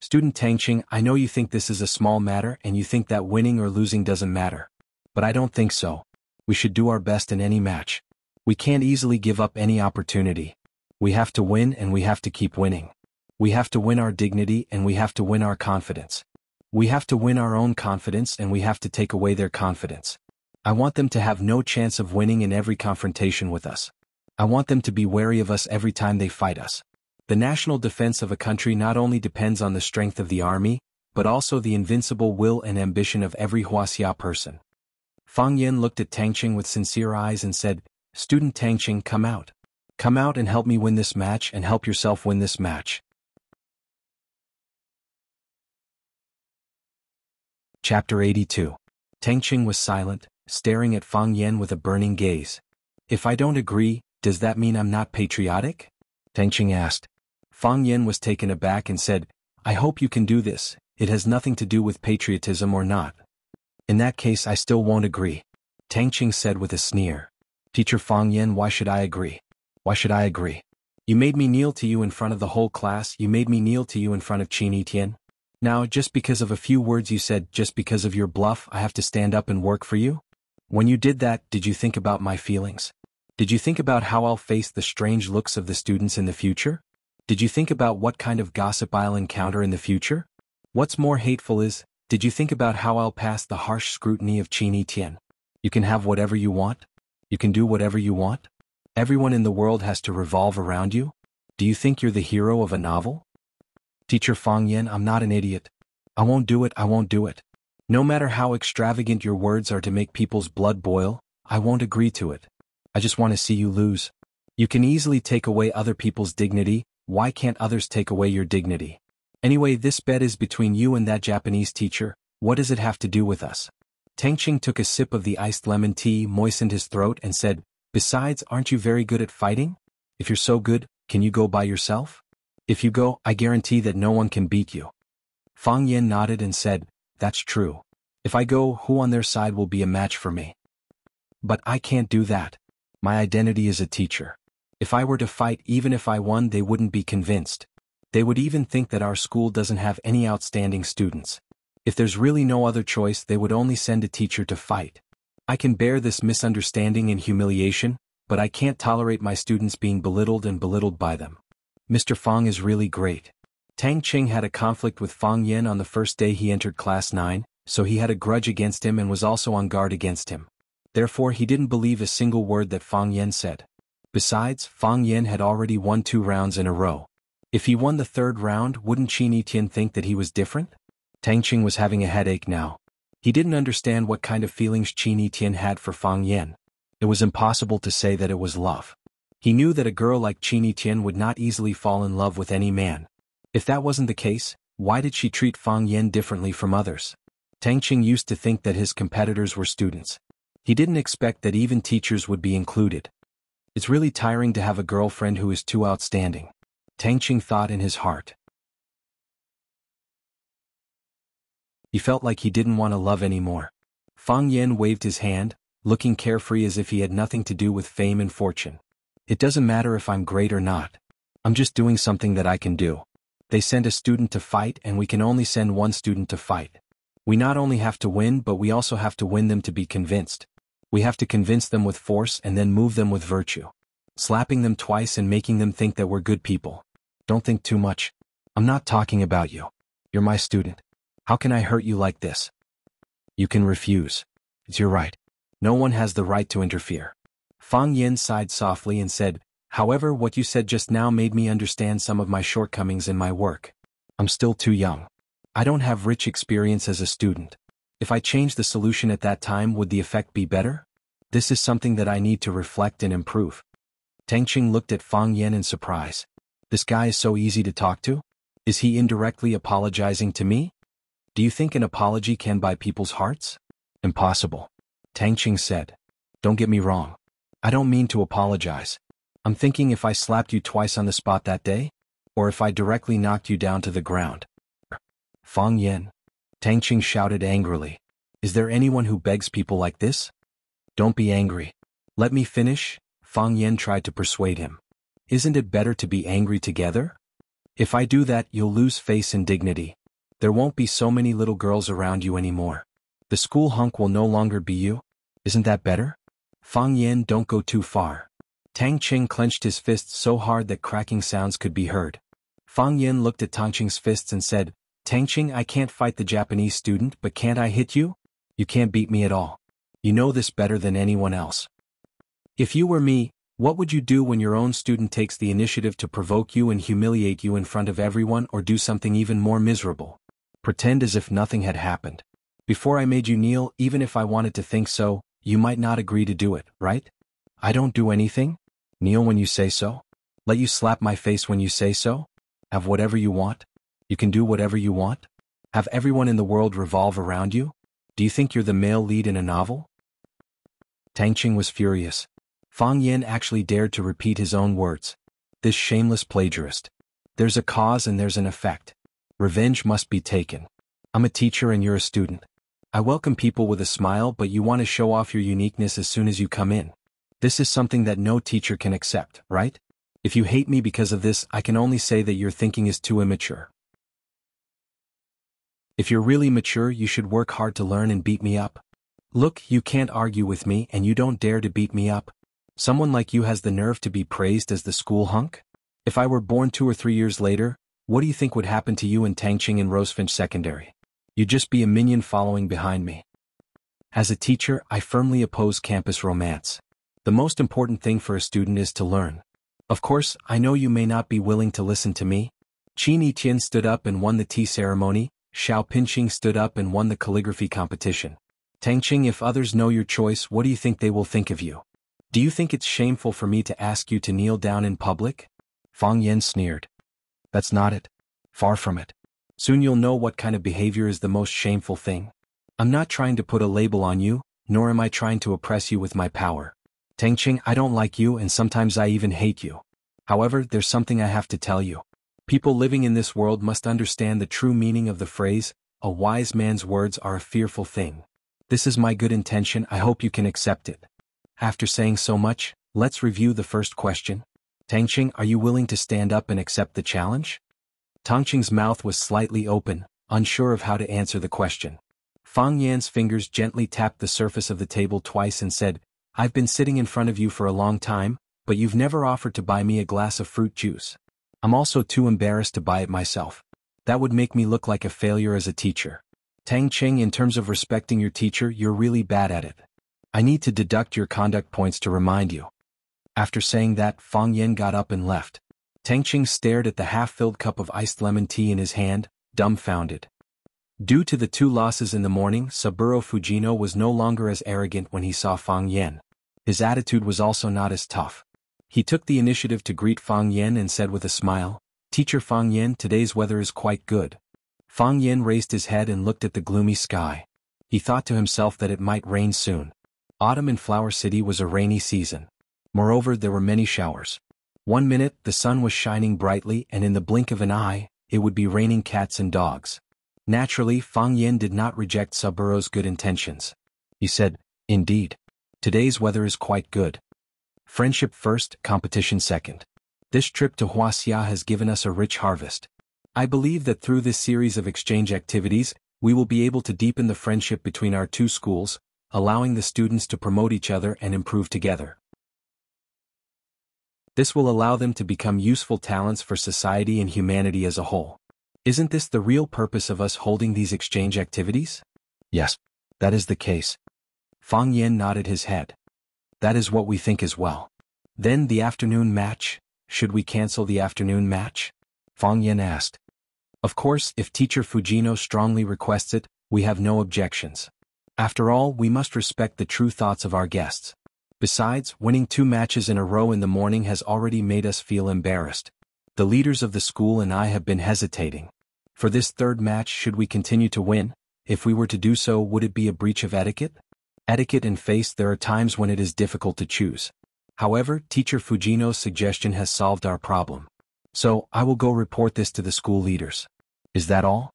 "Student Tang Qing, I know you think this is a small matter and you think that winning or losing doesn't matter. But I don't think so. We should do our best in any match. We can't easily give up any opportunity. We have to win and we have to keep winning. We have to win our dignity and we have to win our confidence. We have to win our own confidence and we have to take away their confidence. I want them to have no chance of winning in every confrontation with us. I want them to be wary of us every time they fight us. The national defense of a country not only depends on the strength of the army, but also the invincible will and ambition of every Huaxia person." Fang Yin looked at Tang Qing with sincere eyes and said, "Student Tang Qing, come out. Come out and help me win this match and help yourself win this match." Chapter 82. Tang Qing was silent, staring at Fang Yin with a burning gaze. "If I don't agree, does that mean I'm not patriotic?" Tang Qing asked. Fang Yin was taken aback and said, "I hope you can do this, it has nothing to do with patriotism or not." "In that case I still won't agree," Tang Qing said with a sneer. "Teacher Fang Yin, why should I agree? Why should I agree? You made me kneel to you in front of the whole class, you made me kneel to you in front of Qin Yitian. Now, just because of a few words you said, just because of your bluff, I have to stand up and work for you? When you did that, did you think about my feelings? Did you think about how I'll face the strange looks of the students in the future? Did you think about what kind of gossip I'll encounter in the future? What's more hateful is, did you think about how I'll pass the harsh scrutiny of Qin Yitian? You can have whatever you want? You can do whatever you want? Everyone in the world has to revolve around you? Do you think you're the hero of a novel?" "Teacher Fang Yin, I'm not an idiot. I won't do it, I won't do it." No matter how extravagant your words are to make people's blood boil, I won't agree to it. I just want to see you lose. You can easily take away other people's dignity, why can't others take away your dignity? Anyway, this bet is between you and that Japanese teacher, what does it have to do with us? Tang Qing took a sip of the iced lemon tea, moistened his throat and said, besides, aren't you very good at fighting? If you're so good, can you go by yourself? If you go, I guarantee that no one can beat you. Fang Yen nodded and said, that's true. If I go, who on their side will be a match for me? But I can't do that. My identity is a teacher. If I were to fight, even if I won, they wouldn't be convinced. They would even think that our school doesn't have any outstanding students. If there's really no other choice, they would only send a teacher to fight. I can bear this misunderstanding and humiliation, but I can't tolerate my students being belittled and belittled by them. Mr. Fang is really great. Tang Qing had a conflict with Fang Yen on the first day he entered class 9, so he had a grudge against him and was also on guard against him. Therefore he didn't believe a single word that Fang Yen said. Besides, Fang Yen had already won 2 rounds in a row. If he won the 3rd round, wouldn't Qin Yitian think that he was different? Tang Qing was having a headache now. He didn't understand what kind of feelings Qin Yitian had for Fang Yen. It was impossible to say that it was love. He knew that a girl like Qin Yitian would not easily fall in love with any man. If that wasn't the case, why did she treat Fang Yen differently from others? Tang Qing used to think that his competitors were students. He didn't expect that even teachers would be included. It's really tiring to have a girlfriend who is too outstanding. Tang Qing thought in his heart. He felt like he didn't want to love anymore. Fang Yen waved his hand, looking carefree as if he had nothing to do with fame and fortune. It doesn't matter if I'm great or not. I'm just doing something that I can do. They send a student to fight and we can only send one student to fight. We not only have to win, but we also have to win them to be convinced. We have to convince them with force and then move them with virtue. Slapping them twice and making them think that we're good people. Don't think too much. I'm not talking about you. You're my student. How can I hurt you like this? You can refuse. It's your right. No one has the right to interfere. Fang Yen sighed softly and said, however, what you said just now made me understand some of my shortcomings in my work. I'm still too young. I don't have rich experience as a student. If I change the solution at that time, would the effect be better? This is something that I need to reflect and improve. Tang Qing looked at Fang Yen in surprise. This guy is so easy to talk to? Is he indirectly apologizing to me? Do you think an apology can buy people's hearts? Impossible. Tang Qing said. Don't get me wrong. I don't mean to apologize. I'm thinking if I slapped you twice on the spot that day, or if I directly knocked you down to the ground. Fang Yen. Tang Qing shouted angrily. Is there anyone who begs people like this? Don't be angry. Let me finish, Fang Yen tried to persuade him. Isn't it better to be angry together? If I do that, you'll lose face and dignity. There won't be so many little girls around you anymore. The school hunk will no longer be you. Isn't that better? Fang Yen, don't go too far. Tang Qing clenched his fists so hard that cracking sounds could be heard. Fang Yen looked at Tang Qing's fists and said, Tang Qing, I can't fight the Japanese student, but can't I hit you? You can't beat me at all. You know this better than anyone else. If you were me, what would you do when your own student takes the initiative to provoke you and humiliate you in front of everyone, or do something even more miserable? Pretend as if nothing had happened. Before I made you kneel, even if I wanted to think so, you might not agree to do it, right? I don't do anything? Kneel when you say so? Let you slap my face when you say so? Have whatever you want? You can do whatever you want? Have everyone in the world revolve around you? Do you think you're the male lead in a novel? Tang Qing was furious. Fang Yen actually dared to repeat his own words. This shameless plagiarist. There's a cause and there's an effect. Revenge must be taken. I'm a teacher and you're a student. I welcome people with a smile, but you want to show off your uniqueness as soon as you come in. This is something that no teacher can accept, right? If you hate me because of this, I can only say that your thinking is too immature. If you're really mature, you should work hard to learn and beat me up. Look, you can't argue with me and you don't dare to beat me up. Someone like you has the nerve to be praised as the school hunk? If I were born 2 or 3 years later, what do you think would happen to you and Tang Qing in Rosefinch Secondary? You'd just be a minion following behind me. As a teacher, I firmly oppose campus romance. The most important thing for a student is to learn. Of course, I know you may not be willing to listen to me. Qin Yitian stood up and won the tea ceremony, Xiao Pinqing stood up and won the calligraphy competition. Tangqing, if others know your choice, what do you think they will think of you? Do you think it's shameful for me to ask you to kneel down in public? Fang Yan sneered. That's not it. Far from it. Soon you'll know what kind of behavior is the most shameful thing. I'm not trying to put a label on you, nor am I trying to oppress you with my power. Tangqing, I don't like you and sometimes I even hate you. However, there's something I have to tell you. People living in this world must understand the true meaning of the phrase, a wise man's words are a fearful thing. This is my good intention, I hope you can accept it. After saying so much, let's review the first question. Tangqing, are you willing to stand up and accept the challenge? Tangqing's mouth was slightly open, unsure of how to answer the question. Fang Yan's fingers gently tapped the surface of the table twice and said, I've been sitting in front of you for a long time, but you've never offered to buy me a glass of fruit juice. I'm also too embarrassed to buy it myself. That would make me look like a failure as a teacher. Tangqing, in terms of respecting your teacher, you're really bad at it. I need to deduct your conduct points to remind you. After saying that, Fang Yan got up and left. Tangqing stared at the half-filled cup of iced lemon tea in his hand, dumbfounded. Due to the 2 losses in the morning, Saburo Fujino was no longer as arrogant when he saw Fang Yan. His attitude was also not as tough. He took the initiative to greet Fang Yan and said with a smile, Teacher Fang Yan, today's weather is quite good. Fang Yan raised his head and looked at the gloomy sky. He thought to himself that it might rain soon. Autumn in Flower City was a rainy season. Moreover, there were many showers. 1 minute, the sun was shining brightly and in the blink of an eye, it would be raining cats and dogs. Naturally, Fang Yan did not reject Saburo's good intentions. He said, Indeed. Today's weather is quite good. Friendship first, competition second. This trip to Huaxia has given us a rich harvest. I believe that through this series of exchange activities, we will be able to deepen the friendship between our 2 schools, allowing the students to promote each other and improve together. This will allow them to become useful talents for society and humanity as a whole. Isn't this the real purpose of us holding these exchange activities? Yes, that is the case. Fang Yan nodded his head. That is what we think as well. Then the afternoon match, should we cancel the afternoon match? Fang Yan asked. Of course, if Teacher Fujino strongly requests it, we have no objections. After all, we must respect the true thoughts of our guests. Besides, winning 2 matches in a row in the morning has already made us feel embarrassed. The leaders of the school and I have been hesitating. For this 3rd match, should we continue to win? If we were to do so, would it be a breach of etiquette? Etiquette and face, there are times when it is difficult to choose. However, Teacher Fujino's suggestion has solved our problem. So, I will go report this to the school leaders. Is that all?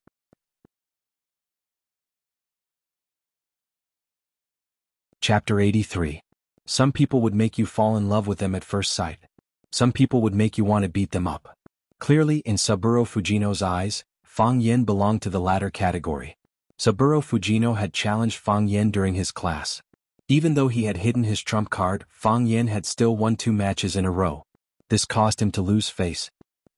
Chapter 83. Some people would make you fall in love with them at first sight. Some people would make you want to beat them up. Clearly, in Saburo Fujino's eyes, Fang Yan belonged to the latter category. Saburo Fujino had challenged Fang Yan during his class. Even though he had hidden his trump card, Fang Yan had still won 2 matches in a row. This caused him to lose face.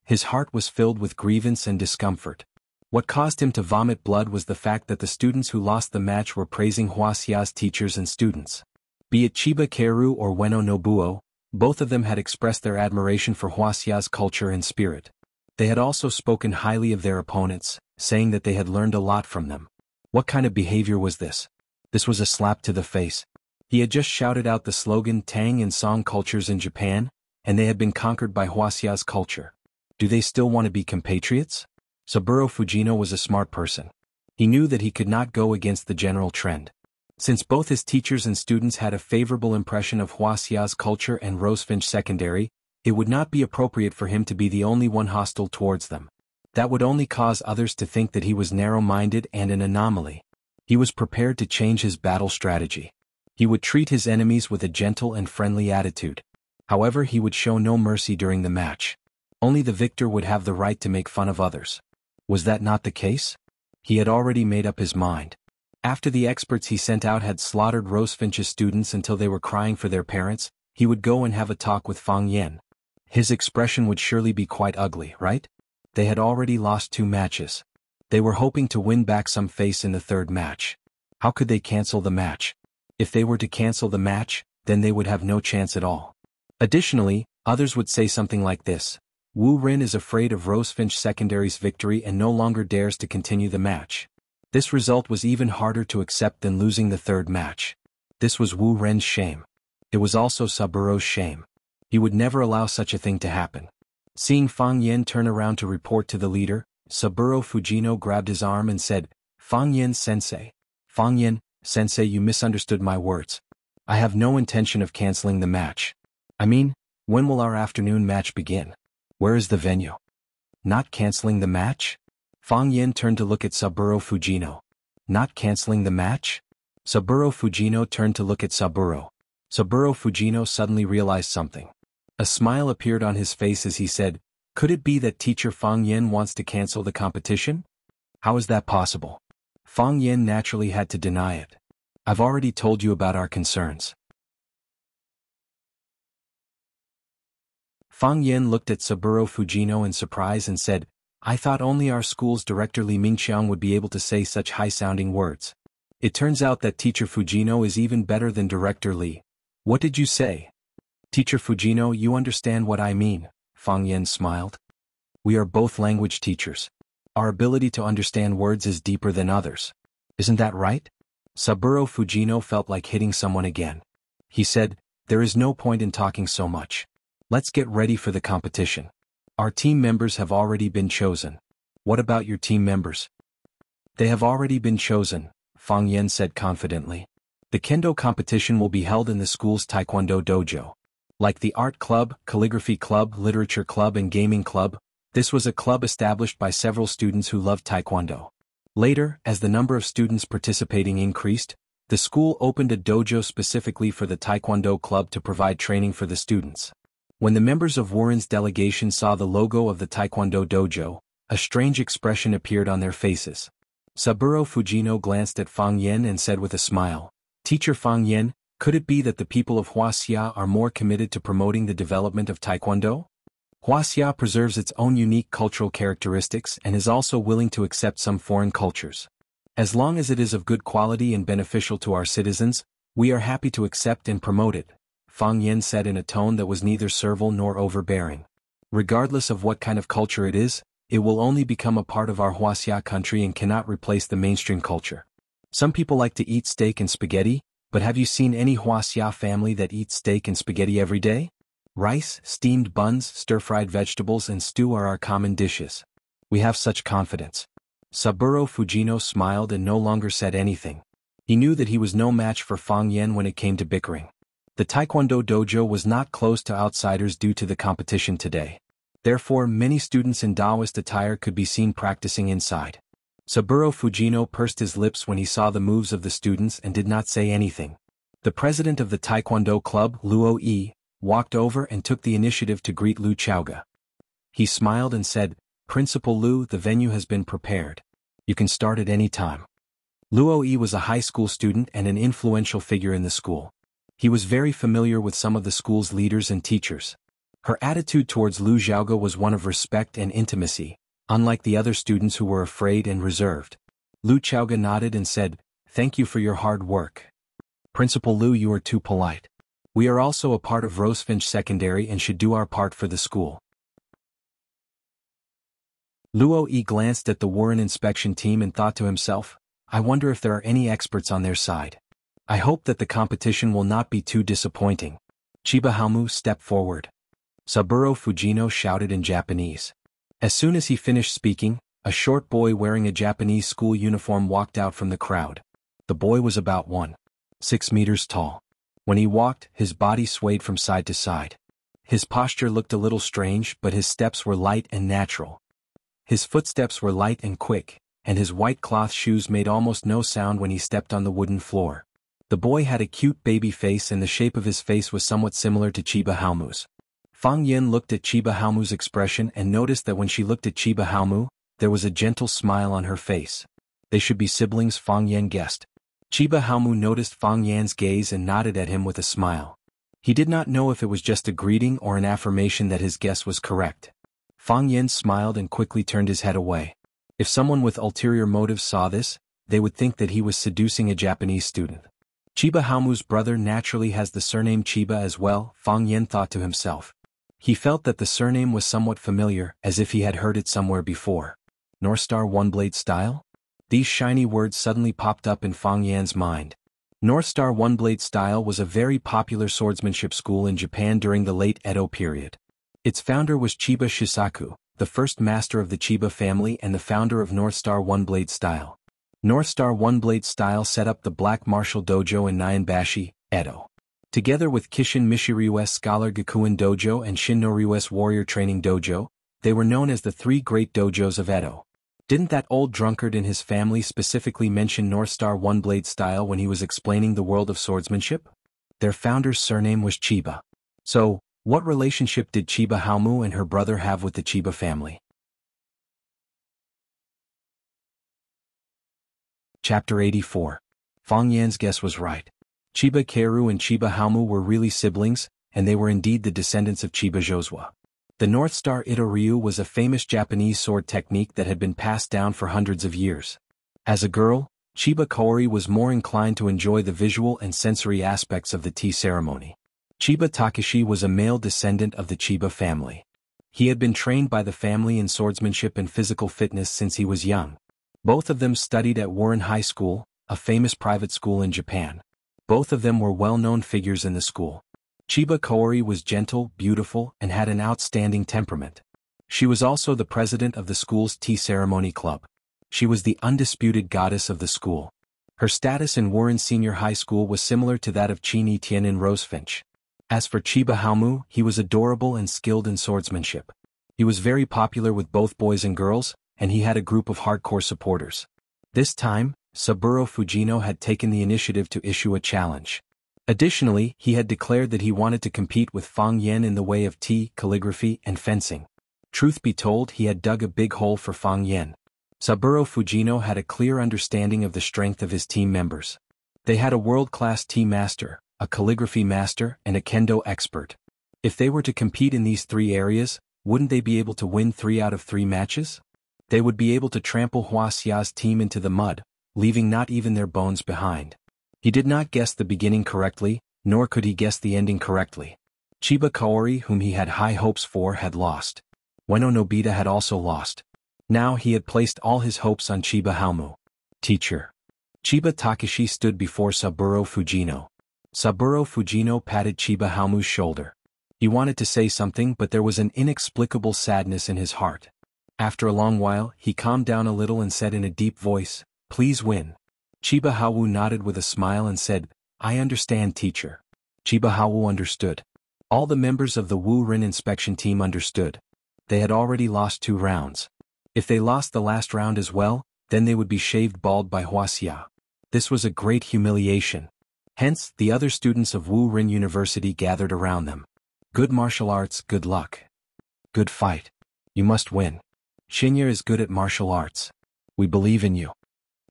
His heart was filled with grievance and discomfort. What caused him to vomit blood was the fact that the students who lost the match were praising Huaxia's teachers and students. Be it Chiba Keru or Ueno Nobuo, both of them had expressed their admiration for Huaxia's culture and spirit. They had also spoken highly of their opponents, saying that they had learned a lot from them. What kind of behavior was this? This was a slap to the face. He had just shouted out the slogan Tang and Song cultures in Japan, and they had been conquered by Huaxia's culture. Do they still want to be compatriots? Saburo Fujino was a smart person. He knew that he could not go against the general trend. Since both his teachers and students had a favorable impression of Huaxia's culture and Rosefinch Secondary, it would not be appropriate for him to be the only one hostile towards them. That would only cause others to think that he was narrow-minded and an anomaly. He was prepared to change his battle strategy. He would treat his enemies with a gentle and friendly attitude. However, he would show no mercy during the match. Only the victor would have the right to make fun of others. Was that not the case? He had already made up his mind. After the experts he sent out had slaughtered Rosefinch's students until they were crying for their parents, he would go and have a talk with Fang Yan. His expression would surely be quite ugly, right? They had already lost 2 matches. They were hoping to win back some face in the 3rd match. How could they cancel the match? If they were to cancel the match, then they would have no chance at all. Additionally, others would say something like this. Wu Ren is afraid of Rosefinch Secondary's victory and no longer dares to continue the match. This result was even harder to accept than losing the third match. This was Wu Ren's shame. It was also Saburo's shame. He would never allow such a thing to happen. Seeing Fang Yen turn around to report to the leader, Saburo Fujino grabbed his arm and said, "Fang Yen sensei. Fang Yen, sensei, you misunderstood my words. I have no intention of canceling the match. I mean, when will our afternoon match begin? Where is the venue?" Not canceling the match? Fang Yen turned to look at Saburo Fujino. Not canceling the match? Saburo Fujino turned to look at Saburo. Saburo Fujino suddenly realized something. A smile appeared on his face as he said, "Could it be that teacher Fang Yen wants to cancel the competition? How is that possible?" Fang Yen naturally had to deny it. "I've already told you about our concerns." Fang Yen looked at Saburo Fujino in surprise and said, "I thought only our school's director Li Mingqiang would be able to say such high-sounding words. It turns out that teacher Fujino is even better than director Li. What did you say?" "Teacher Fujino, you understand what I mean," Fang Yen smiled. "We are both language teachers. Our ability to understand words is deeper than others. Isn't that right?" Saburo Fujino felt like hitting someone again. He said, "There is no point in talking so much. Let's get ready for the competition. Our team members have already been chosen. What about your team members?" "They have already been chosen," Fang Yen said confidently. "The kendo competition will be held in the school's taekwondo dojo. Like the art club, calligraphy club, literature club and gaming club, this was a club established by several students who loved taekwondo. Later, as the number of students participating increased, the school opened a dojo specifically for the taekwondo club to provide training for the students. When the members of Warren's delegation saw the logo of the taekwondo dojo, a strange expression appeared on their faces. Saburo Fujino glanced at Fang Yen and said with a smile, "Teacher Fang Yen, could it be that the people of Huaxia are more committed to promoting the development of taekwondo? Huaxia preserves its own unique cultural characteristics and is also willing to accept some foreign cultures. As long as it is of good quality and beneficial to our citizens, we are happy to accept and promote it," Fang Yen said in a tone that was neither servile nor overbearing. "Regardless of what kind of culture it is, it will only become a part of our Huaxia country and cannot replace the mainstream culture. Some people like to eat steak and spaghetti, but have you seen any Huaxia family that eats steak and spaghetti every day? Rice, steamed buns, stir-fried vegetables and stew are our common dishes. We have such confidence." Saburo Fujino smiled and no longer said anything. He knew that he was no match for Fang Yen when it came to bickering. The taekwondo dojo was not closed to outsiders due to the competition today. Therefore, many students in Daoist attire could be seen practicing inside. Saburo Fujino pursed his lips when he saw the moves of the students and did not say anything. The president of the taekwondo club, Luo Yi, walked over and took the initiative to greet Lu Chaoga. He smiled and said, "Principal Lu, the venue has been prepared. You can start at any time." Luo Yi was a high school student and an influential figure in the school. He was very familiar with some of the school's leaders and teachers. Her attitude towards Lu Xiaoga was one of respect and intimacy, unlike the other students who were afraid and reserved. Lu Xiaoga nodded and said, "Thank you for your hard work. Principal Lu, you are too polite. We are also a part of Rosefinch Secondary and should do our part for the school." Luo Yi glanced at the Warren inspection team and thought to himself, "I wonder if there are any experts on their side. I hope that the competition will not be too disappointing." Chiba Haomu stepped forward. Saburo Fujino shouted in Japanese. As soon as he finished speaking, a short boy wearing a Japanese school uniform walked out from the crowd. The boy was about 1.6 meters tall. When he walked, his body swayed from side to side. His posture looked a little strange, but his steps were light and natural. His footsteps were light and quick, and his white cloth shoes made almost no sound when he stepped on the wooden floor. The boy had a cute baby face and the shape of his face was somewhat similar to Chiba Haomu's. Fang Yen looked at Chiba Haomu's expression and noticed that when she looked at Chiba Haomu, there was a gentle smile on her face. They should be siblings, Fang Yen guessed. Chiba Haomu noticed Fang Yan's gaze and nodded at him with a smile. He did not know if it was just a greeting or an affirmation that his guess was correct. Fang Yen smiled and quickly turned his head away. If someone with ulterior motives saw this, they would think that he was seducing a Japanese student. Chiba Haomu's brother naturally has the surname Chiba as well, Fang Yen thought to himself. He felt that the surname was somewhat familiar, as if he had heard it somewhere before. Northstar One-Blade Style? These shiny words suddenly popped up in Fang Yan's mind. Northstar One-Blade Style was a very popular swordsmanship school in Japan during the late Edo period. Its founder was Chiba Shisaku, the first master of the Chiba family and the founder of Northstar One-Blade Style. Northstar One-Blade Style set up the Black Martial Dojo in Nyanbashi, Edo. Together with Kishin Mishiryu's Scholar Gakuen Dojo and Shinnoryu's Warrior Training Dojo, they were known as the three great dojos of Edo. Didn't that old drunkard and his family specifically mention Northstar One-Blade Style when he was explaining the world of swordsmanship? Their founder's surname was Chiba. So, what relationship did Chiba Haomu and her brother have with the Chiba family? Chapter 84. Fang Yan's guess was right. Chiba Keiru and Chiba Haomu were really siblings, and they were indeed the descendants of Chiba Josua. The North Star Ito Ryu was a famous Japanese sword technique that had been passed down for hundreds of years. As a girl, Chiba Kaori was more inclined to enjoy the visual and sensory aspects of the tea ceremony. Chiba Takeshi was a male descendant of the Chiba family. He had been trained by the family in swordsmanship and physical fitness since he was young. Both of them studied at Warren High School, a famous private school in Japan. Both of them were well-known figures in the school. Chiba Kaori was gentle, beautiful, and had an outstanding temperament. She was also the president of the school's tea ceremony club. She was the undisputed goddess of the school. Her status in Warren Senior High School was similar to that of Qin Etienne in Rosefinch. As for Chiba Haomu, he was adorable and skilled in swordsmanship. He was very popular with both boys and girls, and he had a group of hardcore supporters. This time, Saburo Fujino had taken the initiative to issue a challenge. Additionally, he had declared that he wanted to compete with Fang Yan in the way of tea, calligraphy, and fencing. Truth be told, he had dug a big hole for Fang Yan. Saburo Fujino had a clear understanding of the strength of his team members. They had a world-class tea master, a calligraphy master, and a kendo expert. If they were to compete in these three areas, wouldn't they be able to win 3 out of 3 matches? They would be able to trample Huasia's team into the mud, leaving not even their bones behind. He did not guess the beginning correctly, nor could he guess the ending correctly. Chiba Kaori, whom he had high hopes for, had lost. Ueno Nobita had also lost. Now he had placed all his hopes on Chiba Haomu. Teacher. Chiba Takeshi stood before Saburo Fujino. Saburo Fujino patted Chiba Haomu's shoulder. He wanted to say something, but there was an inexplicable sadness in his heart. After a long while, he calmed down a little and said in a deep voice, "Please win." Chiba Haomu nodded with a smile and said, "I understand, teacher." Chiba Haomu understood. All the members of the Wu Rin inspection team understood. They had already lost 2 rounds. If they lost the last round as well, then they would be shaved bald by Huaxia. This was a great humiliation. Hence, the other students of Wu Rin University gathered around them. Good martial arts, good luck. Good fight. You must win. Shinya is good at martial arts. We believe in you.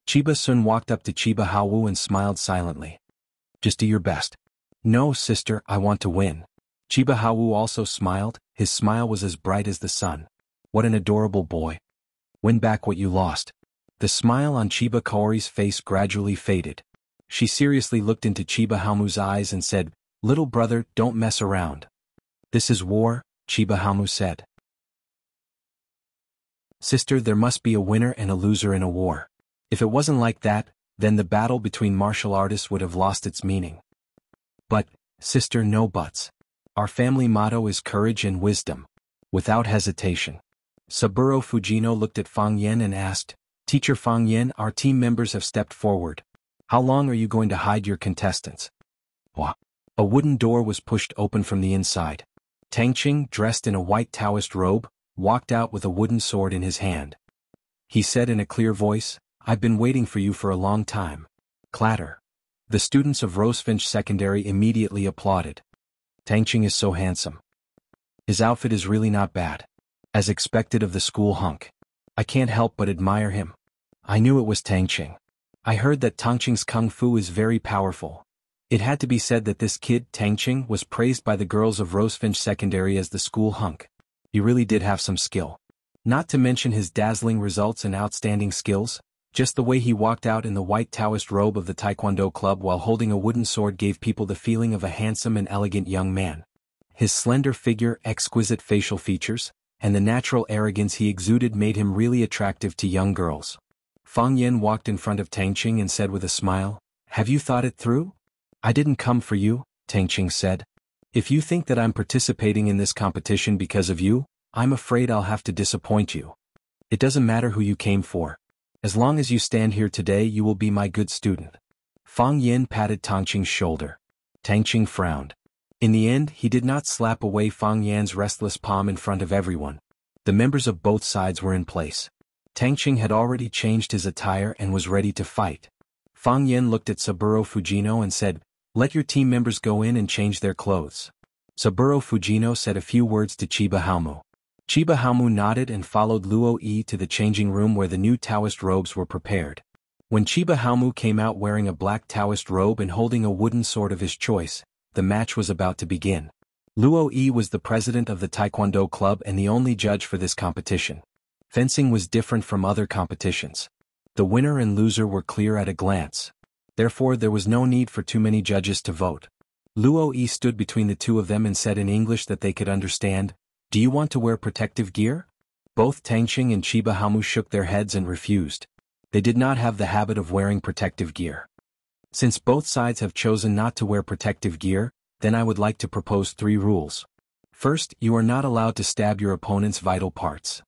Chiba Sun walked up to Chiba Haomu and smiled silently. Just do your best. No, sister, I want to win. Chiba Haomu also smiled. His smile was as bright as the sun. What an adorable boy. Win back what you lost. The smile on Chiba Kaori's face gradually faded. She seriously looked into Chiba Haomu's eyes and said, "Little brother, don't mess around." "This is war," Chiba Haomu said. "Sister, there must be a winner and a loser in a war. If it wasn't like that, then the battle between martial artists would have lost its meaning." "But, sister, no buts. Our family motto is courage and wisdom." Without hesitation, Saburo Fujino looked at Fang Yan and asked, "Teacher Fang Yan, our team members have stepped forward. How long are you going to hide your contestants?" What? A wooden door was pushed open from the inside. Tangqing, dressed in a white Taoist robe, walked out with a wooden sword in his hand. He said in a clear voice, "I've been waiting for you for a long time." Clatter. The students of Rosefinch Secondary immediately applauded. Tangqing is so handsome. His outfit is really not bad. As expected of the school hunk. I can't help but admire him. I knew it was Tangqing. I heard that Tangqing's kung fu is very powerful. It had to be said that this kid, Tangqing, was praised by the girls of Rosefinch Secondary as the school hunk. He really did have some skill. Not to mention his dazzling results and outstanding skills, just the way he walked out in the white Taoist robe of the Taekwondo club while holding a wooden sword gave people the feeling of a handsome and elegant young man. His slender figure, exquisite facial features, and the natural arrogance he exuded made him really attractive to young girls. Fang Yan walked in front of Tang Qing and said with a smile, "Have you thought it through?" "I didn't come for you," Tang Qing said. "If you think that I'm participating in this competition because of you, I'm afraid I'll have to disappoint you. It doesn't matter who you came for. As long as you stand here today, you will be my good student." Fang Yan patted Tang Qing's shoulder. Tang Qing frowned. In the end, he did not slap away Fang Yan's restless palm in front of everyone. The members of both sides were in place. Tang Qing had already changed his attire and was ready to fight. Fang Yan looked at Saburo Fujino and said, "Let your team members go in and change their clothes." Saburo Fujino said a few words to Chiba Haomu. Chiba Haomu nodded and followed Luo Yi to the changing room where the new Taoist robes were prepared. When Chiba Haomu came out wearing a black Taoist robe and holding a wooden sword of his choice, the match was about to begin. Luo Yi was the president of the Taekwondo club and the only judge for this competition. Fencing was different from other competitions. The winner and loser were clear at a glance. Therefore, there was no need for too many judges to vote. Luo Yi stood between the two of them and said in English that they could understand, "Do you want to wear protective gear?" Both Tang Qing and Chiba Haomu shook their heads and refused. They did not have the habit of wearing protective gear. Since both sides have chosen not to wear protective gear, then I would like to propose 3 rules. First, you are not allowed to stab your opponent's vital parts.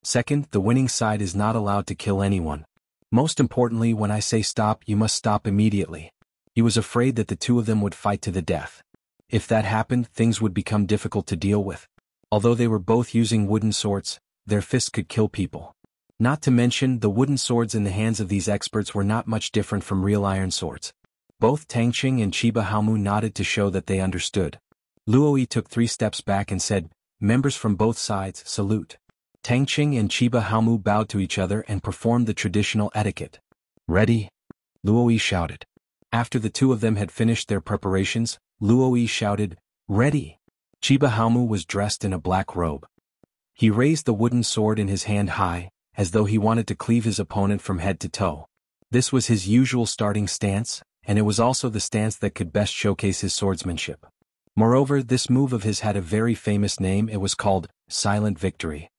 Second, the winning side is not allowed to kill anyone. Most importantly, when I say stop, you must stop immediately. He was afraid that the two of them would fight to the death. If that happened, things would become difficult to deal with. Although they were both using wooden swords, their fists could kill people. Not to mention, the wooden swords in the hands of these experts were not much different from real iron swords. Both Tang Qing and Chiba Haomu nodded to show that they understood. Luo Yi took 3 steps back and said, "Members from both sides, salute." Tang Qing and Chiba Haomu bowed to each other and performed the traditional etiquette. "Ready?" Luo Yi shouted. After the two of them had finished their preparations, Luo Yi shouted, "Ready!" Chiba Haomu was dressed in a black robe. He raised the wooden sword in his hand high, as though he wanted to cleave his opponent from head to toe. This was his usual starting stance, and it was also the stance that could best showcase his swordsmanship. Moreover, this move of his had a very famous name. It was called Silent Victory.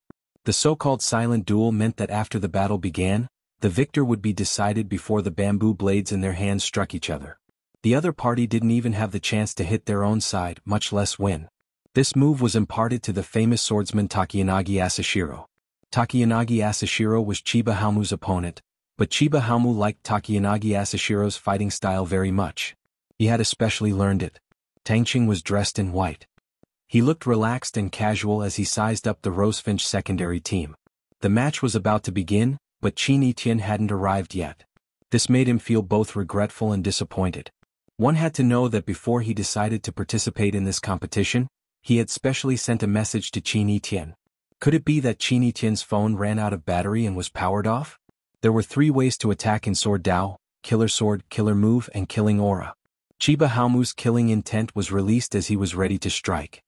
The so-called silent duel meant that after the battle began, the victor would be decided before the bamboo blades in their hands struck each other. The other party didn't even have the chance to hit their own side, much less win. This move was imparted to the famous swordsman Takeyanagi Asashiro. Takeyanagi Asashiro was Chiba Haomu's opponent, but Chiba Haomu liked Takeyanagi Asashiro's fighting style very much. He had especially learned it. Tang Qing was dressed in white. He looked relaxed and casual as he sized up the Rosefinch secondary team. The match was about to begin, but Qin Etienne hadn't arrived yet. This made him feel both regretful and disappointed. One had to know that before he decided to participate in this competition, he had specially sent a message to Qin Etienne. Could it be that Qin Etienne's phone ran out of battery and was powered off? There were 3 ways to attack in Sword Dao: Killer Sword, Killer Move, and Killing Aura. Chiba Haomu's killing intent was released as he was ready to strike.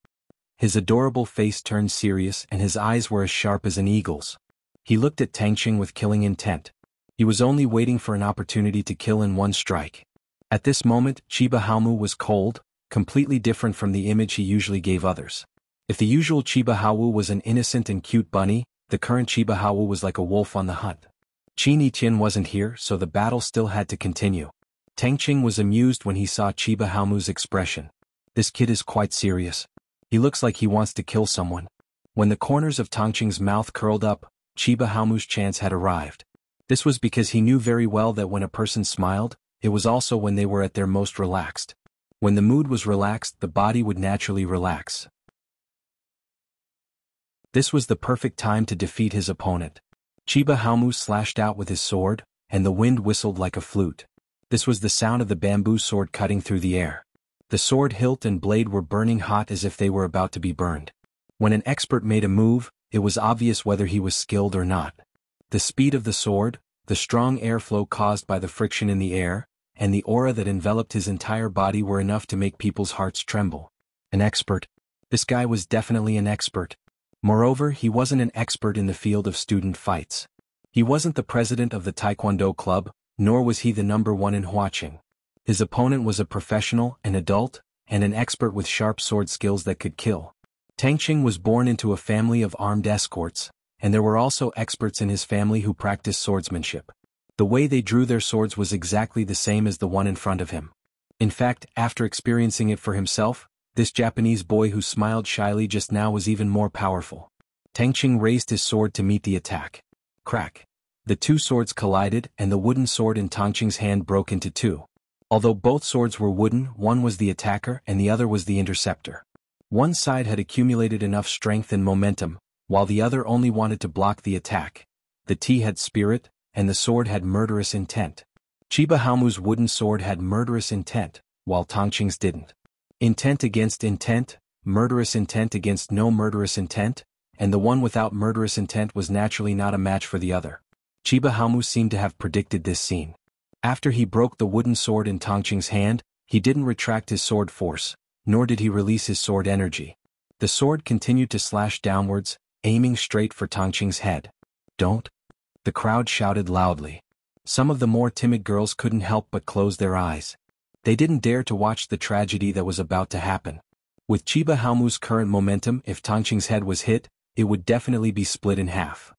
His adorable face turned serious and his eyes were as sharp as an eagle's. He looked at Tang Qing with killing intent. He was only waiting for an opportunity to kill in one strike. At this moment, Chiba Haomu was cold, completely different from the image he usually gave others. If the usual Chiba Haomu was an innocent and cute bunny, the current Chiba Haomu was like a wolf on the hunt. Qin Etienne wasn't here, so the battle still had to continue. Tang Qing was amused when he saw Chiba Haomu's expression. This kid is quite serious. He looks like he wants to kill someone. When the corners of Tang Qing's mouth curled up, Chiba Haomu's chance had arrived. This was because he knew very well that when a person smiled, it was also when they were at their most relaxed. When the mood was relaxed, the body would naturally relax. This was the perfect time to defeat his opponent. Chiba Haomu slashed out with his sword, and the wind whistled like a flute. This was the sound of the bamboo sword cutting through the air. The sword hilt and blade were burning hot as if they were about to be burned. When an expert made a move, it was obvious whether he was skilled or not. The speed of the sword, the strong airflow caused by the friction in the air, and the aura that enveloped his entire body were enough to make people's hearts tremble. An expert. This guy was definitely an expert. Moreover, he wasn't an expert in the field of student fights. He wasn't the president of the Taekwondo club, nor was he the #1 in Huaqing. His opponent was a professional, an adult, and an expert with sharp sword skills that could kill. Tang Qing was born into a family of armed escorts, and there were also experts in his family who practiced swordsmanship. The way they drew their swords was exactly the same as the one in front of him. In fact, after experiencing it for himself, this Japanese boy who smiled shyly just now was even more powerful. Tang Qing raised his sword to meet the attack. Crack! The two swords collided and the wooden sword in Tang Qing's hand broke into two. Although both swords were wooden, one was the attacker and the other was the interceptor. One side had accumulated enough strength and momentum, while the other only wanted to block the attack. The tea had spirit, and the sword had murderous intent. Chiba Haomu's wooden sword had murderous intent, while Tang Qing's didn't. Intent against intent, murderous intent against no murderous intent, and the one without murderous intent was naturally not a match for the other. Chiba Haomu seemed to have predicted this scene. After he broke the wooden sword in Tang Qing's hand, he didn't retract his sword force, nor did he release his sword energy. The sword continued to slash downwards, aiming straight for Tang Qing's head. "Don't!" The crowd shouted loudly. Some of the more timid girls couldn't help but close their eyes. They didn't dare to watch the tragedy that was about to happen. With Chiba Haomu's current momentum, if Tang Qing's head was hit, it would definitely be split in half.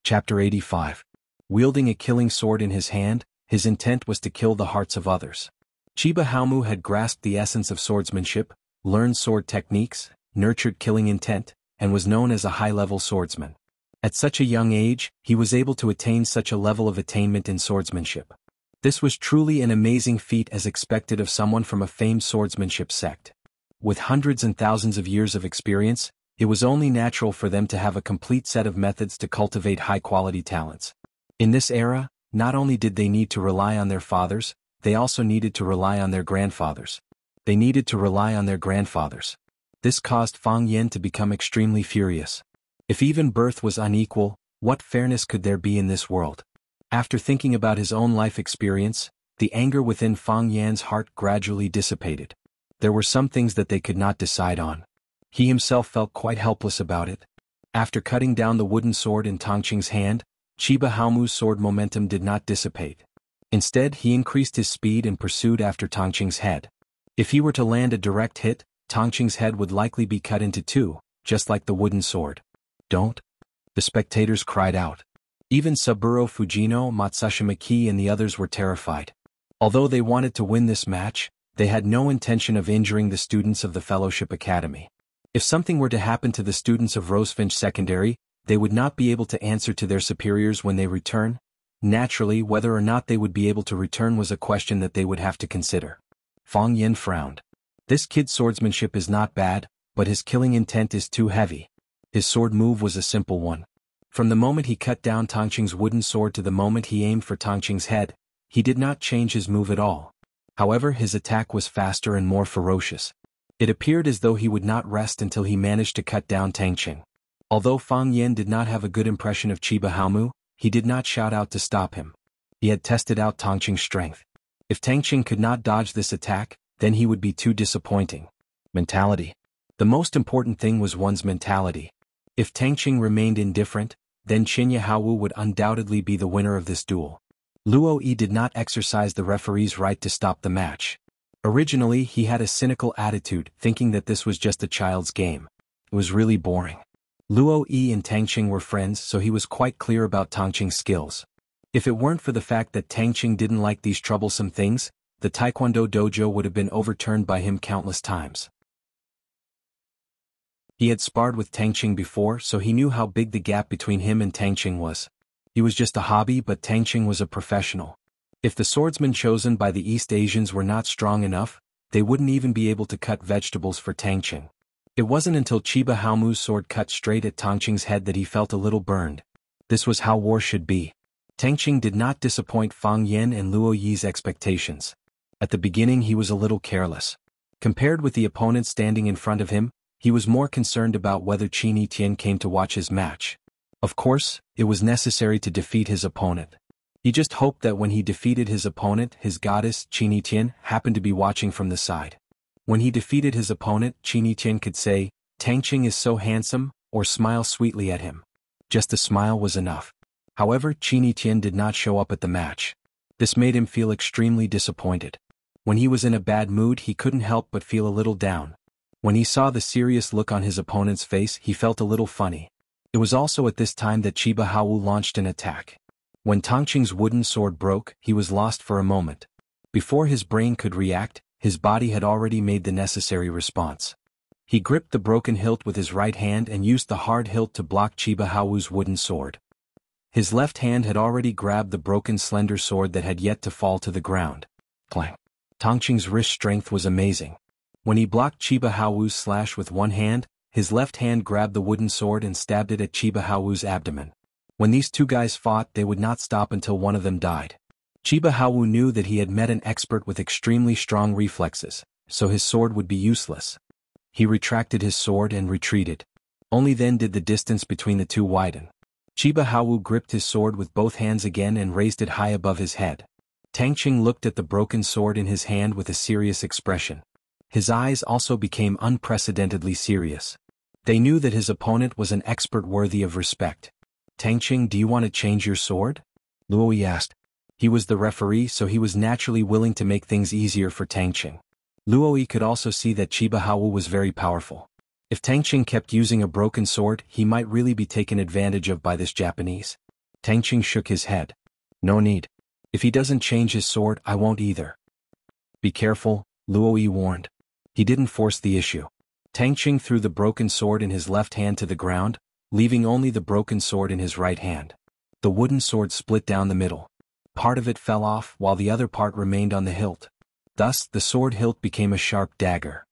Chapter 85. Wielding a killing sword in his hand, his intent was to kill the hearts of others. Chiba Haomu had grasped the essence of swordsmanship, learned sword techniques, nurtured killing intent, and was known as a high-level swordsman. At such a young age, he was able to attain such a level of attainment in swordsmanship. This was truly an amazing feat as expected of someone from a famed swordsmanship sect. With hundreds and thousands of years of experience, it was only natural for them to have a complete set of methods to cultivate high-quality talents. In this era, not only did they need to rely on their fathers, they also needed to rely on their grandfathers. They needed to rely on their grandfathers. This caused Fang Yan to become extremely furious. If even birth was unequal, what fairness could there be in this world? After thinking about his own life experience, the anger within Fang Yan's heart gradually dissipated. There were some things that they could not decide on. He himself felt quite helpless about it. After cutting down the wooden sword in Tang Qing's hand, Chiba Haomu's sword momentum did not dissipate. Instead, he increased his speed and pursued after Tang Qing's head. If he were to land a direct hit, Tang Qing's head would likely be cut into two, just like the wooden sword. "Don't!" the spectators cried out. Even Saburo Fujino, Matsushima Maki and the others were terrified. Although they wanted to win this match, they had no intention of injuring the students of the Fellowship Academy. If something were to happen to the students of Rosefinch Secondary, they would not be able to answer to their superiors when they return. Naturally, whether or not they would be able to return was a question that they would have to consider. Fang Yan frowned. This kid's swordsmanship is not bad, but his killing intent is too heavy. His sword move was a simple one. From the moment he cut down Tang Qing's wooden sword to the moment he aimed for Tang Qing's head, he did not change his move at all. However, his attack was faster and more ferocious. It appeared as though he would not rest until he managed to cut down Tang Qing. Although Fang Yan did not have a good impression of Chiba Haomu, he did not shout out to stop him. He had tested out Tang Qing's strength. If Tang Qing could not dodge this attack, then he would be too disappointing. Mentality. The most important thing was one's mentality. If Tang Qing remained indifferent, then Qinya Haowu would undoubtedly be the winner of this duel. Luo Yi did not exercise the referee's right to stop the match. Originally, he had a cynical attitude, thinking that this was just a child's game. It was really boring. Luo Yi and Tang Qing were friends, so he was quite clear about Tang Qing's skills. If it weren't for the fact that Tang Qing didn't like these troublesome things, the Taekwondo dojo would have been overturned by him countless times. He had sparred with Tang Qing before, so he knew how big the gap between him and Tang Qing was. He was just a hobby, but Tang Qing was a professional. If the swordsmen chosen by the East Asians were not strong enough, they wouldn't even be able to cut vegetables for Tang Qing. It wasn't until Chiba Haomu's sword cut straight at Tang Qing's head that he felt a little burned. This was how war should be. Tang Qing did not disappoint Fang Yan and Luo Yi's expectations. At the beginning he was a little careless. Compared with the opponent standing in front of him, he was more concerned about whether Qin Yitian came to watch his match. Of course, it was necessary to defeat his opponent. He just hoped that when he defeated his opponent, his goddess, Qin Yitian, happened to be watching from the side. When he defeated his opponent, Qin Yitian could say, "Tang Qing is so handsome," or smile sweetly at him. Just a smile was enough. However, Qin Yitian did not show up at the match. This made him feel extremely disappointed. When he was in a bad mood, he couldn't help but feel a little down. When he saw the serious look on his opponent's face, he felt a little funny. It was also at this time that Chiba Haowu launched an attack. When Tangqing's wooden sword broke, he was lost for a moment. Before his brain could react, his body had already made the necessary response. He gripped the broken hilt with his right hand and used the hard hilt to block Chiba Haowu's wooden sword. His left hand had already grabbed the broken slender sword that had yet to fall to the ground. Clang! Tangqing's wrist strength was amazing. When he blocked Chiba Haowu's slash with one hand, his left hand grabbed the wooden sword and stabbed it at Chiba Haowu's abdomen. When these two guys fought, they would not stop until one of them died. Chiba Haowu knew that he had met an expert with extremely strong reflexes, so his sword would be useless. He retracted his sword and retreated. Only then did the distance between the two widen. Chiba Haowu gripped his sword with both hands again and raised it high above his head. Tangqing looked at the broken sword in his hand with a serious expression. His eyes also became unprecedentedly serious. They knew that his opponent was an expert worthy of respect. "Tangqing, do you want to change your sword?" Luoyi asked. He was the referee, so he was naturally willing to make things easier for Tangqing. Luoyi could also see that Chiba Haowu was very powerful. If Tangqing kept using a broken sword, he might really be taken advantage of by this Japanese. Tangqing shook his head. "No need. If he doesn't change his sword, I won't either." "Be careful," Luoyi warned. He didn't force the issue. Tangqing threw the broken sword in his left hand to the ground, leaving only the broken sword in his right hand. The wooden sword split down the middle. Part of it fell off while the other part remained on the hilt. Thus, the sword hilt became a sharp dagger.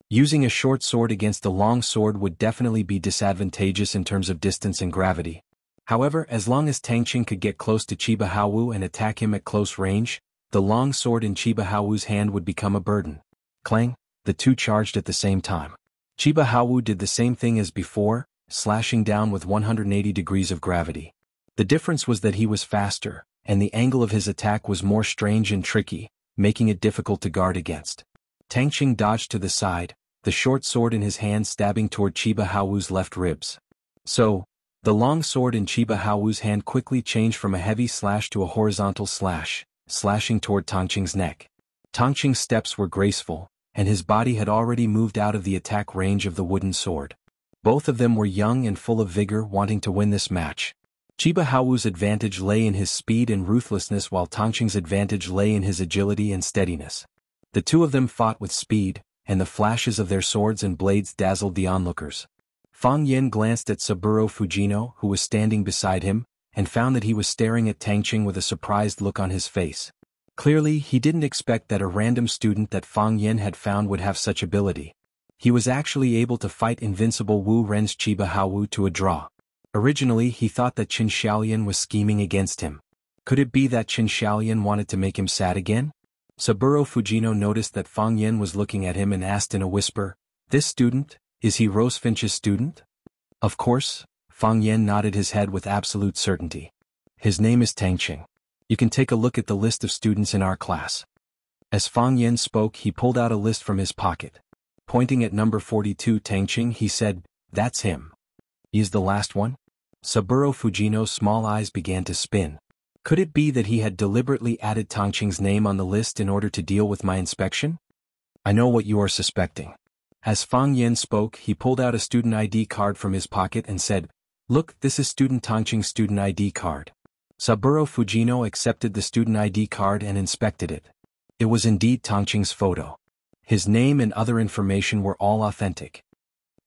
Using a short sword against a long sword would definitely be disadvantageous in terms of distance and gravity. However, as long as Tangqing could get close to Chiba Haowu and attack him at close range, the long sword in Chiba Haowu's hand would become a burden. Clang! The two charged at the same time. Chiba Haowu did the same thing as before, slashing down with 180 degrees of gravity. The difference was that he was faster, and the angle of his attack was more strange and tricky, making it difficult to guard against. Tangqing dodged to the side, the short sword in his hand stabbing toward Chiba Haowu's left ribs. So, the long sword in Chiba Haowu's hand quickly changed from a heavy slash to a horizontal slash, slashing toward Tangqing's neck. Tangqing's steps were graceful, and his body had already moved out of the attack range of the wooden sword. Both of them were young and full of vigor, wanting to win this match. Chiba Haowu's advantage lay in his speed and ruthlessness, while Tangqing's advantage lay in his agility and steadiness. The two of them fought with speed, and the flashes of their swords and blades dazzled the onlookers. Fang Yen glanced at Saburo Fujino, who was standing beside him, and found that he was staring at Tangqing with a surprised look on his face. Clearly, he didn't expect that a random student that Fang Yen had found would have such ability. He was actually able to fight invincible Wu Ren's Chiba Haowu to a draw. Originally, he thought that Qin Xiaolian was scheming against him. Could it be that Qin Xiaolian wanted to make him sad again? Saburo Fujino noticed that Fang Yen was looking at him and asked in a whisper, "This student, is he Rose Finch's student?" "Of course," Fang Yen nodded his head with absolute certainty. "His name is Tangqing. You can take a look at the list of students in our class." As Fang Yen spoke, he pulled out a list from his pocket. Pointing at number 42 Tangqing, he said, "That's him." "He's the last one?" Saburo Fujino's small eyes began to spin. Could it be that he had deliberately added Tangqing's name on the list in order to deal with my inspection? "I know what you are suspecting." As Fang Yen spoke, he pulled out a student ID card from his pocket and said, "Look, this is student Tangqing's student ID card." Saburo Fujino accepted the student ID card and inspected it. It was indeed Tangqing's photo. His name and other information were all authentic.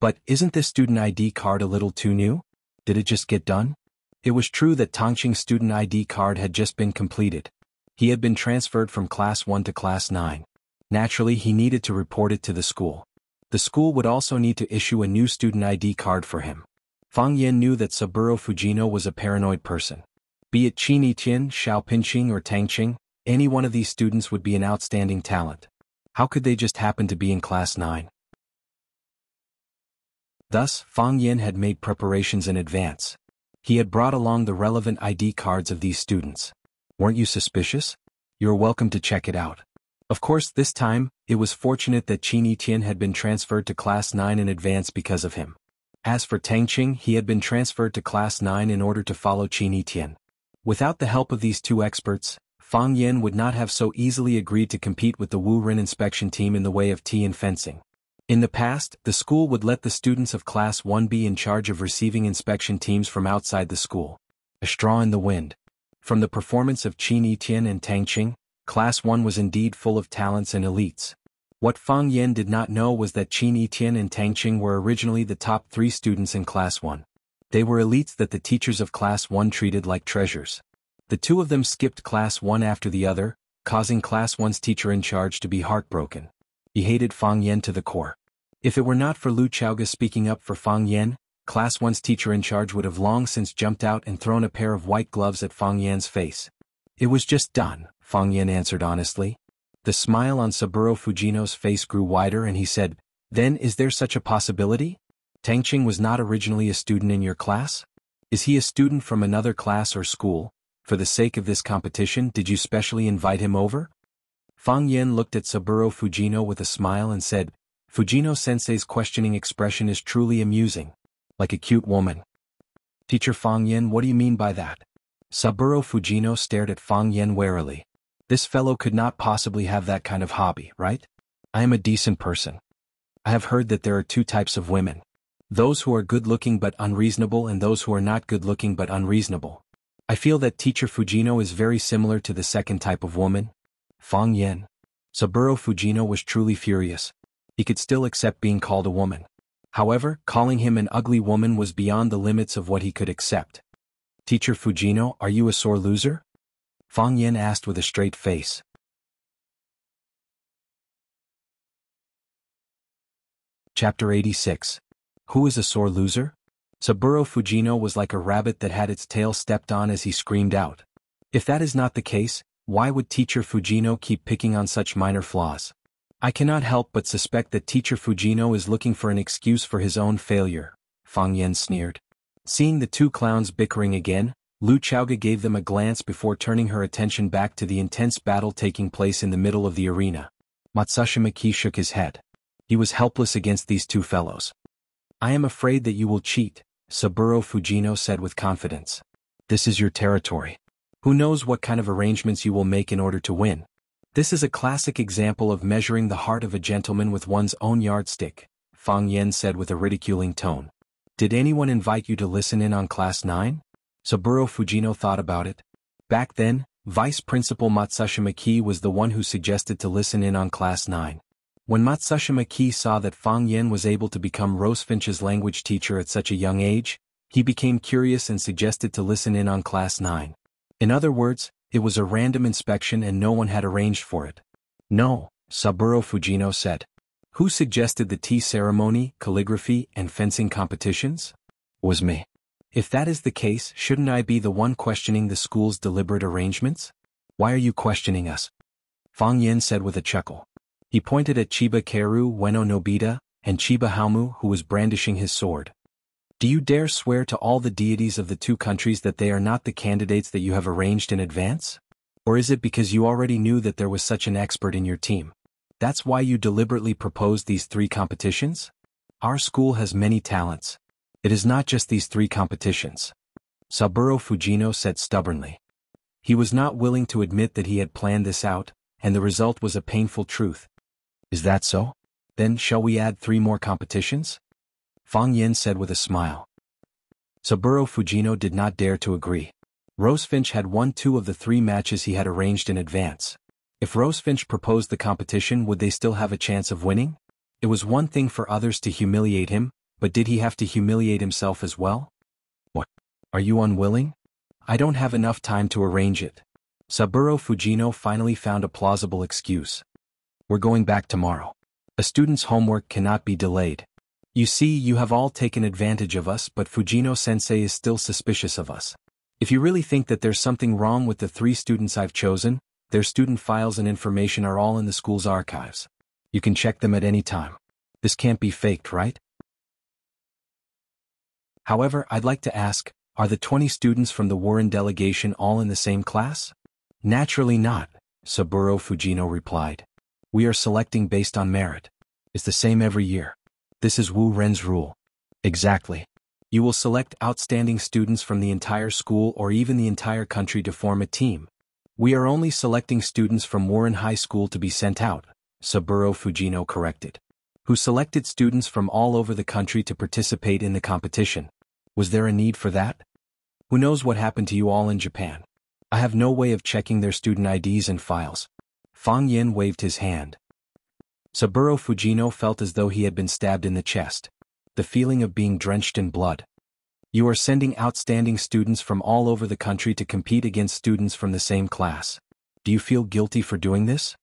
But isn't this student ID card a little too new? Did it just get done? It was true that Tangqing's student ID card had just been completed. He had been transferred from Class 1 to Class 9. Naturally, he needed to report it to the school. The school would also need to issue a new student ID card for him. Fang Yen knew that Saburo Fujino was a paranoid person. Be it Qin Yiqian, Xiao Pinqing or Tangqing, any one of these students would be an outstanding talent. How could they just happen to be in Class 9? Thus, Fang Yen had made preparations in advance. He had brought along the relevant ID cards of these students. Weren't you suspicious? You're welcome to check it out. Of course, this time, it was fortunate that Qin Yiqian had been transferred to Class 9 in advance because of him. As for Tangqing, he had been transferred to Class 9 in order to follow Qin Yiqian. Without the help of these two experts, Fang Yan would not have so easily agreed to compete with the Wu Ren inspection team in the way of tea and fencing. In the past, the school would let the students of Class 1 be in charge of receiving inspection teams from outside the school. A straw in the wind. From the performance of Qin Yitian and Tang Qing, Class 1 was indeed full of talents and elites. What Fang Yan did not know was that Qin Yitian and Tang Qing were originally the top 3 students in Class 1. They were elites that the teachers of Class 1 treated like treasures. The two of them skipped Class 1 after the other, causing Class 1's teacher in charge to be heartbroken. He hated Fang Yan to the core. If it were not for Lu Chaoge speaking up for Fang Yan, Class 1's teacher in charge would have long since jumped out and thrown a pair of white gloves at Fang Yan's face. It was just done, Fang Yan answered honestly. The smile on Saburo Fujino's face grew wider and he said, "Then is there such a possibility? Tang Qing was not originally a student in your class? Is he a student from another class or school? For the sake of this competition, did you specially invite him over?" Fang Yan looked at Saburo Fujino with a smile and said, "Fujino-sensei's questioning expression is truly amusing. Like a cute woman." "Teacher Fang Yan, what do you mean by that?" Saburo Fujino stared at Fang Yan warily. "This fellow could not possibly have that kind of hobby, right? I am a decent person. I have heard that there are 2 types of women. Those who are good-looking but unreasonable and those who are not good-looking but unreasonable. I feel that Teacher Fujino is very similar to the second type of woman." Fang Yan. Saburo Fujino was truly furious. He could still accept being called a woman. However, calling him an ugly woman was beyond the limits of what he could accept. "Teacher Fujino, are you a sore loser?" Fang Yan asked with a straight face. Chapter 86. Who is a sore loser? Saburo Fujino was like a rabbit that had its tail stepped on as he screamed out. If that is not the case, why would Teacher Fujino keep picking on such minor flaws? I cannot help but suspect that Teacher Fujino is looking for an excuse for his own failure, Fang Yan sneered. Seeing the 2 clowns bickering again, Lu Chaoge gave them a glance before turning her attention back to the intense battle taking place in the middle of the arena. Matsushima Maki shook his head. He was helpless against these 2 fellows. "I am afraid that you will cheat," Saburo Fujino said with confidence. "This is your territory. Who knows what kind of arrangements you will make in order to win? This is a classic example of measuring the heart of a gentleman with one's own yardstick," Fang Yan said with a ridiculing tone. "Did anyone invite you to listen in on Class 9? Saburo Fujino thought about it. Back then, Vice Principal Matsushima Maki was the one who suggested to listen in on Class 9. When Matsushima Maki saw that Fang Yan was able to become Rosefinch's language teacher at such a young age, he became curious and suggested to listen in on Class 9. In other words, it was a random inspection and no one had arranged for it. "No," Saburo Fujino said. "Who suggested the tea ceremony, calligraphy, and fencing competitions?" "Was me." "If that is the case, shouldn't I be the one questioning the school's deliberate arrangements? Why are you questioning us?" Fang Yan said with a chuckle. He pointed at Chiba Kaoru Ueno Nobita, and Chiba Haomu who was brandishing his sword. "Do you dare swear to all the deities of the 2 countries that they are not the candidates that you have arranged in advance? Or is it because you already knew that there was such an expert in your team? That's why you deliberately proposed these 3 competitions? Our school has many talents. It is not just these 3 competitions," Saburo Fujino said stubbornly. He was not willing to admit that he had planned this out, and the result was a painful truth. "Is that so? Then shall we add 3 more competitions?" Fang Yan said with a smile. Saburo Fujino did not dare to agree. Rosefinch had won 2 of the 3 matches he had arranged in advance. If Rosefinch proposed the competition, would they still have a chance of winning? It was one thing for others to humiliate him, but did he have to humiliate himself as well? "What? Are you unwilling?" "I don't have enough time to arrange it." Saburo Fujino finally found a plausible excuse. "We're going back tomorrow. A student's homework cannot be delayed. You see, you have all taken advantage of us, but Fujino-sensei is still suspicious of us. If you really think that there's something wrong with the 3 students I've chosen, their student files and information are all in the school's archives. You can check them at any time. This can't be faked, right? However, I'd like to ask, are the 20 students from the Warren delegation all in the same class?" "Naturally not," Saburo Fujino replied. "We are selecting based on merit. It's the same every year. This is Wu Ren's rule." "Exactly. You will select outstanding students from the entire school or even the entire country to form a team. We are only selecting students from Warren High School to be sent out, Saburo Fujino corrected. Who selected students from all over the country to participate in the competition. Was there a need for that? Who knows what happened to you all in Japan? I have no way of checking their student IDs and files. Fang Yin waved his hand. Saburo Fujino felt as though he had been stabbed in the chest. The feeling of being drenched in blood. You are sending outstanding students from all over the country to compete against students from the same class. Do you feel guilty for doing this?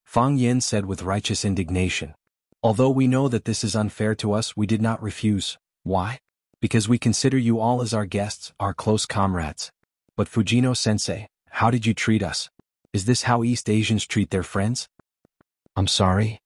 Fang Yin said with righteous indignation. Although we know that this is unfair to us, we did not refuse. Why? Because we consider you all as our guests, our close comrades. But Fujino-sensei, how did you treat us? Is this how East Asians treat their friends? I'm sorry.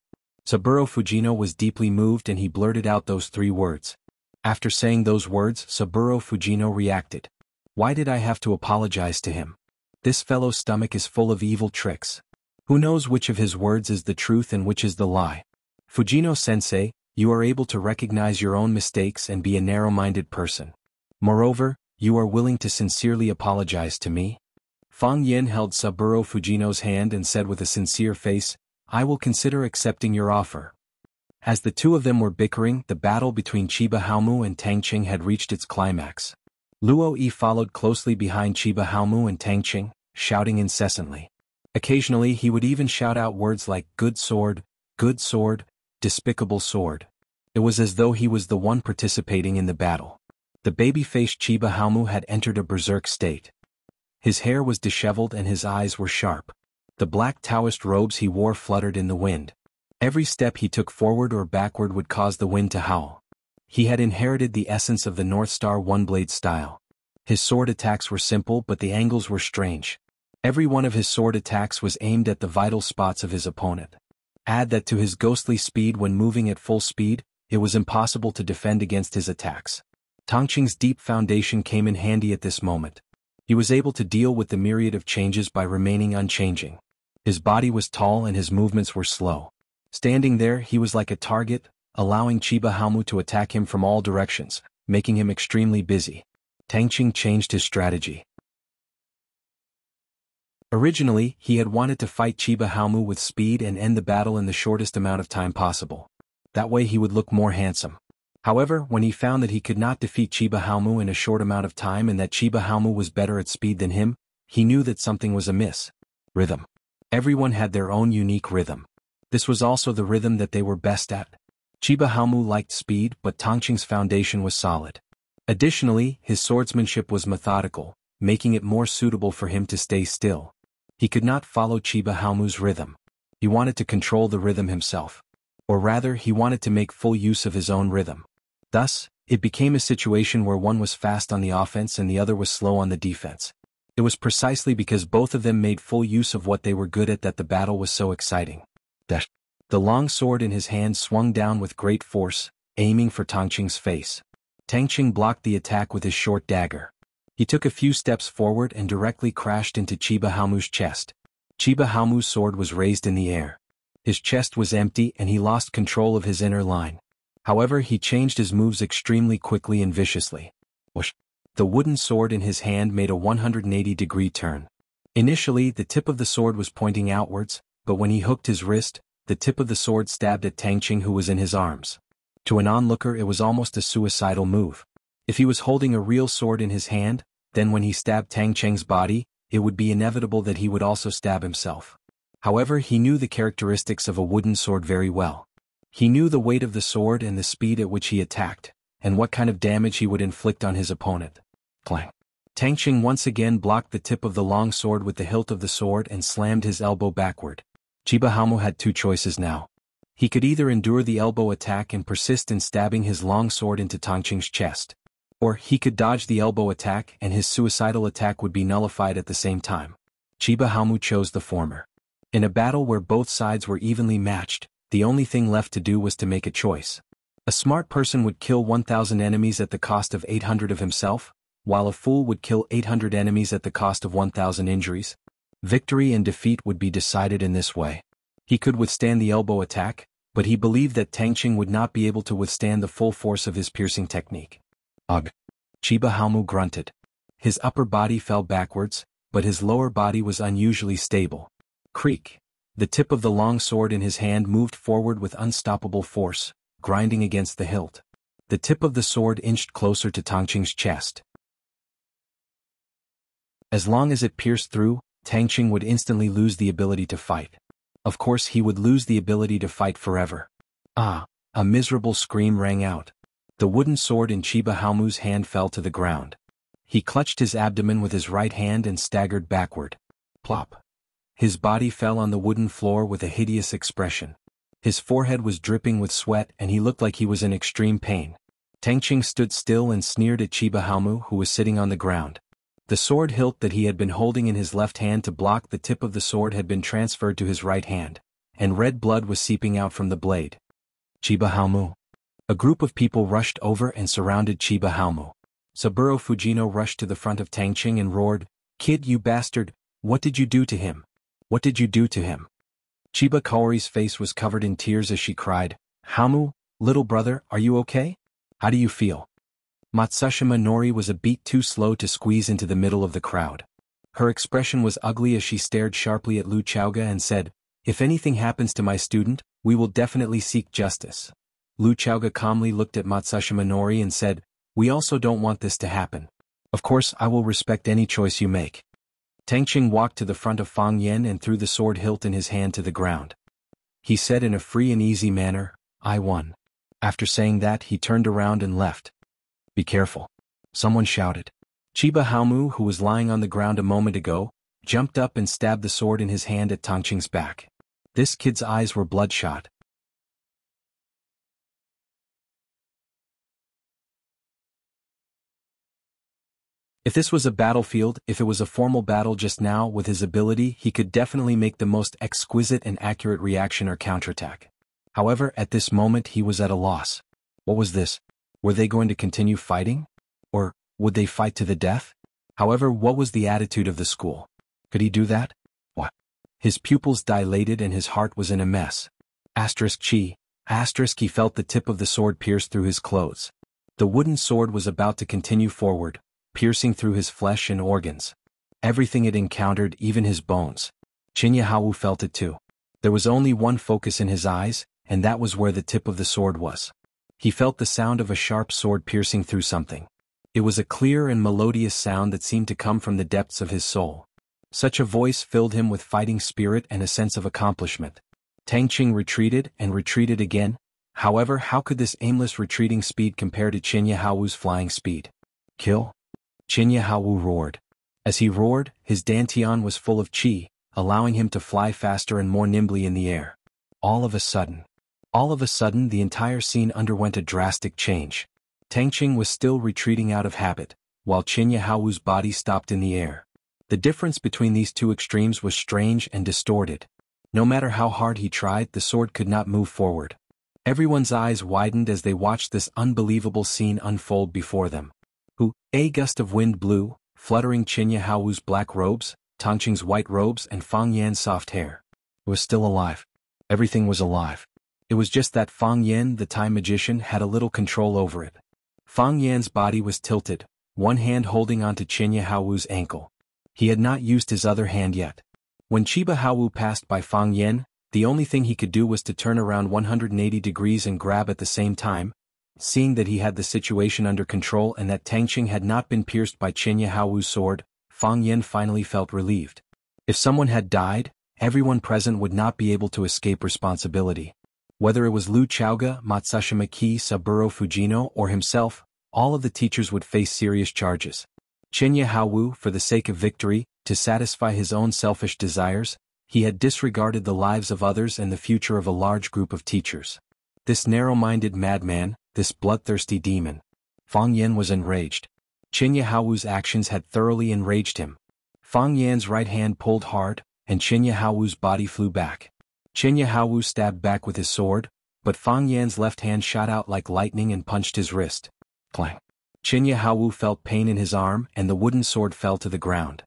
Saburo Fujino was deeply moved and he blurted out those 3 words. After saying those words, Saburo Fujino reacted. Why did I have to apologize to him? This fellow's stomach is full of evil tricks. Who knows which of his words is the truth and which is the lie? Fujino-sensei, you are able to recognize your own mistakes and be a narrow-minded person. Moreover, you are willing to sincerely apologize to me? Fang Yin held Saburo Fujino's hand and said with a sincere face, I will consider accepting your offer. As the 2 of them were bickering, the battle between Chiba Haomu and Tang Qing had reached its climax. Luo Yi followed closely behind Chiba Haomu and Tang Qing, shouting incessantly. Occasionally he would even shout out words like good sword, despicable sword. It was as though he was the one participating in the battle. The baby-faced Chiba Haomu had entered a berserk state. His hair was disheveled and his eyes were sharp. The black Taoist robes he wore fluttered in the wind. Every step he took forward or backward would cause the wind to howl. He had inherited the essence of the North Star one-blade style. His sword attacks were simple but the angles were strange. Every one of his sword attacks was aimed at the vital spots of his opponent. Add that to his ghostly speed when moving at full speed, it was impossible to defend against his attacks. Tang Qing's deep foundation came in handy at this moment. He was able to deal with the myriad of changes by remaining unchanging. His body was tall and his movements were slow. Standing there, he was like a target, allowing Chiba Haomu to attack him from all directions, making him extremely busy. Tang Qing changed his strategy. Originally, he had wanted to fight Chiba Haomu with speed and end the battle in the shortest amount of time possible. That way he would look more handsome. However, when he found that he could not defeat Chiba Haomu in a short amount of time and that Chiba Haomu was better at speed than him, he knew that something was amiss. Rhythm. Everyone had their own unique rhythm. This was also the rhythm that they were best at. Chiba Haomu liked speed, but Tang Qing's foundation was solid. Additionally, his swordsmanship was methodical, making it more suitable for him to stay still. He could not follow Chiba Haomu's rhythm. He wanted to control the rhythm himself. Or rather, he wanted to make full use of his own rhythm. Thus, it became a situation where one was fast on the offense and the other was slow on the defense. It was precisely because both of them made full use of what they were good at that the battle was so exciting. The long sword in his hand swung down with great force, aiming for Tang Qing's face. Tang Qing blocked the attack with his short dagger. He took a few steps forward and directly crashed into Chiba Haomu's chest. Chiba Haomu's sword was raised in the air. His chest was empty and he lost control of his inner line. However, he changed his moves extremely quickly and viciously. Whoosh! The wooden sword in his hand made a 180-degree turn. Initially, the tip of the sword was pointing outwards, but when he hooked his wrist, the tip of the sword stabbed at Tang Qing, who was in his arms. To an onlooker, it was almost a suicidal move. If he was holding a real sword in his hand, then when he stabbed Tang Qing's body, it would be inevitable that he would also stab himself. However, he knew the characteristics of a wooden sword very well. He knew the weight of the sword and the speed at which he attacked, and what kind of damage he would inflict on his opponent. Clang! Tang Qing once again blocked the tip of the long sword with the hilt of the sword and slammed his elbow backward. Chiba Haomu had 2 choices now. He could either endure the elbow attack and persist in stabbing his long sword into Tang Qing's chest, or he could dodge the elbow attack and his suicidal attack would be nullified at the same time. Chiba Haomu chose the former. In a battle where both sides were evenly matched, the only thing left to do was to make a choice. A smart person would kill 1,000 enemies at the cost of 800 of himself, while a fool would kill 800 enemies at the cost of 1,000 injuries. Victory and defeat would be decided in this way. He could withstand the elbow attack, but he believed that Tang Qing would not be able to withstand the full force of his piercing technique. Ugh. Chiba Haomu grunted. His upper body fell backwards, but his lower body was unusually stable. Creak. The tip of the long sword in his hand moved forward with unstoppable force, grinding against the hilt. The tip of the sword inched closer to Tangqing's chest. As long as it pierced through, Tangqing would instantly lose the ability to fight. Of course he would lose the ability to fight forever. Ah! A miserable scream rang out. The wooden sword in Chiba Haomu's hand fell to the ground. He clutched his abdomen with his right hand and staggered backward. Plop. His body fell on the wooden floor with a hideous expression. His forehead was dripping with sweat and he looked like he was in extreme pain. Tangqing stood still and sneered at Chiba Haomu, who was sitting on the ground. The sword hilt that he had been holding in his left hand to block the tip of the sword had been transferred to his right hand, and red blood was seeping out from the blade. Chiba Haomu. A group of people rushed over and surrounded Chiba Haomu. Saburo Fujino rushed to the front of Tangqing and roared, "Kid, you bastard, what did you do to him? What did you do to him?" Chiba Kaori's face was covered in tears as she cried, "Haomu, little brother, are you okay? How do you feel?" Matsushima Nori was a beat too slow to squeeze into the middle of the crowd. Her expression was ugly as she stared sharply at Lu Chaoga and said, "If anything happens to my student, we will definitely seek justice." Lu Chaoga calmly looked at Matsushima Nori and said, "We also don't want this to happen. Of course I will respect any choice you make." Tangqing walked to the front of Fang Yen and threw the sword hilt in his hand to the ground. He said in a free and easy manner, "I won." After saying that he turned around and left. "Be careful," someone shouted. Chiba Haomu, who was lying on the ground a moment ago, jumped up and stabbed the sword in his hand at Tangqing's back. This kid's eyes were bloodshot. If this was a battlefield, if it was a formal battle just now, with his ability he could definitely make the most exquisite and accurate reaction or counterattack. However, at this moment he was at a loss. What was this? Were they going to continue fighting? Or would they fight to the death? However, what was the attitude of the school? Could he do that? What? His pupils dilated and his heart was in a mess. Chi. He felt the tip of the sword pierce through his clothes. The wooden sword was about to continue forward, piercing through his flesh and organs. Everything it encountered, even his bones. Chinya Haowu felt it too. There was only one focus in his eyes, and that was where the tip of the sword was. He felt the sound of a sharp sword piercing through something. It was a clear and melodious sound that seemed to come from the depths of his soul. Such a voice filled him with fighting spirit and a sense of accomplishment. Tangqing retreated and retreated again. However, how could this aimless retreating speed compare to Chinya Haowu's flying speed? Kill? Chinya Haowu roared. As he roared, his dantian was full of chi, allowing him to fly faster and more nimbly in the air. All of a sudden, the entire scene underwent a drastic change. Tangqing was still retreating out of habit, while Chinya Haowu's body stopped in the air. The difference between these two extremes was strange and distorted. No matter how hard he tried, the sword could not move forward. Everyone's eyes widened as they watched this unbelievable scene unfold before them. A gust of wind blew, fluttering Chinya Haowu's black robes, Tangqing's white robes and Fang Yan's soft hair. It was still alive. Everything was alive. It was just that Fang Yan, the time magician, had a little control over it. Fang Yan's body was tilted, one hand holding onto Chinya Haowu's ankle. He had not used his other hand yet. When Chiba Haowu passed by Fang Yan, the only thing he could do was to turn around 180 degrees and grab at the same time. Seeing that he had the situation under control and that Tangqing had not been pierced by Chinya Haowu's sword, Fang Yan finally felt relieved. If someone had died, everyone present would not be able to escape responsibility. Whether it was Lu Chaoga, Matsushima Ki, Saburo Fujino, or himself, all of the teachers would face serious charges. Chinya Haowu, for the sake of victory, to satisfy his own selfish desires, he had disregarded the lives of others and the future of a large group of teachers. This narrow-minded madman, this bloodthirsty demon. Fang Yan was enraged. Chinya Haowu's actions had thoroughly enraged him. Fang Yan's right hand pulled hard, and Chinya Haowu's body flew back. Chinya Haowu stabbed back with his sword, but Fang Yan's left hand shot out like lightning and punched his wrist. Clang. Chinya Haowu felt pain in his arm and the wooden sword fell to the ground.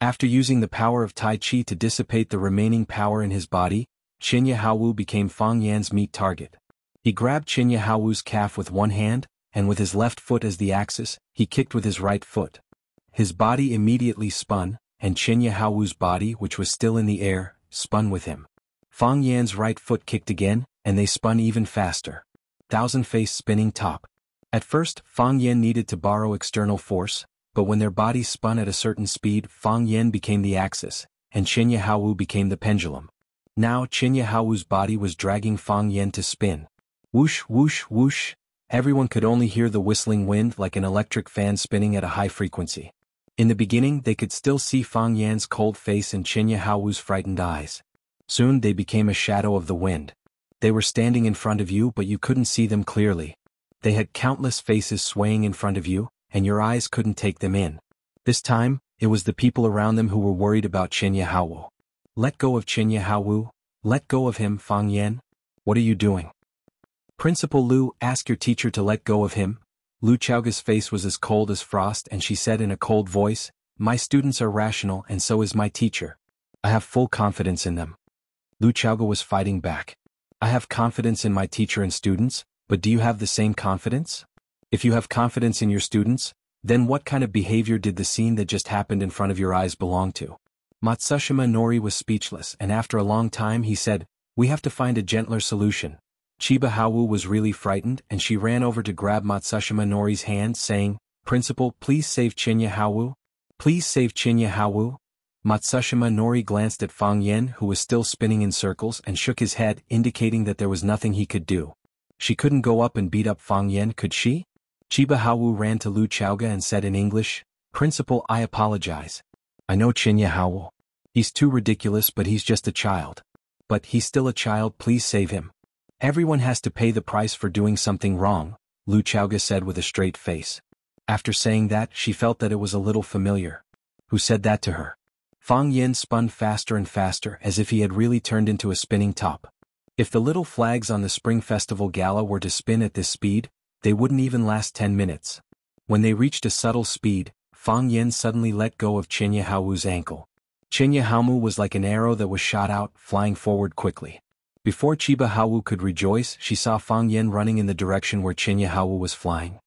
After using the power of Tai Chi to dissipate the remaining power in his body, Chinya Haowu became Fang Yan's meat target. He grabbed Qinya Haowu's calf with one hand, and with his left foot as the axis, he kicked with his right foot. His body immediately spun, and Qinya Haowu's body, which was still in the air, spun with him. Fang Yan's right foot kicked again, and they spun even faster. Thousand-face spinning top. At first, Fang Yan needed to borrow external force, but when their bodies spun at a certain speed, Fang Yan became the axis, and Qinya Haowu became the pendulum. Now Qinya Haowu's body was dragging Fang Yan to spin. Whoosh, whoosh, whoosh. Everyone could only hear the whistling wind like an electric fan spinning at a high frequency. In the beginning they could still see Fang Yan's cold face and Qinya Haowu's frightened eyes. Soon they became a shadow of the wind. They were standing in front of you but you couldn't see them clearly. They had countless faces swaying in front of you, and your eyes couldn't take them in. This time, it was the people around them who were worried about Qinya Haowu. Let go of Qinya Haowu. Let go of him, Fang Yan. What are you doing? Principal Lu, ask your teacher to let go of him. Lu Chaoga's face was as cold as frost and she said in a cold voice, my students are rational and so is my teacher. I have full confidence in them. Lu Chaoga was fighting back. I have confidence in my teacher and students, but do you have the same confidence? If you have confidence in your students, then what kind of behavior did the scene that just happened in front of your eyes belong to? Matsushima Nori was speechless and after a long time he said, we have to find a gentler solution. Chiba Haowu was really frightened and she ran over to grab Matsushima Nori's hand saying, Principal, please save Qinya Haowu. Please save Qinya Haowu. Matsushima Nori glanced at Fang Yan who was still spinning in circles and shook his head indicating that there was nothing he could do. She couldn't go up and beat up Fang Yan, could she? Chiba Haowu ran to Lu Chaoga and said in English, Principal, I apologize. I know Qinya Haowu. He's too ridiculous but he's just a child. But he's still a child, please save him. Everyone has to pay the price for doing something wrong, Lu Chaoga said with a straight face. After saying that, she felt that it was a little familiar. Who said that to her? Fang Yan spun faster and faster as if he had really turned into a spinning top. If the little flags on the Spring Festival Gala were to spin at this speed, they wouldn't even last 10 minutes. When they reached a subtle speed, Fang Yan suddenly let go of Qinya Haowu's ankle. Qinya Haowu was like an arrow that was shot out, flying forward quickly. Before Chiba Haowu could rejoice, she saw Fang Yan running in the direction where Qinya Haowu was flying.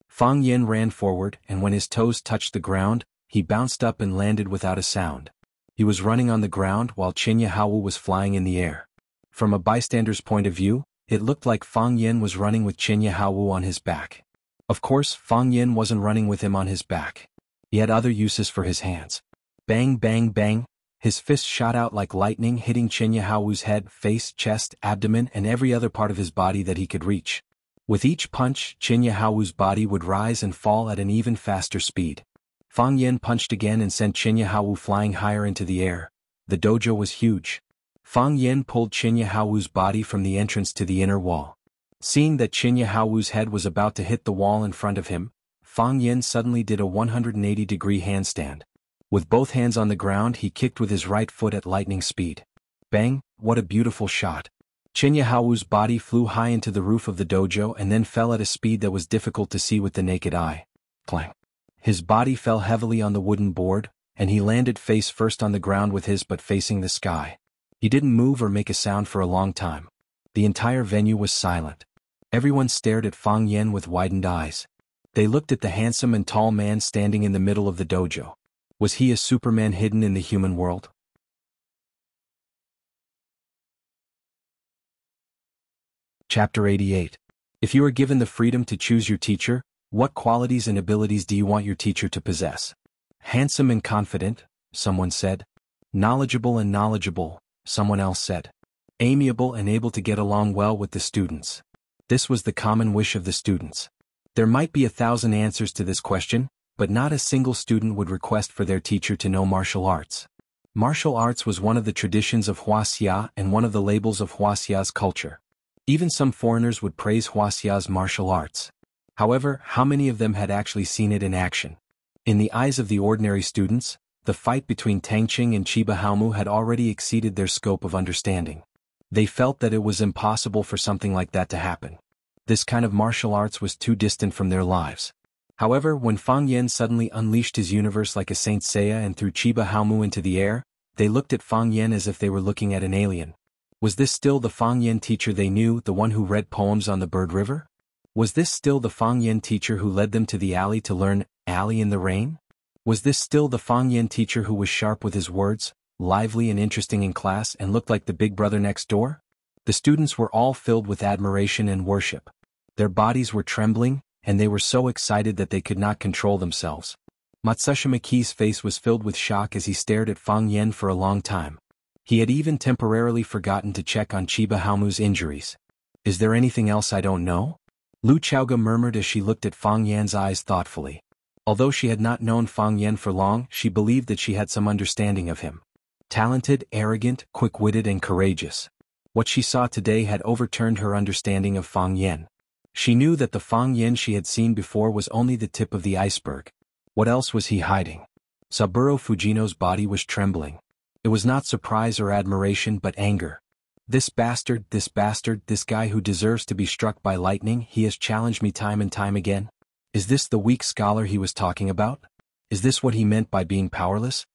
Fang Yan ran forward, and when his toes touched the ground, he bounced up and landed without a sound. He was running on the ground while Qinya Haowu was flying in the air. From a bystander's point of view, it looked like Fang Yan was running with Qinya Haowu on his back. Of course, Fang Yan wasn't running with him on his back. He had other uses for his hands. Bang, bang, bang. His fists shot out like lightning, hitting Qinya Haowu's head, face, chest, abdomen, and every other part of his body that he could reach. With each punch, Qinya Haowu's body would rise and fall at an even faster speed. Fang Yan punched again and sent Qinya Haowu flying higher into the air. The dojo was huge. Fang Yan pulled Qinya Haowu's body from the entrance to the inner wall. Seeing that Qinya Haowu's head was about to hit the wall in front of him, Fang Yan suddenly did a 180-degree handstand. With both hands on the ground, he kicked with his right foot at lightning speed. Bang, what a beautiful shot. Qinya Haowu's body flew high into the roof of the dojo and then fell at a speed that was difficult to see with the naked eye. Clang. His body fell heavily on the wooden board, and he landed face first on the ground with his butt facing the sky. He didn't move or make a sound for a long time. The entire venue was silent. Everyone stared at Fang Yan with widened eyes. They looked at the handsome and tall man standing in the middle of the dojo. Was he a Superman hidden in the human world? Chapter 88. If you are given the freedom to choose your teacher, what qualities and abilities do you want your teacher to possess? Handsome and confident, someone said. Knowledgeable and knowledgeable, someone else said. Amiable and able to get along well with the students. This was the common wish of the students. There might be 1,000 answers to this question, but not a single student would request for their teacher to know martial arts. Martial arts was one of the traditions of Huaxia and one of the labels of Huaxia's culture. Even some foreigners would praise Huaxia's martial arts. However, how many of them had actually seen it in action? In the eyes of the ordinary students, the fight between Tang Qing and Chiba Haowu had already exceeded their scope of understanding. They felt that it was impossible for something like that to happen. This kind of martial arts was too distant from their lives. However, when Fang Yan suddenly unleashed his universe like a Saint Seiya and threw Chiba Haowu into the air, they looked at Fang Yan as if they were looking at an alien. Was this still the Fang Yen teacher they knew, the one who read poems on the Bird River? Was this still the Fang Yen teacher who led them to the alley to learn Alley in the Rain? Was this still the Fang Yen teacher who was sharp with his words, lively and interesting in class, and looked like the big brother next door? The students were all filled with admiration and worship. Their bodies were trembling, and they were so excited that they could not control themselves. Matsushima Ki's face was filled with shock as he stared at Fang Yen for a long time. He had even temporarily forgotten to check on Chiba Haomu's injuries. Is there anything else I don't know? Lu Chaoga murmured as she looked at Fang Yan's eyes thoughtfully. Although she had not known Fang Yen for long, she believed that she had some understanding of him. Talented, arrogant, quick-witted and courageous. What she saw today had overturned her understanding of Fang Yen. She knew that the Fang Yen she had seen before was only the tip of the iceberg. What else was he hiding? Saburo Fujino's body was trembling. It was not surprise or admiration but anger. This bastard, this guy who deserves to be struck by lightning, he has challenged me time and time again. Is this the weak scholar he was talking about? Is this what he meant by being powerless?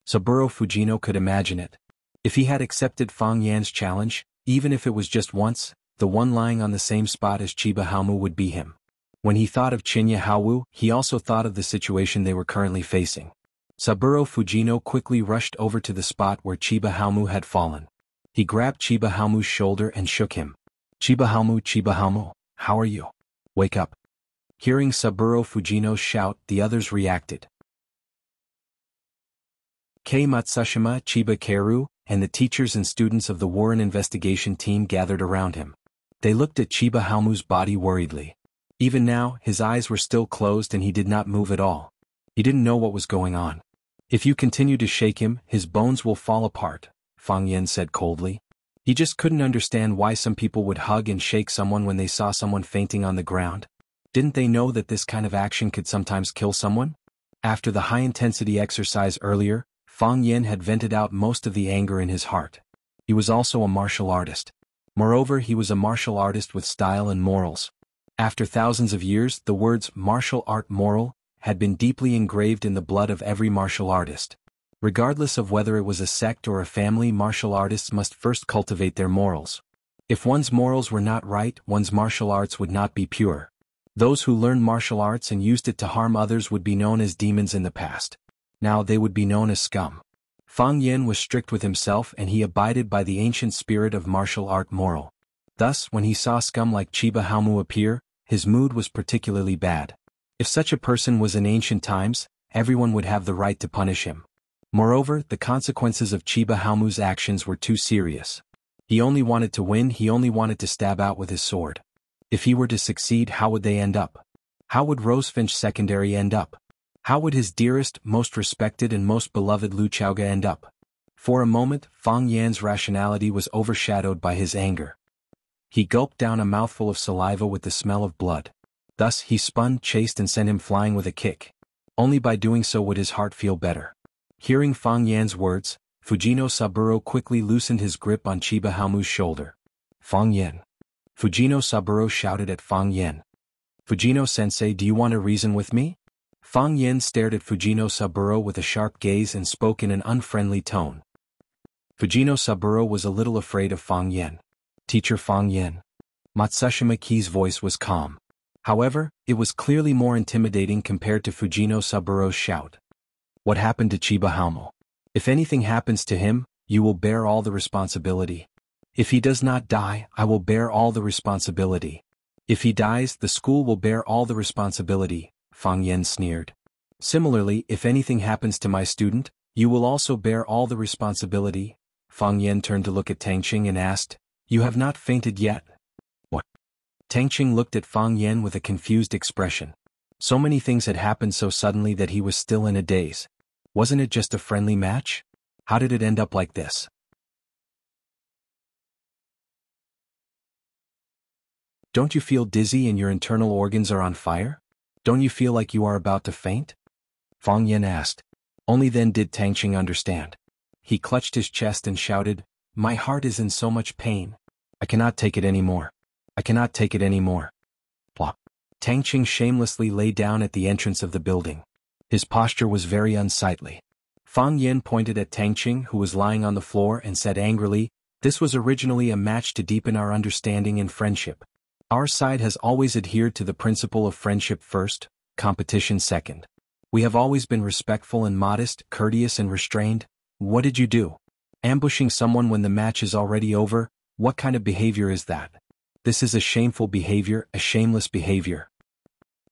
Saburo Fujino could imagine it. If he had accepted Fang Yan's challenge, even if it was just once, the one lying on the same spot as Chiba Haomu would be him. When he thought of Chinya Haowu, he also thought of the situation they were currently facing. Saburo Fujino quickly rushed over to the spot where Chiba Haomu had fallen. He grabbed Chiba Haomu's shoulder and shook him. Chiba Haomu, how are you? Wake up. Hearing Saburo Fujino's shout, the others reacted. Kei Matsushima, Chiba Keru, and the teachers and students of the Warren investigation team gathered around him. They looked at Chiba Haomu's body worriedly. Even now, his eyes were still closed and he did not move at all. He didn't know what was going on. If you continue to shake him, his bones will fall apart, Fang Yen said coldly. He just couldn't understand why some people would hug and shake someone when they saw someone fainting on the ground. Didn't they know that this kind of action could sometimes kill someone? After the high-intensity exercise earlier, Fang Yen had vented out most of the anger in his heart. He was also a martial artist. Moreover, he was a martial artist with style and morals. After thousands of years, the words martial art moral had been deeply engraved in the blood of every martial artist. Regardless of whether it was a sect or a family, martial artists must first cultivate their morals. If one's morals were not right, one's martial arts would not be pure. Those who learned martial arts and used it to harm others would be known as demons in the past. Now they would be known as scum. Fang Yen was strict with himself and he abided by the ancient spirit of martial art moral. Thus, when he saw scum like Chiba Haomu appear, his mood was particularly bad. If such a person was in ancient times, everyone would have the right to punish him. Moreover, the consequences of Chiba Haomu's actions were too serious. He only wanted to win, he only wanted to stab out with his sword. If he were to succeed, how would they end up? How would Rosefinch Secondary end up? How would his dearest, most respected and most beloved Lu Chaoga end up? For a moment, Fang Yan's rationality was overshadowed by his anger. He gulped down a mouthful of saliva with the smell of blood. Thus he spun, chased and sent him flying with a kick. Only by doing so would his heart feel better. Hearing Fang Yan's words, Fujino Saburo quickly loosened his grip on Chiba Haomu's shoulder. Fang Yen. Fujino Saburo shouted at Fang Yen. Fujino-sensei, do you want to reason with me? Fang Yen stared at Fujino Saburo with a sharp gaze and spoke in an unfriendly tone. Fujino Saburo was a little afraid of Fang Yen. Teacher Fang Yen. Matsushima Ki's voice was calm. However, it was clearly more intimidating compared to Fujino Saburo's shout. What happened to Chiba Haomu? If anything happens to him, you will bear all the responsibility. If he does not die, I will bear all the responsibility. If he dies, the school will bear all the responsibility, Fang Yen sneered. Similarly, if anything happens to my student, you will also bear all the responsibility. Fang Yen turned to look at Tangqing and asked, You have not fainted yet? What? Tangqing looked at Fang Yen with a confused expression. So many things had happened so suddenly that he was still in a daze. Wasn't it just a friendly match? How did it end up like this? Don't you feel dizzy and your internal organs are on fire? Don't you feel like you are about to faint? Fang Yen asked. Only then did Tangqing understand. He clutched his chest and shouted, My heart is in so much pain. I cannot take it anymore. I cannot take it anymore. Plop. Tangqing shamelessly lay down at the entrance of the building. His posture was very unsightly. Fang Yen pointed at Tangqing, who was lying on the floor, and said angrily, This was originally a match to deepen our understanding and friendship. Our side has always adhered to the principle of friendship first, competition second. We have always been respectful and modest, courteous and restrained. What did you do? Ambushing someone when the match is already over? What kind of behavior is that? This is a shameful behavior, a shameless behavior.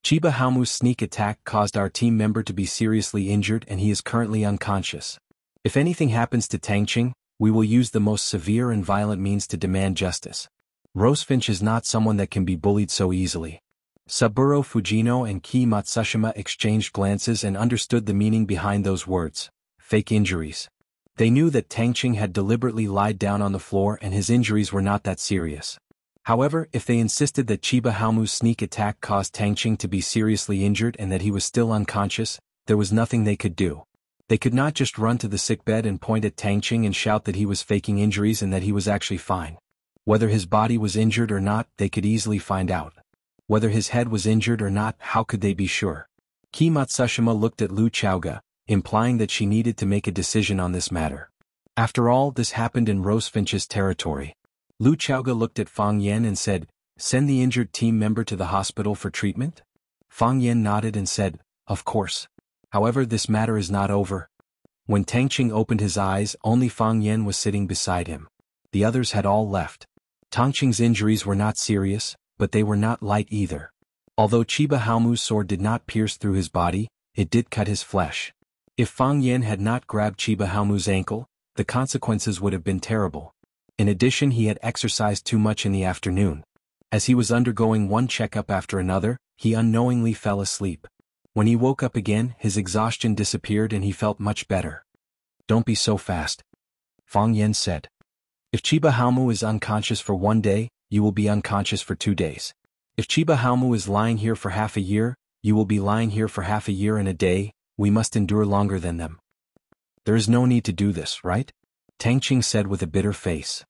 Chiba Haumu's sneak attack caused our team member to be seriously injured and he is currently unconscious. If anything happens to Tangqing, we will use the most severe and violent means to demand justice. Rosefinch is not someone that can be bullied so easily. Saburo Fujino and Kei Matsushima exchanged glances and understood the meaning behind those words. Fake injuries. They knew that Tangqing had deliberately lied down on the floor and his injuries were not that serious. However, if they insisted that Chiba Haumu's sneak attack caused Tangqing to be seriously injured and that he was still unconscious, there was nothing they could do. They could not just run to the sickbed and point at Tangqing and shout that he was faking injuries and that he was actually fine. Whether his body was injured or not, they could easily find out. Whether his head was injured or not, how could they be sure? Kei Matsushima looked at Lu Chaoga, implying that she needed to make a decision on this matter. After all, this happened in Rosefinch's territory. Lu Chaoga looked at Fang Yan and said, "Send the injured team member to the hospital for treatment?" Fang Yan nodded and said, "Of course. However, this matter is not over." When Tangqing opened his eyes, only Fang Yan was sitting beside him. The others had all left. Tangqing's injuries were not serious, but they were not light either. Although Chiba Haumu's sword did not pierce through his body, it did cut his flesh. If Fang Yan had not grabbed Chiba Haumu's ankle, the consequences would have been terrible. In addition, he had exercised too much in the afternoon. As he was undergoing one checkup after another, he unknowingly fell asleep. When he woke up again, his exhaustion disappeared and he felt much better. "Don't be so fast," Fang Yan said. "If Chiba Haumu is unconscious for 1 day, you will be unconscious for 2 days. If Chiba Haumu is lying here for half a year, you will be lying here for half a year and a day. We must endure longer than them." "There is no need to do this, right?" Tangqing said with a bitter face.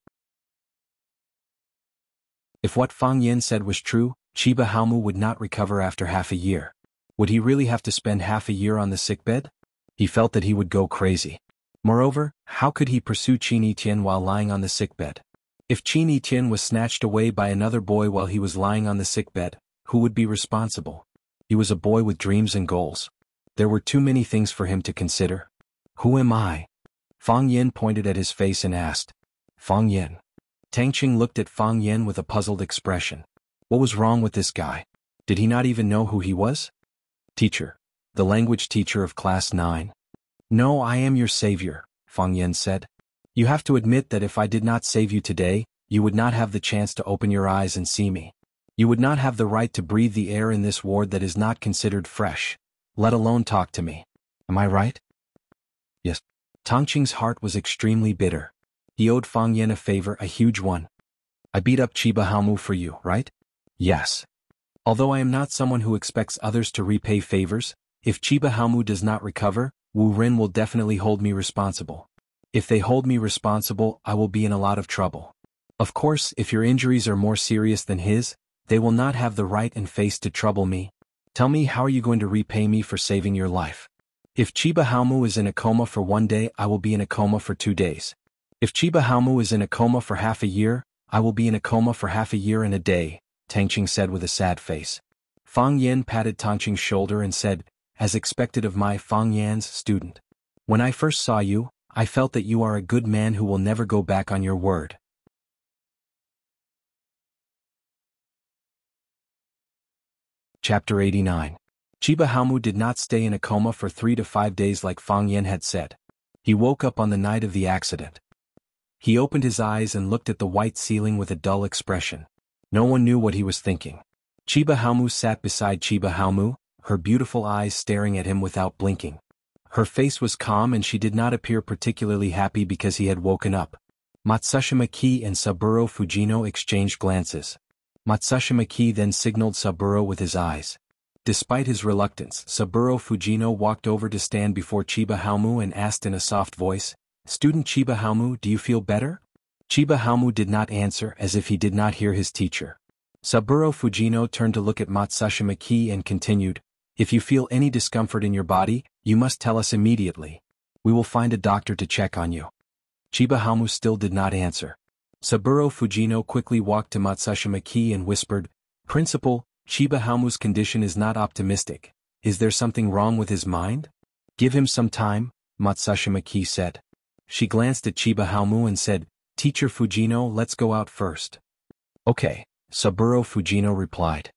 If what Fang Yan said was true, Chiba Haumu would not recover after half a year. Would he really have to spend half a year on the sickbed? He felt that he would go crazy. Moreover, how could he pursue Qin Yitian while lying on the sickbed? If Qin Yitian was snatched away by another boy while he was lying on the sickbed, who would be responsible? He was a boy with dreams and goals. There were too many things for him to consider. "Who am I?" Fang Yan pointed at his face and asked. "Fang Yan." Tangqing looked at Fang Yan with a puzzled expression. What was wrong with this guy? Did he not even know who he was? "Teacher. The language teacher of class 9. "No, I am your savior," Fang Yan said. "You have to admit that if I did not save you today, you would not have the chance to open your eyes and see me. You would not have the right to breathe the air in this ward that is not considered fresh, let alone talk to me. Am I right?" "Yes." Tangqing's heart was extremely bitter. He owed Fang Yan a favor, a huge one. "I beat up Chiba Haumu for you, right?" "Yes." "Although I am not someone who expects others to repay favors, if Chiba Haumu does not recover, Wu Ren will definitely hold me responsible. If they hold me responsible, I will be in a lot of trouble. Of course, if your injuries are more serious than his, they will not have the right and face to trouble me. Tell me, how are you going to repay me for saving your life? If Chiba Haumu is in a coma for 1 day, I will be in a coma for 2 days. If Chiba Haumu is in a coma for half a year, I will be in a coma for half a year and a day," Tangqing said with a sad face. Fang Yan patted Tangqing's shoulder and said, "As expected of my Fang Yan's student. When I first saw you, I felt that you are a good man who will never go back on your word." Chapter 89. Chiba Haumu did not stay in a coma for 3 to 5 days like Fang Yan had said. He woke up on the night of the accident. He opened his eyes and looked at the white ceiling with a dull expression. No one knew what he was thinking. Chiba Haumu sat beside Chiba Haumu, her beautiful eyes staring at him without blinking. Her face was calm and she did not appear particularly happy because he had woken up. Matsushima Kei and Saburo Fujino exchanged glances. Matsushima Kei then signaled Saburo with his eyes. Despite his reluctance, Saburo Fujino walked over to stand before Chiba Haumu and asked in a soft voice, "Student Chiba Haumu, do you feel better?" Chiba Haumu did not answer, as if he did not hear his teacher. Saburo Fujino turned to look at Matsushima Kei and continued, "If you feel any discomfort in your body, you must tell us immediately. We will find a doctor to check on you." Chiba Haumu still did not answer. Saburo Fujino quickly walked to Matsushima Maki and whispered, "Principal, Chiba Haumu's condition is not optimistic. Is there something wrong with his mind?" "Give him some time," Matsushima Maki said. She glanced at Chiba Haumu and said, "Teacher Fujino, let's go out first." "Okay," Saburo Fujino replied.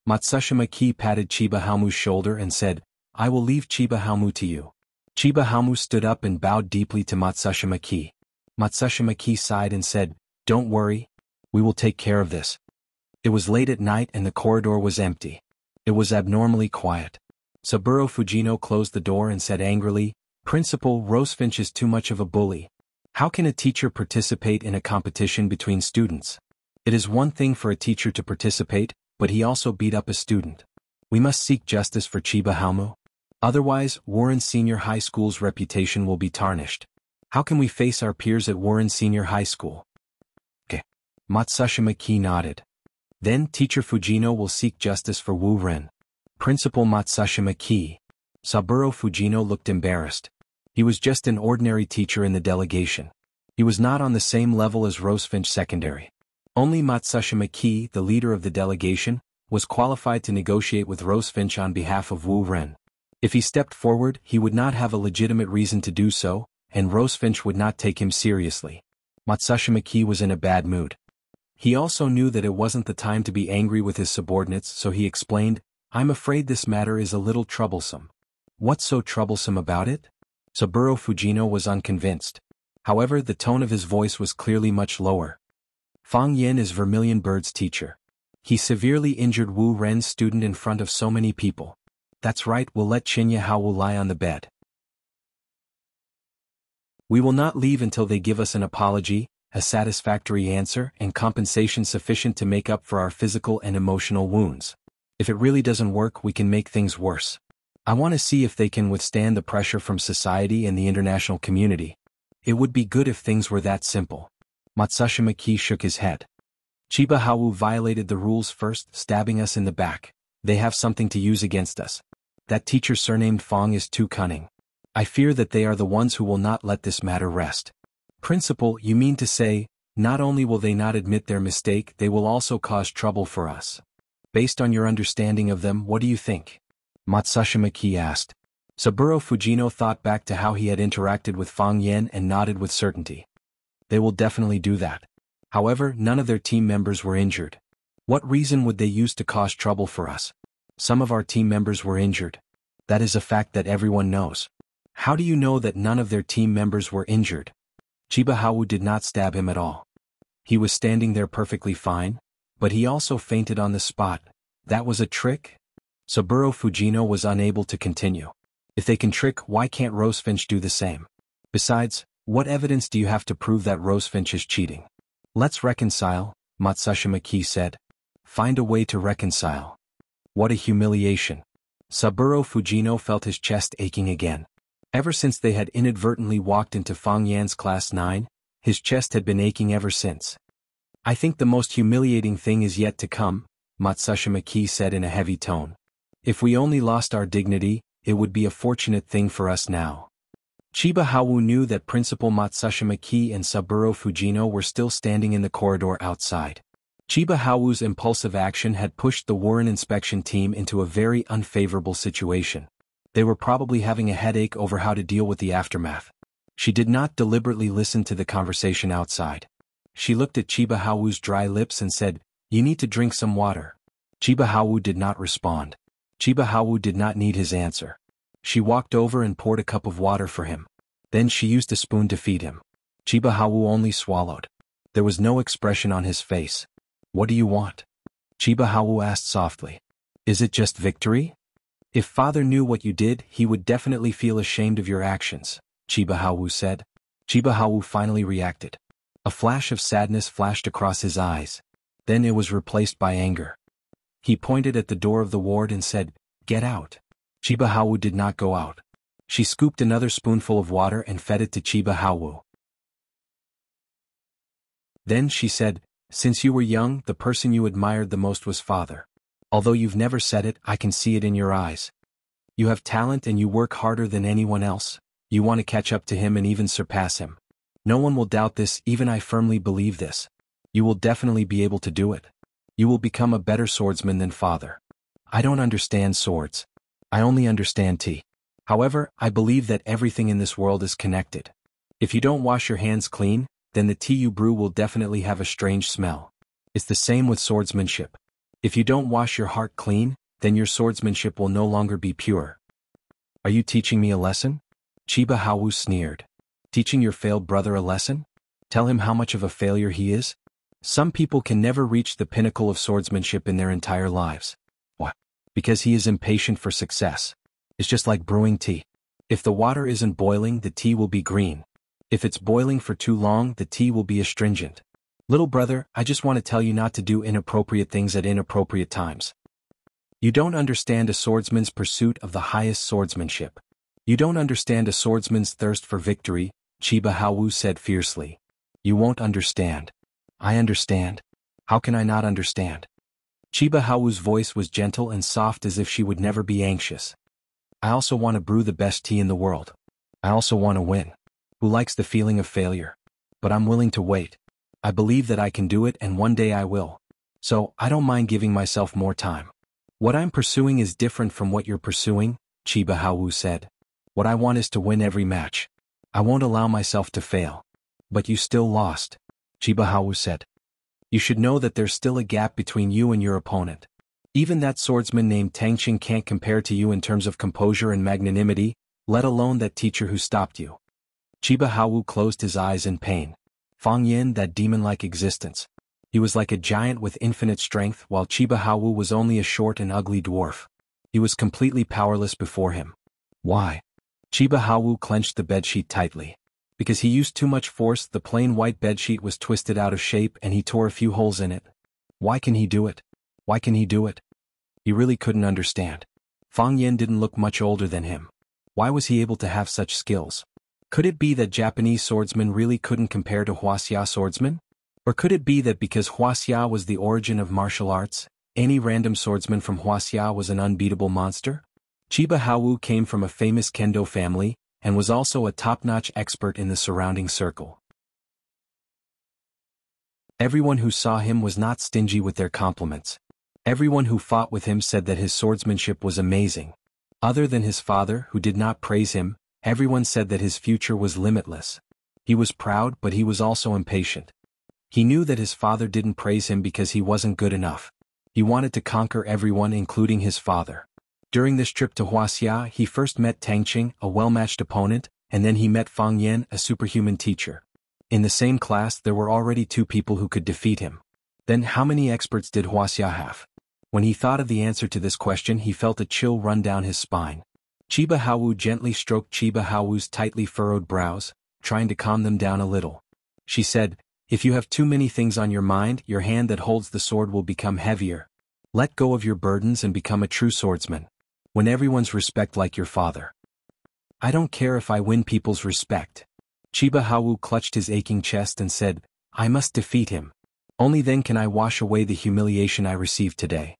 Matsushima Maki patted Chiba Haumu's shoulder and said, "I will leave Chiba Haumu to you." Chiba Haumu stood up and bowed deeply to Matsushima Maki. Matsushima Maki sighed and said, "Don't worry. We will take care of this." It was late at night and the corridor was empty. It was abnormally quiet. Saburo Fujino closed the door and said angrily, "Principal, Rosefinch is too much of a bully. How can a teacher participate in a competition between students? It is one thing for a teacher to participate, but he also beat up a student. We must seek justice for Chiba Haumu. Otherwise, Warren Senior High School's reputation will be tarnished. How can we face our peers at Warren Senior High School?" "Okay." Matsushima Maki nodded. "Then Teacher Fujino will seek justice for Wu Ren." Principal Matsushima Maki. Saburo Fujino looked embarrassed. He was just an ordinary teacher in the delegation. He was not on the same level as Rosefinch Secondary. Only Matsushima Maki, the leader of the delegation, was qualified to negotiate with Rosefinch on behalf of Wu Ren. If he stepped forward, he would not have a legitimate reason to do so, and Rosefinch would not take him seriously. Matsushima Maki was in a bad mood. He also knew that it wasn't the time to be angry with his subordinates, so he explained, "I'm afraid this matter is a little troublesome." "What's so troublesome about it?" Saburo Fujino was unconvinced. However, the tone of his voice was clearly much lower. "Fang Yen is Vermilion Bird's teacher. He severely injured Wu Ren's student in front of so many people. That's right, we'll let Chinya Hao lie on the bed. We will not leave until they give us an apology, a satisfactory answer, and compensation sufficient to make up for our physical and emotional wounds. If it really doesn't work, we can make things worse. I want to see if they can withstand the pressure from society and the international community. It would be good if things were that simple." Matsushima Maki shook his head. "Chiba Haumu violated the rules first, stabbing us in the back. They have something to use against us. That teacher surnamed Fang is too cunning. I fear that they are the ones who will not let this matter rest." "Principal, you mean to say, not only will they not admit their mistake, they will also cause trouble for us? Based on your understanding of them, what do you think?" Matsushima Maki asked. Saburo Fujino thought back to how he had interacted with Fang Yen and nodded with certainty. "They will definitely do that. However, none of their team members were injured. What reason would they use to cause trouble for us? Some of our team members were injured. That is a fact that everyone knows." "How do you know that none of their team members were injured?" "Chiba Haumu did not stab him at all. He was standing there perfectly fine, but he also fainted on the spot. That was a trick?" Saburo Fujino was unable to continue. "If they can trick, why can't Rosefinch do the same? Besides, what evidence do you have to prove that Rosefinch is cheating?" "Let's reconcile," Matsushima Maki said. "Find a way to reconcile." What a humiliation. Saburo Fujino felt his chest aching again. Ever since they had inadvertently walked into Fang Yan's class 9, his chest had been aching ever since. "I think the most humiliating thing is yet to come," Matsushima Maki said in a heavy tone. "If we only lost our dignity, it would be a fortunate thing for us now." Chiba Haumu knew that Principal Matsushima Maki and Saburo Fujino were still standing in the corridor outside. Chiba Haumu's impulsive action had pushed the Warren inspection team into a very unfavorable situation. They were probably having a headache over how to deal with the aftermath. She did not deliberately listen to the conversation outside. She looked at Chiba Haumu's dry lips and said, "You need to drink some water." Chiba Haumu did not respond. Chiba Haumu did not need his answer. She walked over and poured a cup of water for him. Then she used a spoon to feed him. Chiba Haumu only swallowed. There was no expression on his face. "What do you want?" Chiba Haumu asked softly. "Is it just victory?" "If father knew what you did, he would definitely feel ashamed of your actions," Chiba Haumu said. Chiba Haumu finally reacted. A flash of sadness flashed across his eyes. Then it was replaced by anger. He pointed at the door of the ward and said, "Get out." Chiba Haumu did not go out. She scooped another spoonful of water and fed it to Chiba Haumu. Then she said, "Since you were young, the person you admired the most was father. Although you've never said it, I can see it in your eyes. You have talent and you work harder than anyone else. You want to catch up to him and even surpass him. No one will doubt this, even I firmly believe this. You will definitely be able to do it. You will become a better swordsman than father. I don't understand swords. I only understand tea. However, I believe that everything in this world is connected. If you don't wash your hands clean, then the tea you brew will definitely have a strange smell. It's the same with swordsmanship. If you don't wash your heart clean, then your swordsmanship will no longer be pure. Are you teaching me a lesson? Chiba Hawu sneered. Teaching your failed brother a lesson? Tell him how much of a failure he is? Some people can never reach the pinnacle of swordsmanship in their entire lives. Why? Because he is impatient for success. It's just like brewing tea. If the water isn't boiling, the tea will be green. If it's boiling for too long, the tea will be astringent. Little brother, I just want to tell you not to do inappropriate things at inappropriate times. You don't understand a swordsman's pursuit of the highest swordsmanship. You don't understand a swordsman's thirst for victory, Chiba Hawu said fiercely. You won't understand. I understand. How can I not understand? Chiba Hawu's voice was gentle and soft as if she would never be anxious. I also want to brew the best tea in the world. I also want to win. Who likes the feeling of failure? But I'm willing to wait. I believe that I can do it and one day I will. So, I don't mind giving myself more time. What I'm pursuing is different from what you're pursuing, Chiba Hawu said. What I want is to win every match. I won't allow myself to fail. But you still lost, Chiba Hawu said. You should know that there's still a gap between you and your opponent. Even that swordsman named Tang Qing can't compare to you in terms of composure and magnanimity, let alone that teacher who stopped you. Chiba Hawu closed his eyes in pain. Fang Yin, that demon-like existence. He was like a giant with infinite strength, while Chiba Hawu was only a short and ugly dwarf. He was completely powerless before him. Why? Chiba Hawu clenched the bedsheet tightly. Because he used too much force, the plain white bedsheet was twisted out of shape and he tore a few holes in it. Why can he do it? Why can he do it? He really couldn't understand. Fang Yin didn't look much older than him. Why was he able to have such skills? Could it be that Japanese swordsmen really couldn't compare to Huaxia swordsmen? Or could it be that because Huaxia was the origin of martial arts, any random swordsman from Huaxia was an unbeatable monster? Chiba Hawu came from a famous kendo family, and was also a top-notch expert in the surrounding circle. Everyone who saw him was not stingy with their compliments. Everyone who fought with him said that his swordsmanship was amazing. Other than his father, who did not praise him, everyone said that his future was limitless. He was proud, but he was also impatient. He knew that his father didn't praise him because he wasn't good enough. He wanted to conquer everyone, including his father. During this trip to Huaxia, he first met Tang Qing, a well-matched opponent, and then he met Fang Yin, a superhuman teacher. In the same class, there were already 2 people who could defeat him. Then how many experts did Huaxia have? When he thought of the answer to this question, he felt a chill run down his spine. Chiba Hawu gently stroked Chiba Hawu's tightly furrowed brows, trying to calm them down a little. She said, "If you have too many things on your mind, your hand that holds the sword will become heavier. Let go of your burdens and become a true swordsman. Win everyone's respect like your father." I don't care if I win people's respect. Chiba Hawu clutched his aching chest and said, I must defeat him. Only then can I wash away the humiliation I received today.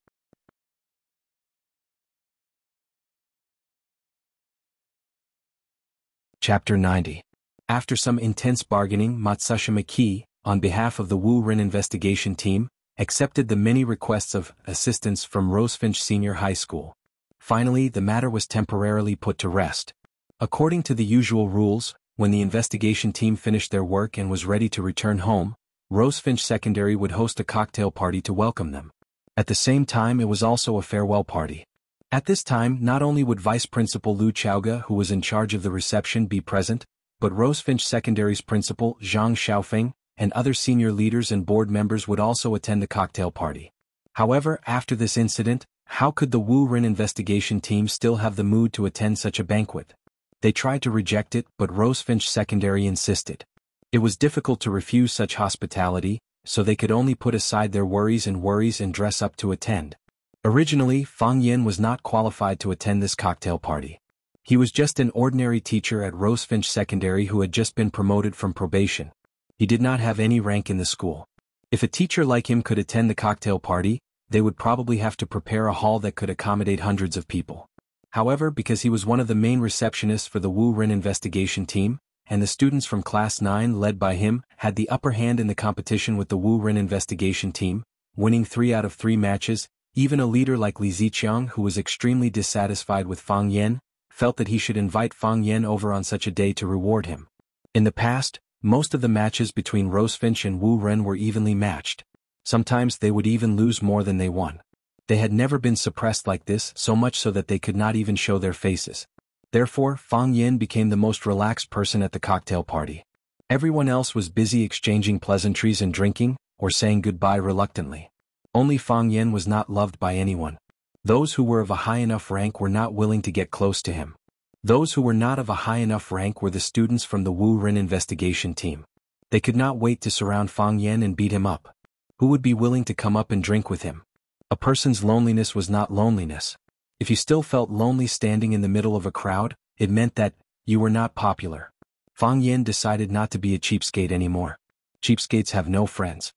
Chapter 90. After some intense bargaining, Matsushima Ki, on behalf of the Wu Rin investigation team, accepted the many requests of assistance from Rosefinch Senior High School. Finally, the matter was temporarily put to rest. According to the usual rules, when the investigation team finished their work and was ready to return home, Rosefinch Secondary would host a cocktail party to welcome them. At the same time, it was also a farewell party. At this time, not only would Vice Principal Lu Chaoga, who was in charge of the reception, be present, but Rosefinch Secondary's principal, Zhang Xiaofeng, and other senior leaders and board members would also attend the cocktail party. However, after this incident, how could the Wu Rin investigation team still have the mood to attend such a banquet? They tried to reject it, but Rosefinch Secondary insisted. It was difficult to refuse such hospitality, so they could only put aside their worries and dress up to attend. Originally, Fang Yin was not qualified to attend this cocktail party. He was just an ordinary teacher at Rosefinch Secondary who had just been promoted from probation. He did not have any rank in the school. If a teacher like him could attend the cocktail party, they would probably have to prepare a hall that could accommodate hundreds of people. However, because he was one of the main receptionists for the Wu Rin investigation team, and the students from Class 9 led by him had the upper hand in the competition with the Wu Ren investigation team, winning 3 out of 3 matches. Even a leader like Li Ziqiang, who was extremely dissatisfied with Fang Yan, felt that he should invite Fang Yan over on such a day to reward him. In the past, most of the matches between Rosefinch and Wu Ren were evenly matched. Sometimes they would even lose more than they won. They had never been suppressed like this, so much so that they could not even show their faces. Therefore, Fang Yan became the most relaxed person at the cocktail party. Everyone else was busy exchanging pleasantries and drinking, or saying goodbye reluctantly. Only Fang Yan was not loved by anyone. Those who were of a high enough rank were not willing to get close to him. Those who were not of a high enough rank were the students from the Wu Ren investigation team. They could not wait to surround Fang Yan and beat him up. Who would be willing to come up and drink with him? A person's loneliness was not loneliness. If you still felt lonely standing in the middle of a crowd, it meant that you were not popular. Fang Yan decided not to be a cheapskate anymore. Cheapskates have no friends.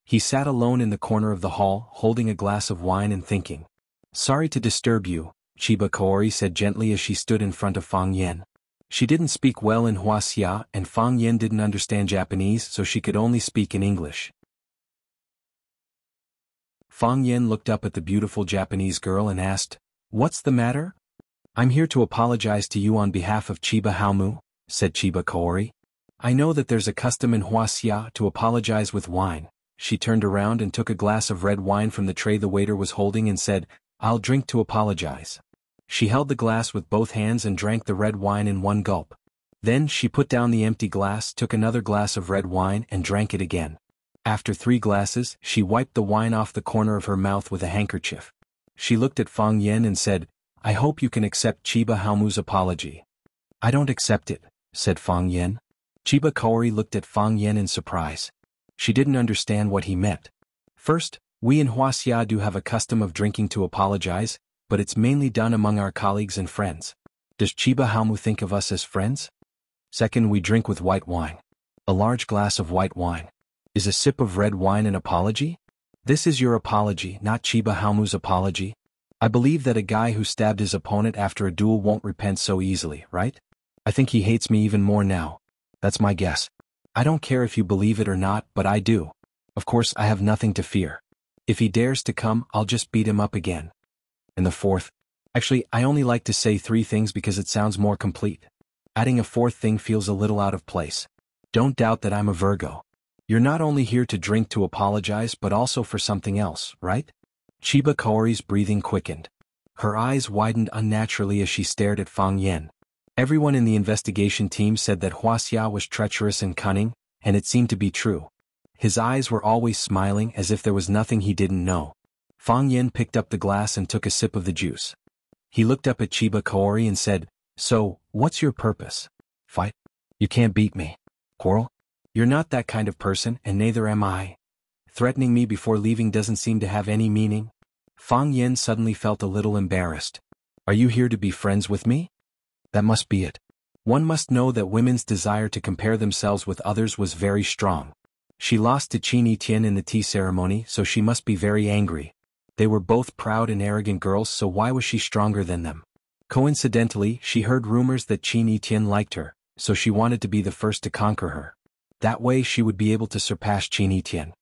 He sat alone in the corner of the hall, holding a glass of wine and thinking. "Sorry to disturb you," Chiba Kaori said gently as she stood in front of Fang Yan. She didn't speak well in Huaxia, and Fang Yan didn't understand Japanese, so she could only speak in English. Fang Yan looked up at the beautiful Japanese girl and asked, "What's the matter?" "I'm here to apologize to you on behalf of Chiba Haomu," said Chiba Kaori. "I know that there's a custom in Huaxia to apologize with wine." She turned around and took a glass of red wine from the tray the waiter was holding and said, "I'll drink to apologize." She held the glass with both hands and drank the red wine in one gulp. Then she put down the empty glass, took another glass of red wine and drank it again. After 3 glasses, she wiped the wine off the corner of her mouth with a handkerchief. She looked at Fang Yan and said, "I hope you can accept Chiba Haomu's apology." "I don't accept it," said Fang Yan. Chiba Kaori looked at Fang Yan in surprise. She didn't understand what he meant. "First, we in Huaxia do have a custom of drinking to apologize, but it's mainly done among our colleagues and friends. Does Chiba Haomu think of us as friends? Second, we drink with white wine. A large glass of white wine. Is a sip of red wine an apology? This is your apology, not Chiba Haomu's apology. I believe that a guy who stabbed his opponent after a duel won't repent so easily, right? I think he hates me even more now. That's my guess. I don't care if you believe it or not, but I do. Of course, I have nothing to fear. If he dares to come, I'll just beat him up again." And the fourth. Actually, I only like to say 3 things because it sounds more complete. Adding a 4th thing feels a little out of place. Don't doubt that I'm a Virgo. You're not only here to drink to apologize but also for something else, right? Chiba Kaori's breathing quickened. Her eyes widened unnaturally as she stared at Fang Yan. Everyone in the investigation team said that Huaxia was treacherous and cunning, and it seemed to be true. His eyes were always smiling as if there was nothing he didn't know. Fang Yan picked up the glass and took a sip of the juice. He looked up at Chiba Kaori and said, "So, what's your purpose? Fight? You can't beat me. Quarrel? You're not that kind of person, and neither am I. Threatening me before leaving doesn't seem to have any meaning." Fang Yan suddenly felt a little embarrassed. "Are you here to be friends with me?" That must be it. One must know that women's desire to compare themselves with others was very strong. She lost to Qin Etienne in the tea ceremony, so she must be very angry. They were both proud and arrogant girls, so why was she stronger than them? Coincidentally, she heard rumors that Qin Etienne liked her, so she wanted to be the first to conquer her. That way she would be able to surpass Qin Etienne.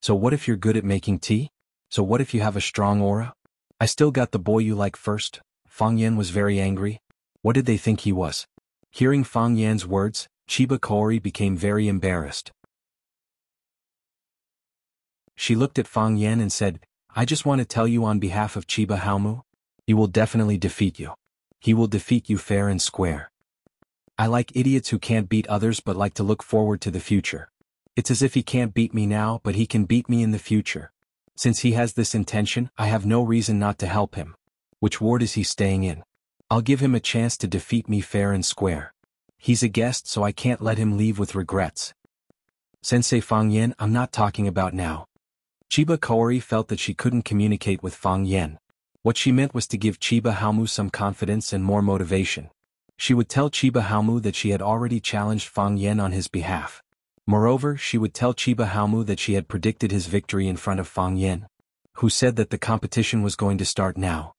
So what if you're good at making tea? So what if you have a strong aura? I still got the boy you like first. Fang Yan was very angry. What did they think he was? Hearing Fang Yan's words, Chiba Kaori became very embarrassed. She looked at Fang Yan and said, "I just want to tell you on behalf of Chiba Haomu, he will definitely defeat you. He will defeat you fair and square. I like idiots who can't beat others but like to look forward to the future. It's as if he can't beat me now but he can beat me in the future. Since he has this intention, I have no reason not to help him. Which ward is he staying in? I'll give him a chance to defeat me fair and square. He's a guest so I can't let him leave with regrets." "Sensei Fang Yan, I'm not talking about now." Chiba Kaori felt that she couldn't communicate with Fang Yan. What she meant was to give Chiba Haomu some confidence and more motivation. She would tell Chiba Haomu that she had already challenged Fang Yan on his behalf. Moreover, she would tell Chiba Haomu that she had predicted his victory in front of Fang Yan, who said that the competition was going to start now.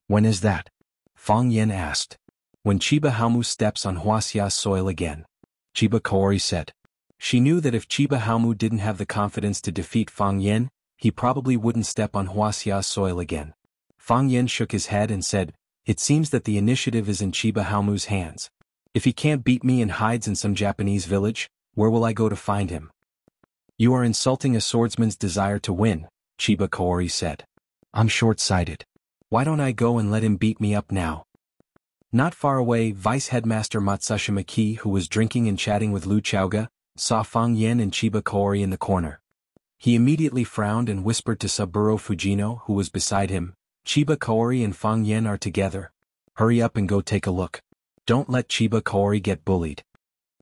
"When is that?" Fang Yan asked. When Chiba Haomu steps on Huaxia's soil again. Chiba Kaori said. She knew that if Chiba Haomu didn't have the confidence to defeat Fang Yen, he probably wouldn't step on Huaxia's soil again. Fang Yen shook his head and said, "It seems that the initiative is in Chiba Haomu's hands. If he can't beat me and hides in some Japanese village, where will I go to find him?" "You are insulting a swordsman's desire to win," Chiba Kaori said. "I'm short-sighted. Why don't I go and let him beat me up now?" Not far away, Vice Headmaster Matsushima Maki, who was drinking and chatting with Lu Chaoga, saw Fang Yen and Chiba Kaori in the corner. He immediately frowned and whispered to Saburo Fujino, who was beside him, "Chiba Kaori and Fang Yen are together. Hurry up and go take a look. Don't let Chiba Kaori get bullied."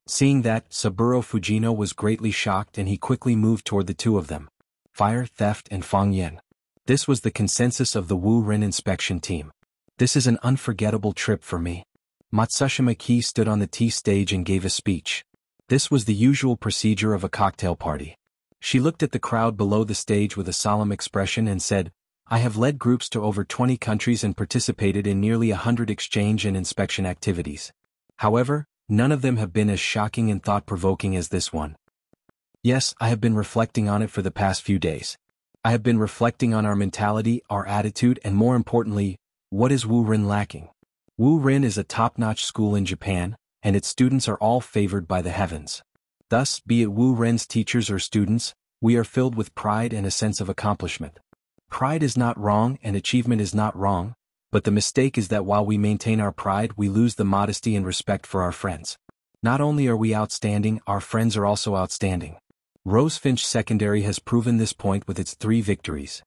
Seeing that, Saburo Fujino was greatly shocked and he quickly moved toward the two of them. Fire, Theft and Fang Yen. This was the consensus of the Wu Rin inspection team. "This is an unforgettable trip for me." Matsushima Maki stood on the tea stage and gave a speech. This was the usual procedure of a cocktail party. She looked at the crowd below the stage with a solemn expression and said, "I have led groups to over 20 countries and participated in nearly 100 exchange and inspection activities. However, none of them have been as shocking and thought-provoking as this one. Yes, I have been reflecting on it for the past few days. I have been reflecting on our mentality, our attitude, and more importantly, what is Wu Rin lacking? Wu Rin is a top-notch school in Japan, and its students are all favored by the heavens. Thus, be it Wu Ren's teachers or students, we are filled with pride and a sense of accomplishment. Pride is not wrong and achievement is not wrong, but the mistake is that while we maintain our pride, we lose the modesty and respect for our friends. Not only are we outstanding, our friends are also outstanding. Rosefinch Secondary has proven this point with its 3 victories.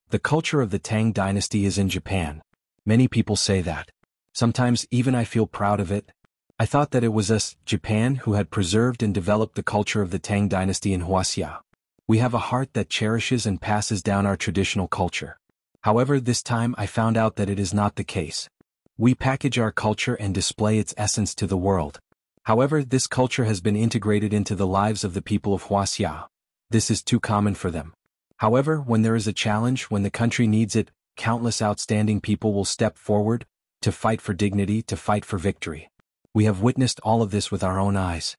The culture of the Tang Dynasty is in Japan. Many people say that. Sometimes even I feel proud of it. I thought that it was us, Japan, who had preserved and developed the culture of the Tang Dynasty in Huaxia. We have a heart that cherishes and passes down our traditional culture. However, this time I found out that it is not the case. We package our culture and display its essence to the world. However, this culture has been integrated into the lives of the people of Huaxia. This is too common for them. However, when there is a challenge, when the country needs it, countless outstanding people will step forward, to fight for dignity, to fight for victory. We have witnessed all of this with our own eyes.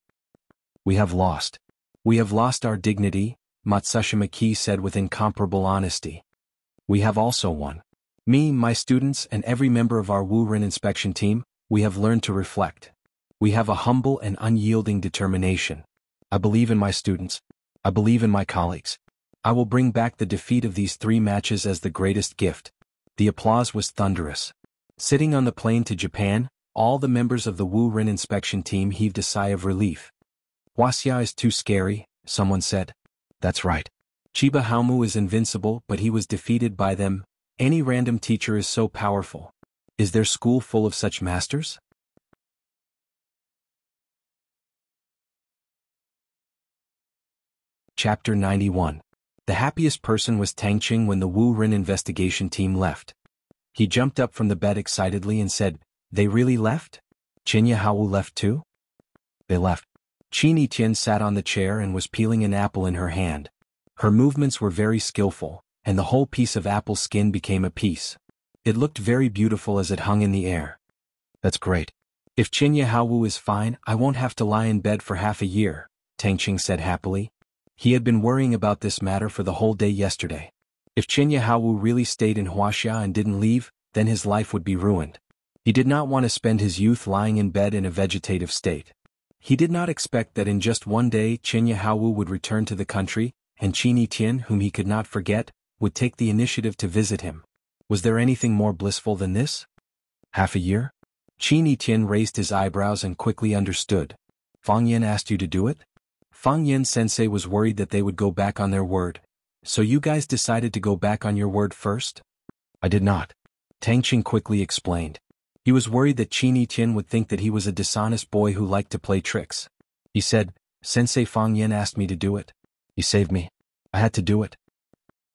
We have lost. We have lost our dignity, Matsushima Maki said with incomparable honesty. We have also won. Me, my students, and every member of our Wu Rin inspection team, we have learned to reflect. We have a humble and unyielding determination. I believe in my students. I believe in my colleagues. I will bring back the defeat of these 3 matches as the greatest gift. The applause was thunderous. Sitting on the plane to Japan, all the members of the Wu Rin inspection team heaved a sigh of relief. Huaxia is too scary, someone said. That's right. Chiba Haomu is invincible, but he was defeated by them. Any random teacher is so powerful. Is their school full of such masters? Chapter 91. The happiest person was Tang Qing when the Wu Rin investigation team left. He jumped up from the bed excitedly and said, "They really left? Qinya Haowu left too?" They left. Qin Yitian sat on the chair and was peeling an apple in her hand. Her movements were very skillful, and the whole piece of apple skin became a piece. It looked very beautiful as it hung in the air. That's great. If Qinya Haowu is fine, I won't have to lie in bed for half a year, Tang Qing said happily. He had been worrying about this matter for the whole day yesterday. If Qinya Haowu really stayed in Huaxia and didn't leave, then his life would be ruined. He did not want to spend his youth lying in bed in a vegetative state. He did not expect that in just one day Qinya Haowu would return to the country, and Qin Yitian, whom he could not forget, would take the initiative to visit him. Was there anything more blissful than this? Half a year? Qin Yitian raised his eyebrows and quickly understood. Fang Yen asked you to do it? Fang Yen sensei was worried that they would go back on their word. So you guys decided to go back on your word first? I did not. Tang Qing quickly explained. He was worried that Qin Yitian would think that he was a dishonest boy who liked to play tricks. He said, Sensei Fang Yen asked me to do it. He saved me. I had to do it.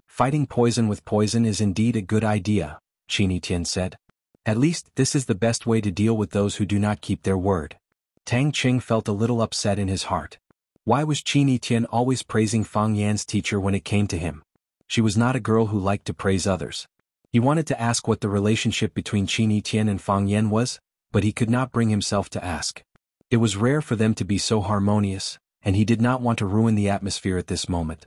Fighting poison with poison is indeed a good idea, Qin Yitian said. At least this is the best way to deal with those who do not keep their word. Tang Qing felt a little upset in his heart. Why was Qin Yitian always praising Fang Yan's teacher when it came to him? She was not a girl who liked to praise others. He wanted to ask what the relationship between Qin Yitian and Fang Yan was, but he could not bring himself to ask. It was rare for them to be so harmonious, and he did not want to ruin the atmosphere at this moment.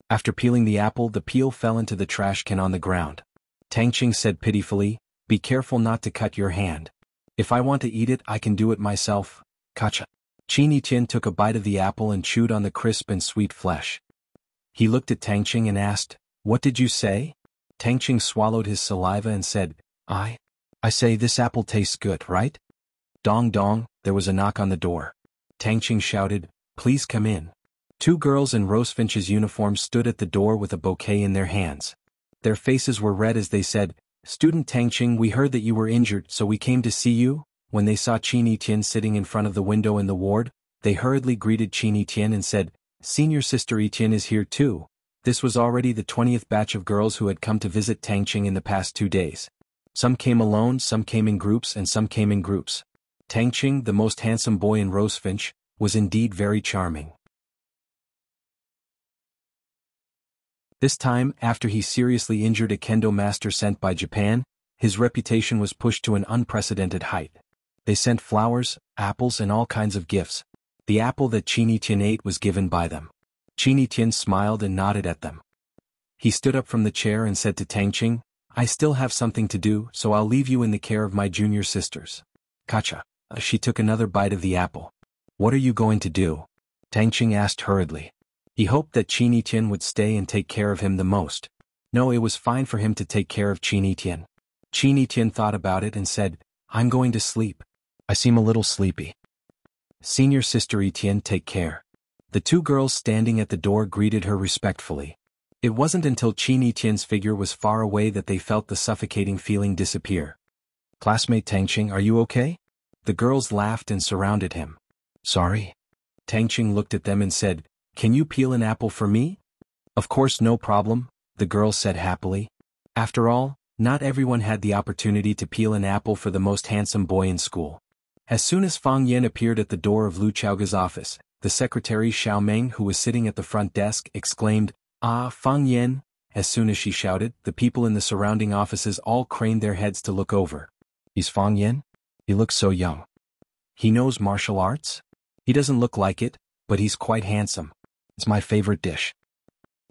After peeling the apple, the peel fell into the trash can on the ground. Tang Qing said pitifully, "Be careful not to cut your hand. If I want to eat it, I can do it myself." Kacha. Qin Yitian took a bite of the apple and chewed on the crisp and sweet flesh. He looked at Tang Qing and asked, "What did you say?" Tang Qing swallowed his saliva and said, I say this apple tastes good, right?" Dong dong, there was a knock on the door. Tang Qing shouted, "Please come in." Two girls in Rosefinch's uniform stood at the door with a bouquet in their hands. Their faces were red as they said, "Student Tang Qing, we heard that you were injured, so we came to see you." When they saw Qin Yitian sitting in front of the window in the ward, they hurriedly greeted Qin Yitian and said, "Senior Sister Yitian is here too." This was already the 20th batch of girls who had come to visit Tang Qing in the past 2 days. Some came alone, some came in groups, and some came in groups. Tang Qing, the most handsome boy in Rosefinch, was indeed very charming. This time, after he seriously injured a kendo master sent by Japan, his reputation was pushed to an unprecedented height. They sent flowers, apples and all kinds of gifts. The apple that Qin Yitian ate was given by them. Qin Yitian smiled and nodded at them. He stood up from the chair and said to Tang Qing, "I still have something to do, so I'll leave you in the care of my junior sisters." Kacha. She took another bite of the apple. "What are you going to do?" Tang Qing asked hurriedly. He hoped that Qin Yitian would stay and take care of him the most. No, it was fine for him to take care of Qin Yitian. Qin Yitian thought about it and said, "I'm going to sleep. I seem a little sleepy." Senior Sister Yitian, take care. The two girls standing at the door greeted her respectfully. It wasn't until Qin Yitian's figure was far away that they felt the suffocating feeling disappear. "Classmate Tang Qing, are you okay?" The girls laughed and surrounded him. "Sorry." Tang Qing looked at them and said, "Can you peel an apple for me?" "Of course, no problem," the girls said happily. After all, not everyone had the opportunity to peel an apple for the most handsome boy in school. As soon as Fang Yan appeared at the door of Lu Chaoga's office, the secretary Xiao Meng, who was sitting at the front desk, exclaimed, "Ah, Fang Yan!" As soon as she shouted, the people in the surrounding offices all craned their heads to look over. "He's Fang Yan? He looks so young. He knows martial arts? He doesn't look like it, but he's quite handsome. It's my favorite dish.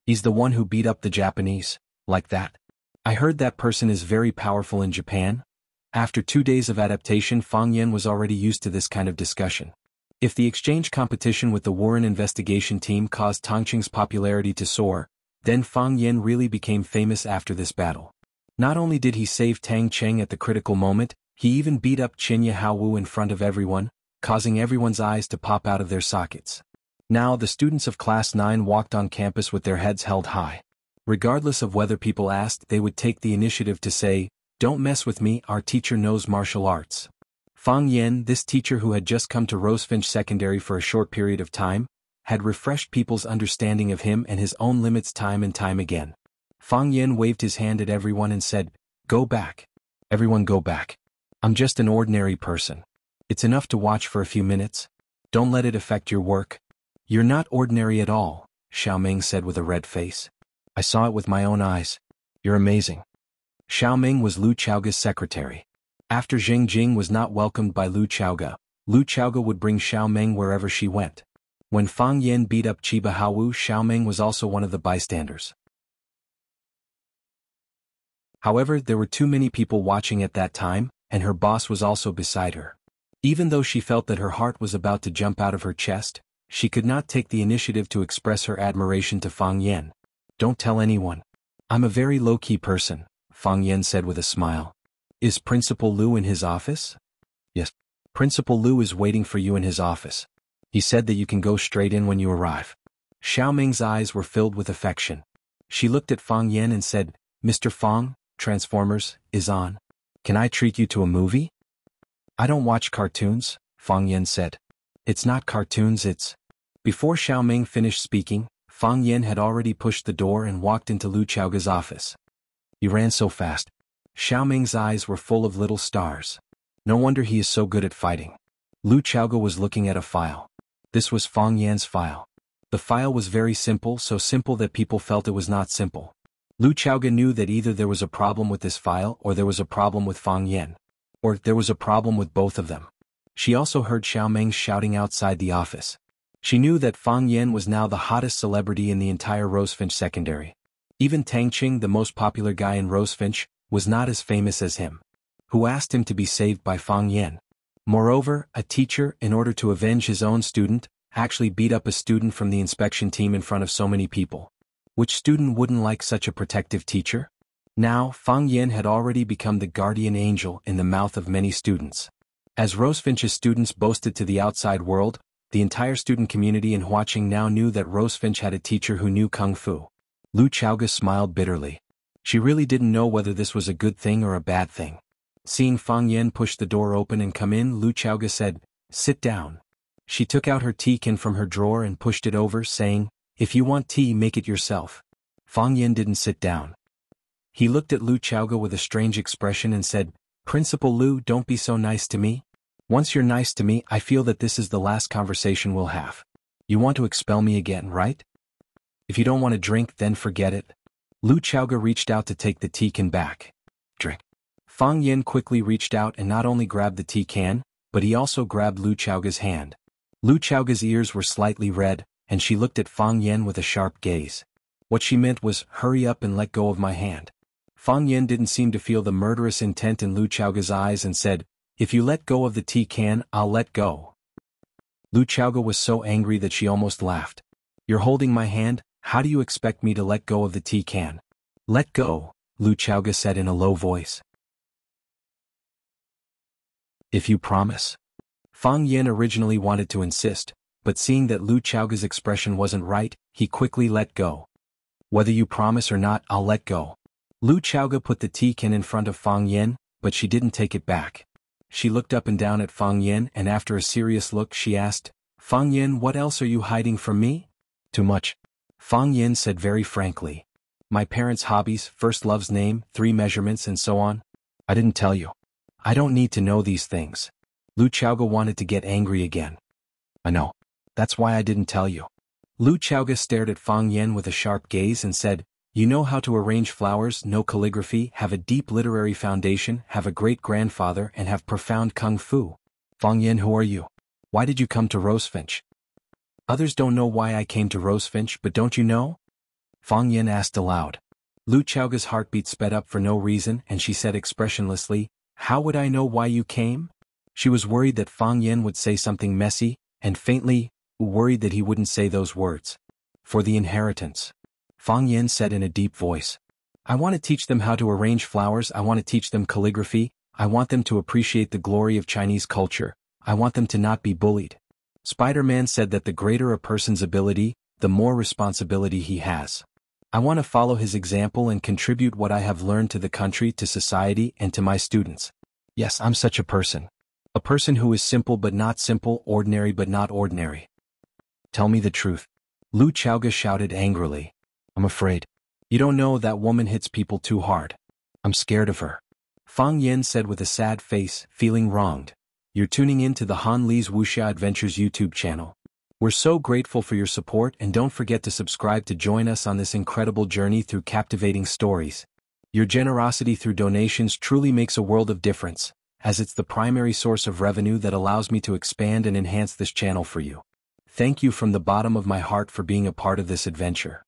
He's the one who beat up the Japanese, like that. I heard that person is very powerful in Japan." After 2 days of adaptation, Fang Yan was already used to this kind of discussion. If the exchange competition with the Warren investigation team caused Tang Qing's popularity to soar, then Fang Yan really became famous after this battle. Not only did he save Tang Qing at the critical moment, he even beat up Qin Yahawu in front of everyone, causing everyone's eyes to pop out of their sockets. Now the students of Class 9 walked on campus with their heads held high. Regardless of whether people asked, they would take the initiative to say, "Don't mess with me, our teacher knows martial arts." Fang Yan, this teacher who had just come to Rosefinch Secondary for a short period of time, had refreshed people's understanding of him and his own limits time and time again. Fang Yan waved his hand at everyone and said, "Go back. Everyone go back. I'm just an ordinary person. It's enough to watch for a few minutes. Don't let it affect your work." "You're not ordinary at all," Xiao Meng said with a red face. "I saw it with my own eyes. You're amazing." Xiao Meng was Lu Chaoga's secretary. After Zheng Jing was not welcomed by Lu Chaoga would bring Xiao Meng wherever she went. When Fang Yan beat up Chiba Hawu, Xiao Meng was also one of the bystanders. However, there were too many people watching at that time, and her boss was also beside her. Even though she felt that her heart was about to jump out of her chest, she could not take the initiative to express her admiration to Fang Yan. "Don't tell anyone. I'm a very low-key person," Fang Yan said with a smile. "Is Principal Lu in his office?" "Yes. Principal Lu is waiting for you in his office. He said that you can go straight in when you arrive." Xiao Meng's eyes were filled with affection. She looked at Fang Yan and said, "Mr. Fang, Transformers is on. Can I treat you to a movie?" "I don't watch cartoons," Fang Yan said. "It's not cartoons, it's..." Before Xiao Meng finished speaking, Fang Yan had already pushed the door and walked into Lu Chaoga's office. "You ran so fast." Xiao Meng's eyes were full of little stars. No wonder he is so good at fighting. Lu Chaoga was looking at a file. This was Fang Yan's file. The file was very simple, so simple that people felt it was not simple. Lu Chaoge knew that either there was a problem with this file or there was a problem with Fang Yan. Or there was a problem with both of them. She also heard Xiao Meng shouting outside the office. She knew that Fang Yan was now the hottest celebrity in the entire Rosefinch secondary. Even Tang Qing, the most popular guy in Rosefinch, was not as famous as him. Who asked him to be saved by Fang Yan. Moreover, a teacher, in order to avenge his own student, actually beat up a student from the inspection team in front of so many people. Which student wouldn't like such a protective teacher? Now, Fang Yan had already become the guardian angel in the mouth of many students. As Rosefinch's students boasted to the outside world, the entire student community in Huaqing now knew that Rosefinch had a teacher who knew Kung Fu. Lu Chaoge smiled bitterly. She really didn't know whether this was a good thing or a bad thing. Seeing Fang Yan push the door open and come in, Lu Chaoge said, "Sit down." She took out her tea can from her drawer and pushed it over, saying, "If you want tea, make it yourself." Fang Yan didn't sit down. He looked at Lu Chaoge with a strange expression and said, "Principal Lu, don't be so nice to me. Once you're nice to me, I feel that this is the last conversation we'll have. You want to expel me again, right? If you don't want to drink, then forget it." Lu Chaoge reached out to take the tea can back. "Drink." Fang Yan quickly reached out and not only grabbed the tea can, but he also grabbed Lu Chaoge's hand. Lu Chaoge's ears were slightly red, and she looked at Fang Yan with a sharp gaze. What she meant was, "Hurry up and let go of my hand." Fang Yan didn't seem to feel the murderous intent in Lu Chaoge's eyes and said, "If you let go of the tea can, I'll let go." Lu Chaoge was so angry that she almost laughed. "You're holding my hand, how do you expect me to let go of the tea can?" "Let go," Lu Chaoge said in a low voice. "If you promise." Fang Yan originally wanted to insist, but seeing that Lu Chaoge's expression wasn't right, he quickly let go. "Whether you promise or not, I'll let go." Lu Chaoge put the tea can in front of Fang Yan, but she didn't take it back. She looked up and down at Fang Yan and after a serious look she asked, "Fang Yan, what else are you hiding from me?" "Too much." Fang Yan said very frankly. "My parents' hobbies, first love's name, 3 measurements and so on. I didn't tell you. I don't need to know these things." Lu Chaoge wanted to get angry again. "I know. That's why I didn't tell you." Lu Chaoge stared at Fang Yan with a sharp gaze and said, "You know how to arrange flowers, know calligraphy, have a deep literary foundation, have a great-grandfather and have profound kung fu. Fang Yan, who are you? Why did you come to Rosefinch?" "Others don't know why I came to Rosefinch, but don't you know?" Fang Yan asked aloud. Lu Chaoge's heartbeat sped up for no reason and she said expressionlessly, "How would I know why you came?" She was worried that Fang Yan would say something messy, and faintly, worried that he wouldn't say those words. "For the inheritance." Fang Yan said in a deep voice. "I want to teach them how to arrange flowers, I want to teach them calligraphy, I want them to appreciate the glory of Chinese culture, I want them to not be bullied." Spider-Man said that the greater a person's ability, the more responsibility he has. "I want to follow his example and contribute what I have learned to the country, to society, and to my students. Yes, I'm such a person. A person who is simple but not simple, ordinary but not ordinary." "Tell me the truth." Lu Chaoge shouted angrily. "I'm afraid. You don't know, that woman hits people too hard. I'm scared of her." Fang Yan said with a sad face, feeling wronged. "You're tuning in to the Han Li's Wuxia Adventures YouTube channel. We're so grateful for your support and don't forget to subscribe to join us on this incredible journey through captivating stories. Your generosity through donations truly makes a world of difference, as it's the primary source of revenue that allows me to expand and enhance this channel for you. Thank you from the bottom of my heart for being a part of this adventure.